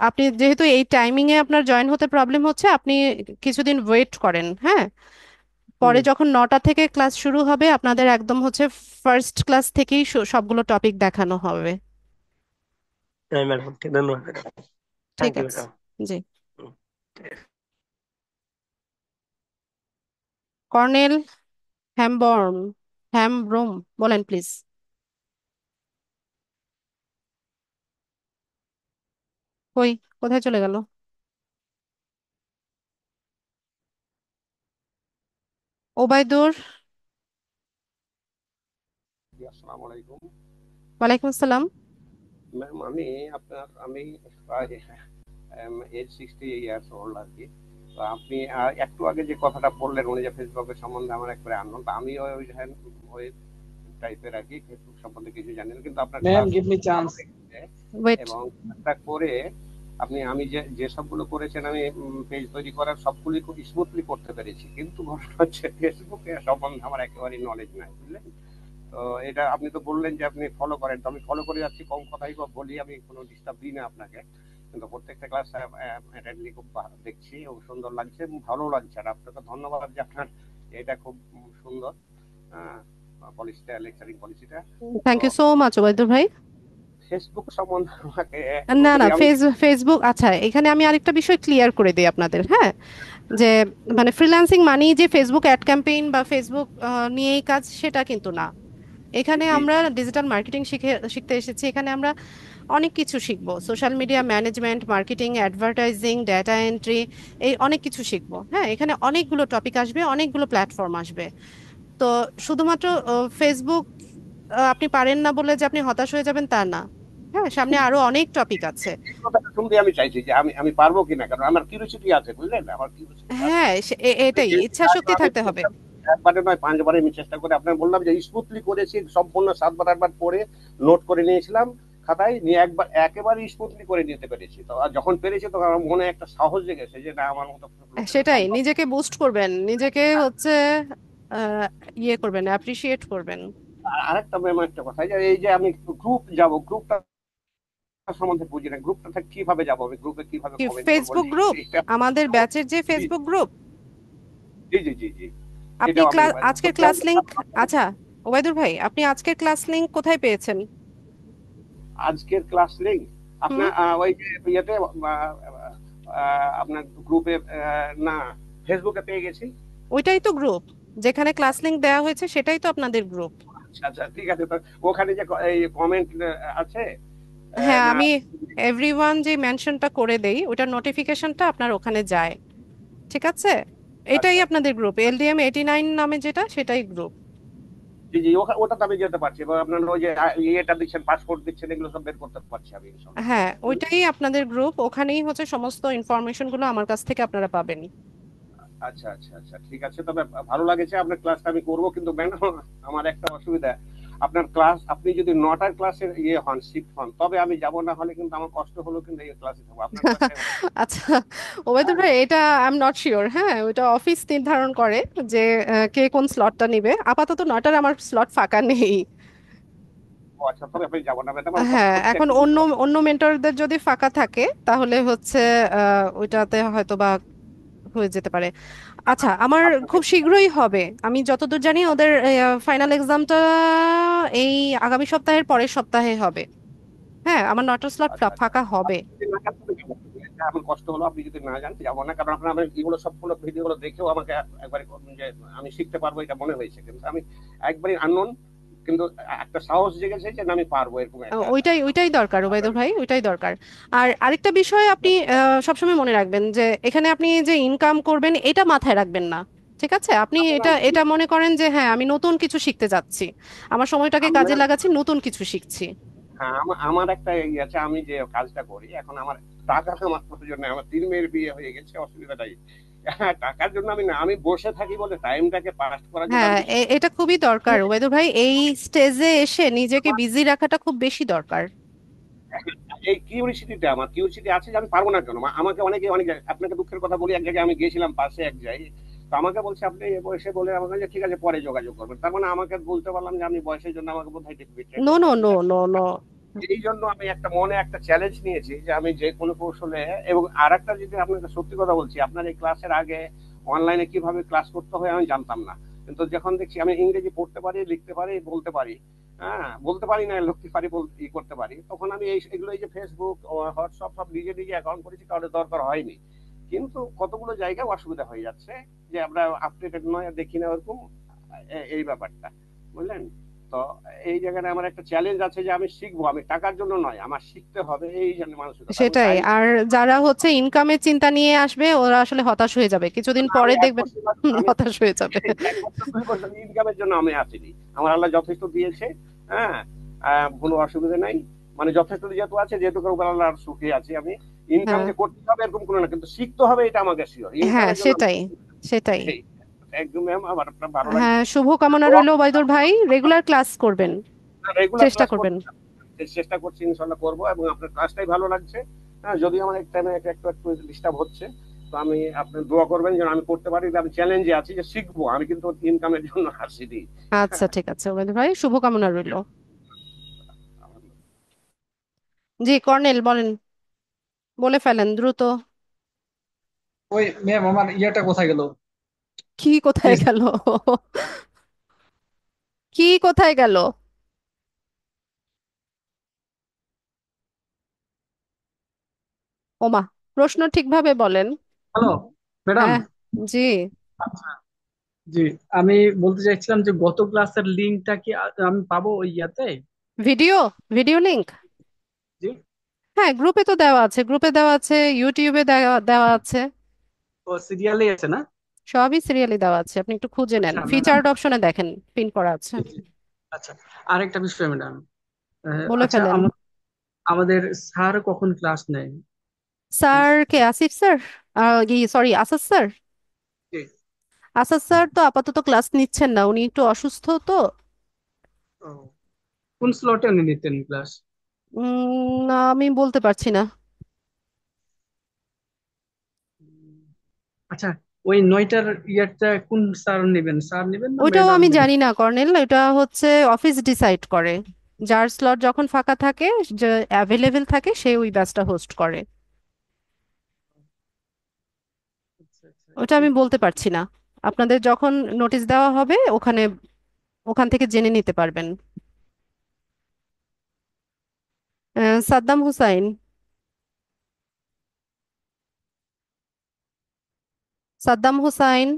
আপনি যেহেতু এই টাইমিং এ আপনার জয়েন হতে প্রবলেম হচ্ছে, আপনি কিছুদিন ওয়েট করেন, হ্যাঁ। পরে যখন 9টা থেকে ক্লাস শুরু হবে, আপনাদের একদম হচ্ছে ফার্স্ট ক্লাস থেকেই সবগুলো টপিক দেখানো হবে। হ্যাঁ ম্যাডাম, ঠিক, ধন্যবাদ ম্যাডাম। ঠিক থ্যাংক ইউ আছে। ম্যাডাম। জি। কর্নেল হ্যামবর্ন, হ্যামব্রোম, বলেন প্লিজ। কই, কোথায় চলে গেল? ওবায়দুর। আসসালামু আলাইকুম ওয়ালাইকুম আসসালাম। ম্যাম। আমি প্রায় এজ 60 ইয়ার্স ওল্ড আর কি। তো আপনি একটু আগে যে কথাটা বললেন, উনি যে ফেসবুকের সম্বন্ধে আমার একবারে আননোন, তো আমি ওই টাইপের আর কি, ফেসবুক সম্বন্ধে কিছু জানি না, কিন্তু আপনার ma'am class give me chance. Wait. এবং একটা করে আমি যে সবগুলো করেছেন, আমি পেজ তৈরি করার সবগুলি খুব স্মুথলি করতে পেরেছি, কিন্তু ঘটনা হচ্ছে ফেসবুকে সম্বন্ধে আমার একেবারেই নলেজ নাই, বুঝলেন? তো এটা আপনি তো বললেন যে আপনি ফলো করেন, তো আমি ফলো করে যাচ্ছি, কম কথাই বলি, আমি কোনো ডিস্টার্ব দিই না আপনাকে, কিন্তু প্রত্যেকটা ক্লাস অ্যাটেন্ডলি খুব দেখছি এবং সুন্দর লাগছে এবং ভালো লাগছে। আর আপনাকে ধন্যবাদ যে আপনার এটা খুব সুন্দর পলিসিটা, লেকচারিং পলিসিটা। থ্যাংক তো ইউ সো মাচ ওবায়দুর ভাই। ফেসবুক সম্বন্ধে আমাকে না না, যদি আমি ফেসবুক, আচ্ছা এখানে আমি আরেকটা বিষয় ক্লিয়ার করে দিই আপনাদের, হ্যাঁ। যে মানে ফ্রিল্যান্সিং মানেই যে ফেসবুক অ্যাড ক্যাম্পেইন বা ফেসবুক নিয়েই কাজ, সেটা কিন্তু না। এখানে জি আমরা ডিজিটাল মার্কেটিং শিখতে এসেছি। এখানে আমরা অনেক কিছু শিখবো, social media management, marketing, advertising, data entry, এই অনেক কিছু শিখবো, হ্যাঁ। এখানে অনেকগুলো টপিক আসবে, অনেকগুলো প্ল্যাটফর্ম আসবে। তো শুধুমাত্র ফেসবুক আপনি পারেন না বলে যে আপনি হতাশ হয়ে যাবেন তা না, হ্যাঁ। সামনে আরো অনেক টপিক আছে। এই কথাটা শুনতে আমি চাইছি যে আমি পারবো কিনা, কারণ আমার কিউরিওসিটি আছে, বুঝলেন, আমার কিউরিওসিটি আছে। হ্যাঁ, এটাই, ইচ্ছা শক্তি আমি থাকতে হবে। একবারে নয়, 5বারে আমি চেষ্টা করে আপনার বললাম যে স্মুথলি করেছি, সম্পূর্ণ 7বার 8বার পরে নোট করে নিয়েছিলাম খাতায়, নিয়ে একেবারে স্মুথলি করে নিতে পেরেছি। তো আর যখন পেরেছি তখন আমার মনে একটা সাহস জেগেছে যে না, আমার মতো লোকের সেটাই, সম্ভব। নিজেকে বুস্ট করবেন, নিজেকে হচ্ছে ইয়ে করবেন, অ্যাপ্রিসিয়েট করবেন। আরেকটা ম্যাম, একটা কথা, এই যে আমি গ্রুপটা সম্বন্ধে বুঝি না, গ্রুপটা থেকে কিভাবে যাবো, আমি গ্রুপে কিভাবে কি কমেন্ট করবো ফেসবুক গ্রুপ? এটা। আমাদের ব্যাচের যে জি ফেসবুক গ্রুপ, জি জি জি জি, আপনি এটাও আমি আজকের ক্লাস লিংক, আচ্ছা ওবায়দুর ভাই, আপনি আজকের ক্লাস লিংক কোথায় পেয়েছেন? আজকের ক্লাস লিংক হুম, আপনার ওই যে ইয়েতে আপনার গ্রুপে, না, ফেসবুকে পেয়ে গেছি। ওইটাই তো গ্রুপ, যেখানে ক্লাস লিংক দেওয়া হয়েছে সেটাই তো আপনাদের গ্রুপ। আচ্ছা আচ্ছা, ঠিক আছে। তো ওখানে যে এই কমেন্ট আছে হ্যাঁ, না? আমি এভরিওয়ান যে মেনশনটা করে দেই, ওটার নোটিফিকেশনটা আপনার ওখানে যায়, ঠিক আছে। এটাই আচ্ছা আপনাদের গ্রুপ, LDM89 নামে যেটা, সেটাই গ্রুপ। জি জি, ওটাতে আমি যেতে পারছি, এবং আপনার ওই যে ইয়েটা দিচ্ছেন, পাসপোর্ট দিচ্ছেন, এগুলো সব বের করতে পারছি আমি ইনশাল্লাহ। হ্যাঁ, ওইটাই আপনাদের গ্রুপ, ওখানেই হচ্ছে সমস্ত ইনফরমেশন গুলো আমার কাছ থেকে আপনারা পাবেন। আচ্ছা আচ্ছা আচ্ছা, ঠিক আছে। তবে ভালো লাগেছে আপনার ক্লাসটা আমি করবো, কিন্তু ম্যাডাম আমার একটা অসুবিধা, আপনার ক্লাস আপনি যদি 9টার ক্লাসের শিফট হন, তবে আমি যাব, না হলে কিন্তু আমার কষ্ট হলো, কিন্তু এই ক্লাসে থাকবো আপনার ক্লাসে। আচ্ছা ওবায়দুল ভাই, এটা আই এম নট শিওর, হ্যাঁ। ওটা অফিস নির্ধারণ করে যে কে কোন স্লটটা নিবে। আপাতত 9টার আমার স্লট ফাঁকা নেই। ও আচ্ছা, তবে আমি যাবো না ম্যাডাম, আমার কষ্ট হ্যাঁ, হচ্ছে এখন একটু। অন্য অন্য মেন্টরদের যদি ফাঁকা থাকে তাহলে হচ্ছে ওইটাতে হয়তো বা হয়ে যেতে পারে। আচ্ছা, আমার আপনাকে খুব শীঘ্রই হবে, আমি যতদূর জানি ওদের ফাইনাল এক্সামটা এই আগামী সপ্তাহের পরের সপ্তাহে হবে। হ্যাঁ, আমার 9টা স্লট আচ্ছা আচ্ছা, ফাঁকা হবে। আপনি যদি না যান তবে যাবো না। এটা আমার কষ্ট হলো, আপনি যদি না যান যাবো না, কারণ আপনার এগুলো সবগুলো ভিডিওগুলো দেখেও আমাকে একবারে যে আমি শিখতে পারবো এটা মনে হয়েছে, কিন্তু আমি একবারই আননোন, কিন্তু একটা সাহস জেগেছে যে না, আমি পারবো, এরকম একটা ওইটাই ওইটাই দরকার ওবায়দুল ভাই, ওইটাই দরকার। আর আরেকটা বিষয় আপনি সবসময় মনে রাখবেন যে এখানে আপনি যে ইনকাম করবেন এটা মাথায় রাখবেন না, ঠিক আছে। আপনি এটা এটা মনে করেন যে হ্যাঁ, আমি নতুন কিছু শিখতে যাচ্ছি, আমার সময়টাকে কাজে আমরা, লাগাচ্ছি, নতুন কিছু শিখছি। হ্যাঁ, আমার একটা ইয়ে আছে, আমি যে কাজটা করি এখন, আমার টাকা আমার প্রয়োজন নেই, আমার 3 মেয়ের বিয়ে হয়ে গেছে, অসুবিধাটাই টাকার জন্য আমি না, আমি বসে থাকি বলে টাইমটাকে পাস করার জন্য হ্যাঁ, আমি বেশি এটা খুবই দরকার ওবেদুল ভাই, এই স্টেজে এসে নিজেকে বিজি রাখাটা খুব বেশি দরকার। এই কিউরিসিটিটা, আমার কিউরিসিটি আছে যে আমি পারবো না কেন। আমাকে অনেকে অনেক আপনাকে দুঃখের কথা বলি, এক জায়গায় আমি গিয়েছিলাম পাশে এক জায়গায়, তো আমাকে বলছে আপনি এ বয়সে, বলে আমাকে যে ঠিক আছে পরে যোগাযোগ করবেন। তার মানে আমাকে বলতে পারলাম যে আমি বয়সের জন্য আমাকে বোধহয় বিট্রে নো নো করতেছি। No no no. এই জন্য আমি একটা মনে একটা চ্যালেঞ্জ নিয়েছি যে আমি যে কোনো কৌশলে। এবং আর একটা, যদি আপনাকে সত্যি কথা বলছি, আপনার এই ক্লাসের আগে অনলাইনে কিভাবে ক্লাস করতে হয় আমি জানতাম না, কিন্তু যখন দেখছি আমি ইংরেজি পড়তে পারি, লিখতে পারি, বলতে পারি, হ্যাঁ বলতে পারি না লিখতে পারি, করতে পারি, তখন আমি এগুলো এই যে ফেসবুক, হোয়াটসঅ্যাপ সব নিজে নিজে অ্যাকাউন্ট করেছি, কারোর দরকার হয়নি। কিন্তু কতগুলো জায়গায় অসুবিধা হয়ে যাচ্ছে যে আমরা আপডেটেড নয়, দেখি না ওরকম, এই ব্যাপারটা, বুঝলেন? তো এই জায়গায় আমার একটা চ্যালেঞ্জ আছে যে আমি শিখবো, আমি টাকার জন্য নয়, আমার শিখতে হবে, এই জন্য মানসিকতা এবং সেটাই। টাইম। আর যারা হচ্ছে ইনকামের চিন্তা নিয়ে আসবে ওরা আসলে হতাশ হয়ে যাবে, কিছুদিন আমি পরে এক দেখবেন বছর আমি হতাশ হয়ে যাবে। 1 বছর 2 বছর ইনকামের জন্য আমি আসিনি, আমার আল্লাহ যথেষ্ট দিয়েছে। হ্যাঁ, কোনো অসুবিধা নাই, মানে যথেষ্ট যেহেতু আছে, যেহেতু আল্লাহর সুখে আছি আমি। ইনকাম হ্যাঁ যে করতে হবে এরকম কোনো না, কিন্তু শিখতে হবে এটা আমাকে শিওর। হ্যাঁ, ইনকামের জন্য সেটাই সেটাই। থ্যাংক ইউ ম্যাম, আমার আপনার ভালো হ্যাঁ, লাগছে। শুভকামনা রইলো ওবায়দুল ভাই, রেগুলার ক্লাস করবেন, রেগুলার চেষ্টা ক্লাস করবেন। করতে চেষ্টা করছি, ইনশাল্লাহ করবো। এবং আপনার ক্লাসটাই ভালো লাগছে। হ্যাঁ, যদিও আমার এক টাইমে একটু একটু ডিস্টার্ব হচ্ছে, তো আমি আপনি দোয়া করবেন যেন আমি করতে পারি। আমি চ্যালেঞ্জে আছি যে শিখবো, আমি কিন্তু ইনকামের জন্য আসিনি। আচ্ছা ঠিক আছে ওবায়দুল ভাই, শুভকামনা রইলো। জি কর্নেল বলেন, বলে ফেলেন দ্রুত। ওই ম্যাম আমার ইয়েটা কোথায় গেল? কি কোথায় প্লিজ। গেল? কি কোথায় গেল? ওমা, প্রশ্ন ঠিকভাবে বলেন। Hello madam. হ্যাঁ। জি। আচ্ছা, জি, আমি বলতে চাইছিলাম যে গত ক্লাসের লিঙ্কটা কি আমি পাবো ওই ইয়াতে? Video, video link? জি। হ্যাঁ, গ্রুপে তো দেওয়া আছে, গ্রুপে দেওয়া আছে, ইউটিউবে দেওয়া দেওয়া আছে। ও সিরিয়ালে আছে না? সবই সিরিয়ালি দেওয়া আছে, আপনি একটু খুঁজে নেন, আচ্ছা ম্যাডাম। ফিচার্ড অপশনে দেখেন, পিন করা আছে। জি, জি। আচ্ছা, আরেকটা বিষয় ম্যাডাম। বলে আচ্ছা, ফেলেন। আমাদের স্যার কখন ক্লাস নেয়? স্যার কে, Asif sir? Sorry, Asad sir. জি। আসাদ স্যার তো আপাতত ক্লাস নিচ্ছেন না, উনি একটু অসুস্থ তো। ও, কোন স্লটে উনি নিতেন ক্লাস? না, আমি বলতে পারছি না। আচ্ছা, ওই 9টার ইয়ারটা কোন স্যার নেবেন? স্যার নেবেন না ওইটাও ম্যাডাম আমি নেবেন? জানি না কর্নেল, এটা হচ্ছে অফিস ডিসাইড করে, যার স্লট যখন ফাঁকা থাকে, যে অ্যাভেলেবেল থাকে, সে ওই ব্যাচটা হোস্ট করে। আচ্ছা, আচ্ছা, ওটা আমি বলতে পারছি না, আপনাদের যখন নোটিশ দেওয়া হবে ওখানে, ওখান থেকে জেনে নিতে পারবেন। সাদ্দাম হুসাইন। সাদ্দাম হুসাইন।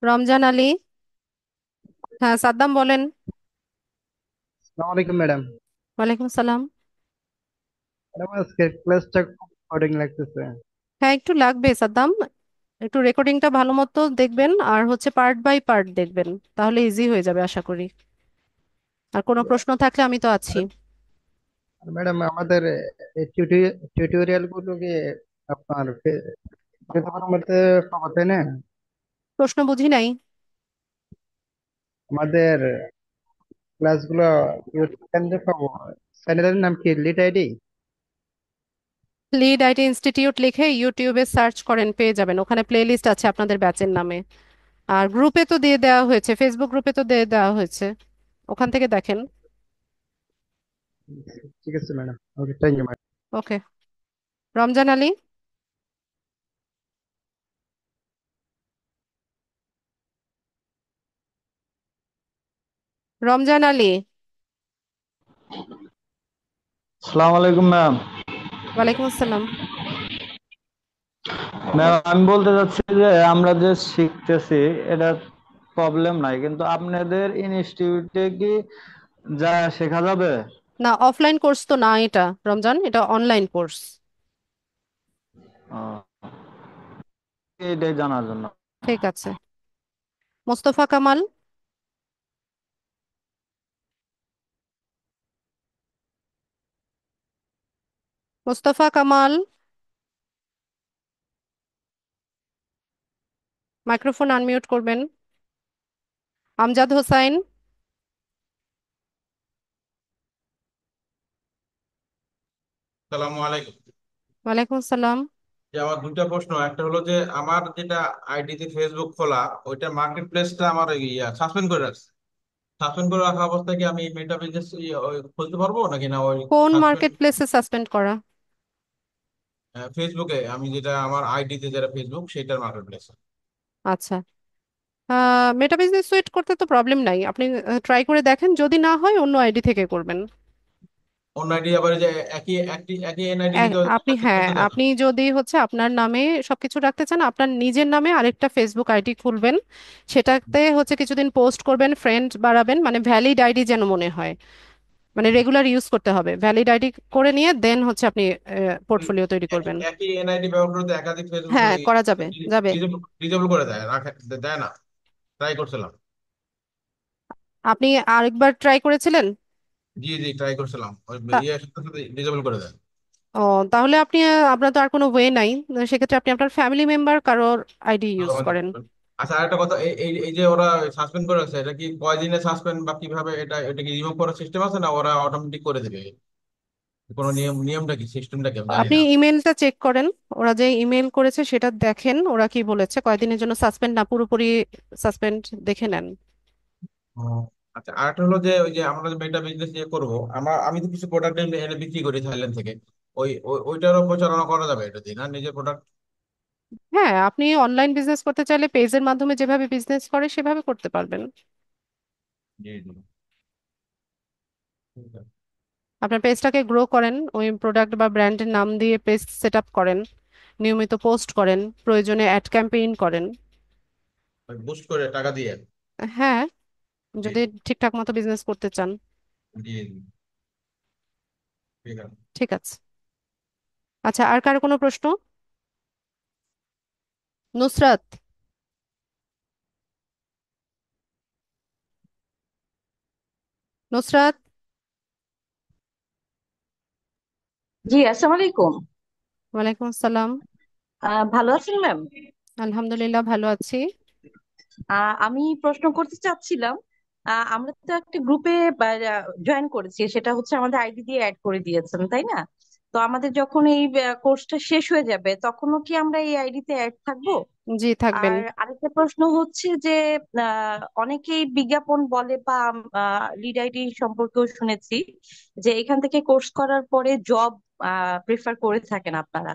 রমজান আলী। হ্যাঁ সাদ্দাম বলেন। আসসালামু আলাইকুম ম্যাডাম। ওয়ালাইকুম সালাম। ম্যাডাম আজকে ক্লাসটা খুব বোরিং লাগতেছে। হ্যাঁ একটু লাগবে সাদ্দাম, একটু রেকর্ডিংটা ভালো মতো দেখবেন, আর হচ্ছে পার্ট বাই পার্ট দেখবেন, তাহলে ইজি হয়ে যাবে আশা করি। আর কোনো প্রশ্ন থাকলে আমি তো আছি। আর ম্যাডাম আমাদের এই টিউটোরিয়াল গুলো কি আপনার পেপারের মধ্যে পাবো তাই না? প্রশ্ন বুঝি নাই। আমাদের ক্লাসগুলো কেন্দ্রে পাবো। চ্যানেলের নাম কি lead ID? Lead IT institute লিখে ইউটিউবে সার্চ করেন, পেয়ে যাবেন, ওখানে প্লে লিস্ট আছে আপনাদের ব্যাচের নামে। আর গ্রুপে তো দিয়ে দেওয়া হয়েছে, ফেসবুক গ্রুপে তো দিয়ে দেওয়া হয়েছে, ওখান থেকে দেখেন। ঠিক আছে madam, okay thank you madam. Okay. Ramzan Ali. Ramzan Ali. আসসালামু আলাইকুম ম্যাম। ওয়ালাইকুম আসসালাম। ম্যাম আমি বলতে চাচ্ছি যে আমরা যে শিখতেছি এটা প্রবলেম নাই, কিন্তু আপনাদের ইনস্টিটিউটে কি যা শেখা যাবে? না, অফলাইন কোর্স তো না এটা রমজান, এটা অনলাইন কোর্স। আহ, এইটাই জানার জন্য। ঠিক আছে। মোস্তফা কামাল। মোস্তফা কামাল, মাইক্রোফোন আনমিউট করবেন। আমজাদ হোসাইন, সালামু আলাইকুম। ওয়ালাইকুম আসসালাম। যে আমার দুইটা প্রশ্ন, একটা হলো যে আমার যেটা আইডিতে ফেসবুক খোলা, ওইটা মার্কেট প্লেসটা আমার সাসপেন্ড করে রাখছে। সাসপেন্ড করে রাখা অবস্থায় কি আমি মেটা বিজনেস খুলতে পারবো নাকি না? ওই কোন সাসপেন্ড মার্কেট প্লেসে সাসপেন্ড করা? ফেসবুকে, আমি যেটা আমার আইডিতে যেটা ফেসবুক সেটার মার্কেট প্লেস। আচ্ছা, মেটা বিজনেস সুইট করতে তো প্রবলেম নাই, আপনি ট্রাই করে দেখেন, যদি না হয় অন্য আইডি থেকে করবেন। অন্য আইডি আবার যে একই একই একই এনআইডি দিতে আপনি, হ্যাঁ, করতে দেয় না? আপনি যদি হচ্ছে আপনার নামে সবকিছু রাখতে চান, আপনার নিজের নামে আরেকটা ফেসবুক আইডি খুলবেন, সেটাতে হচ্ছে কিছুদিন পোস্ট করবেন, ফ্রেন্ড বাড়াবেন, মানে ভ্যালিড আইডি যেন মনে হয়, মানে রেগুলার ইউজ করতে হবে, ভ্যালিড আইডি করে নিয়ে দেন হচ্ছে আপনি পোর্টফোলিও তৈরি একই করবেন। একই এনআইডি ব্যবহার করতে একাধিক ফেসবুক হ্যাঁ, করা যাবে, যাবে। ডিজেবল করে দেয়, রাখে দেয় না? ট্রাই করছিলাম। আপনি আরেকবার ট্রাই করেছিলেন? জি জি, ট্রাই করছিলাম, ওই তা- ইয়ে সাথে সাথে ডিজেবল করে দেয়। ও, তাহলে আপনি আপনার তো আর কোনো ওয়ে নাই, সেক্ষেত্রে আপনি আপনার ফ্যামিলি মেম্বার কারোর আইডি ইউজ করেন। আচ্ছা, আরেকটা কথা, এই এই এই যে ওরা সাসপেন্ড করে রাখছে, এটা কি কয়দিনে সাসপেন্ড বা কিভাবে, এটা কি রিমুভ করার সিস্টেম আছে না ওরা অটোমেটিক করে দেবে? কোনো নিয়মটা কি, সিস্টেমটা কি আমি জানি আপনি না। ইমেলটা চেক করেন, ওরা যে ইমেল করেছে সেটা দেখেন, ওরা কি বলেছে, কয়দিনের জন্য সাসপেন্ড না পুরোপুরি সাসপেন্ড দেখে নেন। ও, আচ্ছা, আরেকটা হলো যে ওই যে আমরা যে মেটা বিজনেস নিয়ে করবো, আমি তো কিছু প্রোডাক্ট এনে বিক্রি করি থাইল্যান্ড থেকে, ওইটারও প্রচারণা করা যাবে এটা দিয়ে না, নিজের প্রোডাক্ট? হ্যাঁ, আপনি অনলাইন বিজনেস করতে চাইলে পেজের মাধ্যমে যেভাবে বিজনেস করে সেভাবে করতে পারবেন। জি জি, ঠিক আছে। আপনার পেজটাকে গ্রো করেন, ওই প্রোডাক্ট বা ব্র্যান্ডের নাম দিয়ে পেজ সেট আপ করেন, নিয়মিত পোস্ট করেন, প্রয়োজনে অ্যাড ক্যাম্পেইন করেন। বুস্ট করে টাকা দিয়ে? হ্যাঁ, জি যদি ঠিকঠাক মতো বিজনেস করতে চান। জি জি, ঠিক আছে। ঠিক আছে। আচ্ছা, আর কারো কোনো প্রশ্ন? নুসরাত, নুসরাত, জি, আসসালামু আলাইকুম। ওয়ালাইকুম আসসালাম। ভালো আছেন ম্যাম? আলহামদুলিল্লাহ, ভালো আছি। আমি প্রশ্ন করতে চাচ্ছিলাম, আমরা তো একটা গ্রুপে জয়েন করেছি, সেটা হচ্ছে আমাদের আইডি দিয়ে অ্যাড করে দিয়েছেন, তাই না? তো আমাদের যখন এই কোর্সটা শেষ হয়ে যাবে তখনও কি আমরা এই আইডিতে অ্যাড থাকবো? জি, থাকবেন। আর আরেকটা প্রশ্ন হচ্ছে যে অনেকেই বিজ্ঞাপন বলে বা লিড আইডি সম্পর্কেও শুনেছি যে এখান থেকে কোর্স করার পরে জব প্রেফার করে থাকেন আপনারা।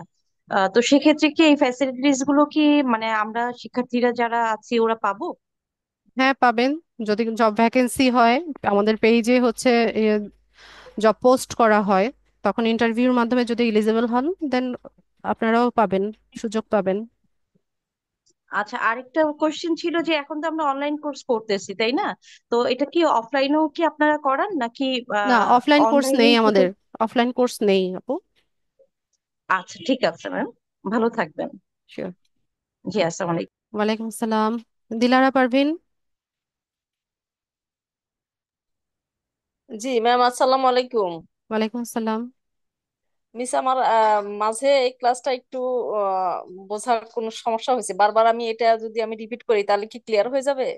তো সেক্ষেত্রে কি এই ফ্যাসিলিটিস গুলো কি মানে আমরা শিক্ষার্থীরা যারা আছি ওরা পাবো? হ্যাঁ, পাবেন। যদি জব ভ্যাকেন্সি হয়, আমাদের পেজে হচ্ছে জব পোস্ট করা হয়, তখন ইন্টারভিউর মাধ্যমে যদি এলিজিবল হন, দেন আপনারাও পাবেন, সুযোগ পাবেন। আচ্ছা, আরেকটা কোশ্চেন ছিল যে এখন তো আমরা অনলাইন কোর্স করতেছি, তাই না? তো এটা কি অফলাইনেও কি আপনারা করান নাকি না, অফলাইন কোর্স নেই অনলাইনেই শুধু? আমাদের, অফলাইন কোর্স নেই আপু। আচ্ছা, ঠিক আছে ম্যাম, ভালো থাকবেন। শিওর। জি, আসসালামু আলাইকুম। ওয়ালাইকুম আসসালাম। দিলারা পারভিন। জি ম্যাম, আসসালামু আলাইকুম। ওয়ালাইকুম আসসালাম। মিস, আমার মাঝে এই ক্লাসটা একটু আহ, বোঝার কোনো সমস্যা হয়েছে, বারবার এটা যদি আমি রিপিট করি তাহলে কি ক্লিয়ার হয়ে যাবে?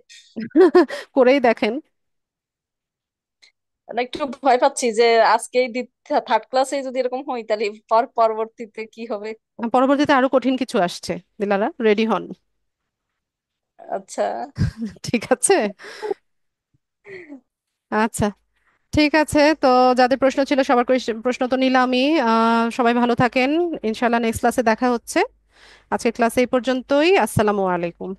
করেই দেখেন। না, একটু ভয় পাচ্ছি যে আজকে থার্ড ক্লাসে যদি এরকম হয় তাহলে পরবর্তীতে কি হবে। পরবর্তীতে আরো কঠিন কিছু আসছে, দিলারা রেডি হন। আচ্ছা। ঠিক আছে। আচ্ছা, ঠিক আছে। তো যাদের প্রশ্ন ছিল সবার প্রশ্ন তো নিলামই। সবাই ভালো থাকেন, ইনশাল্লাহ নেক্সট ক্লাসে দেখা হচ্ছে। আজকের ক্লাসে এই পর্যন্তই। আসসালামু আলাইকুম।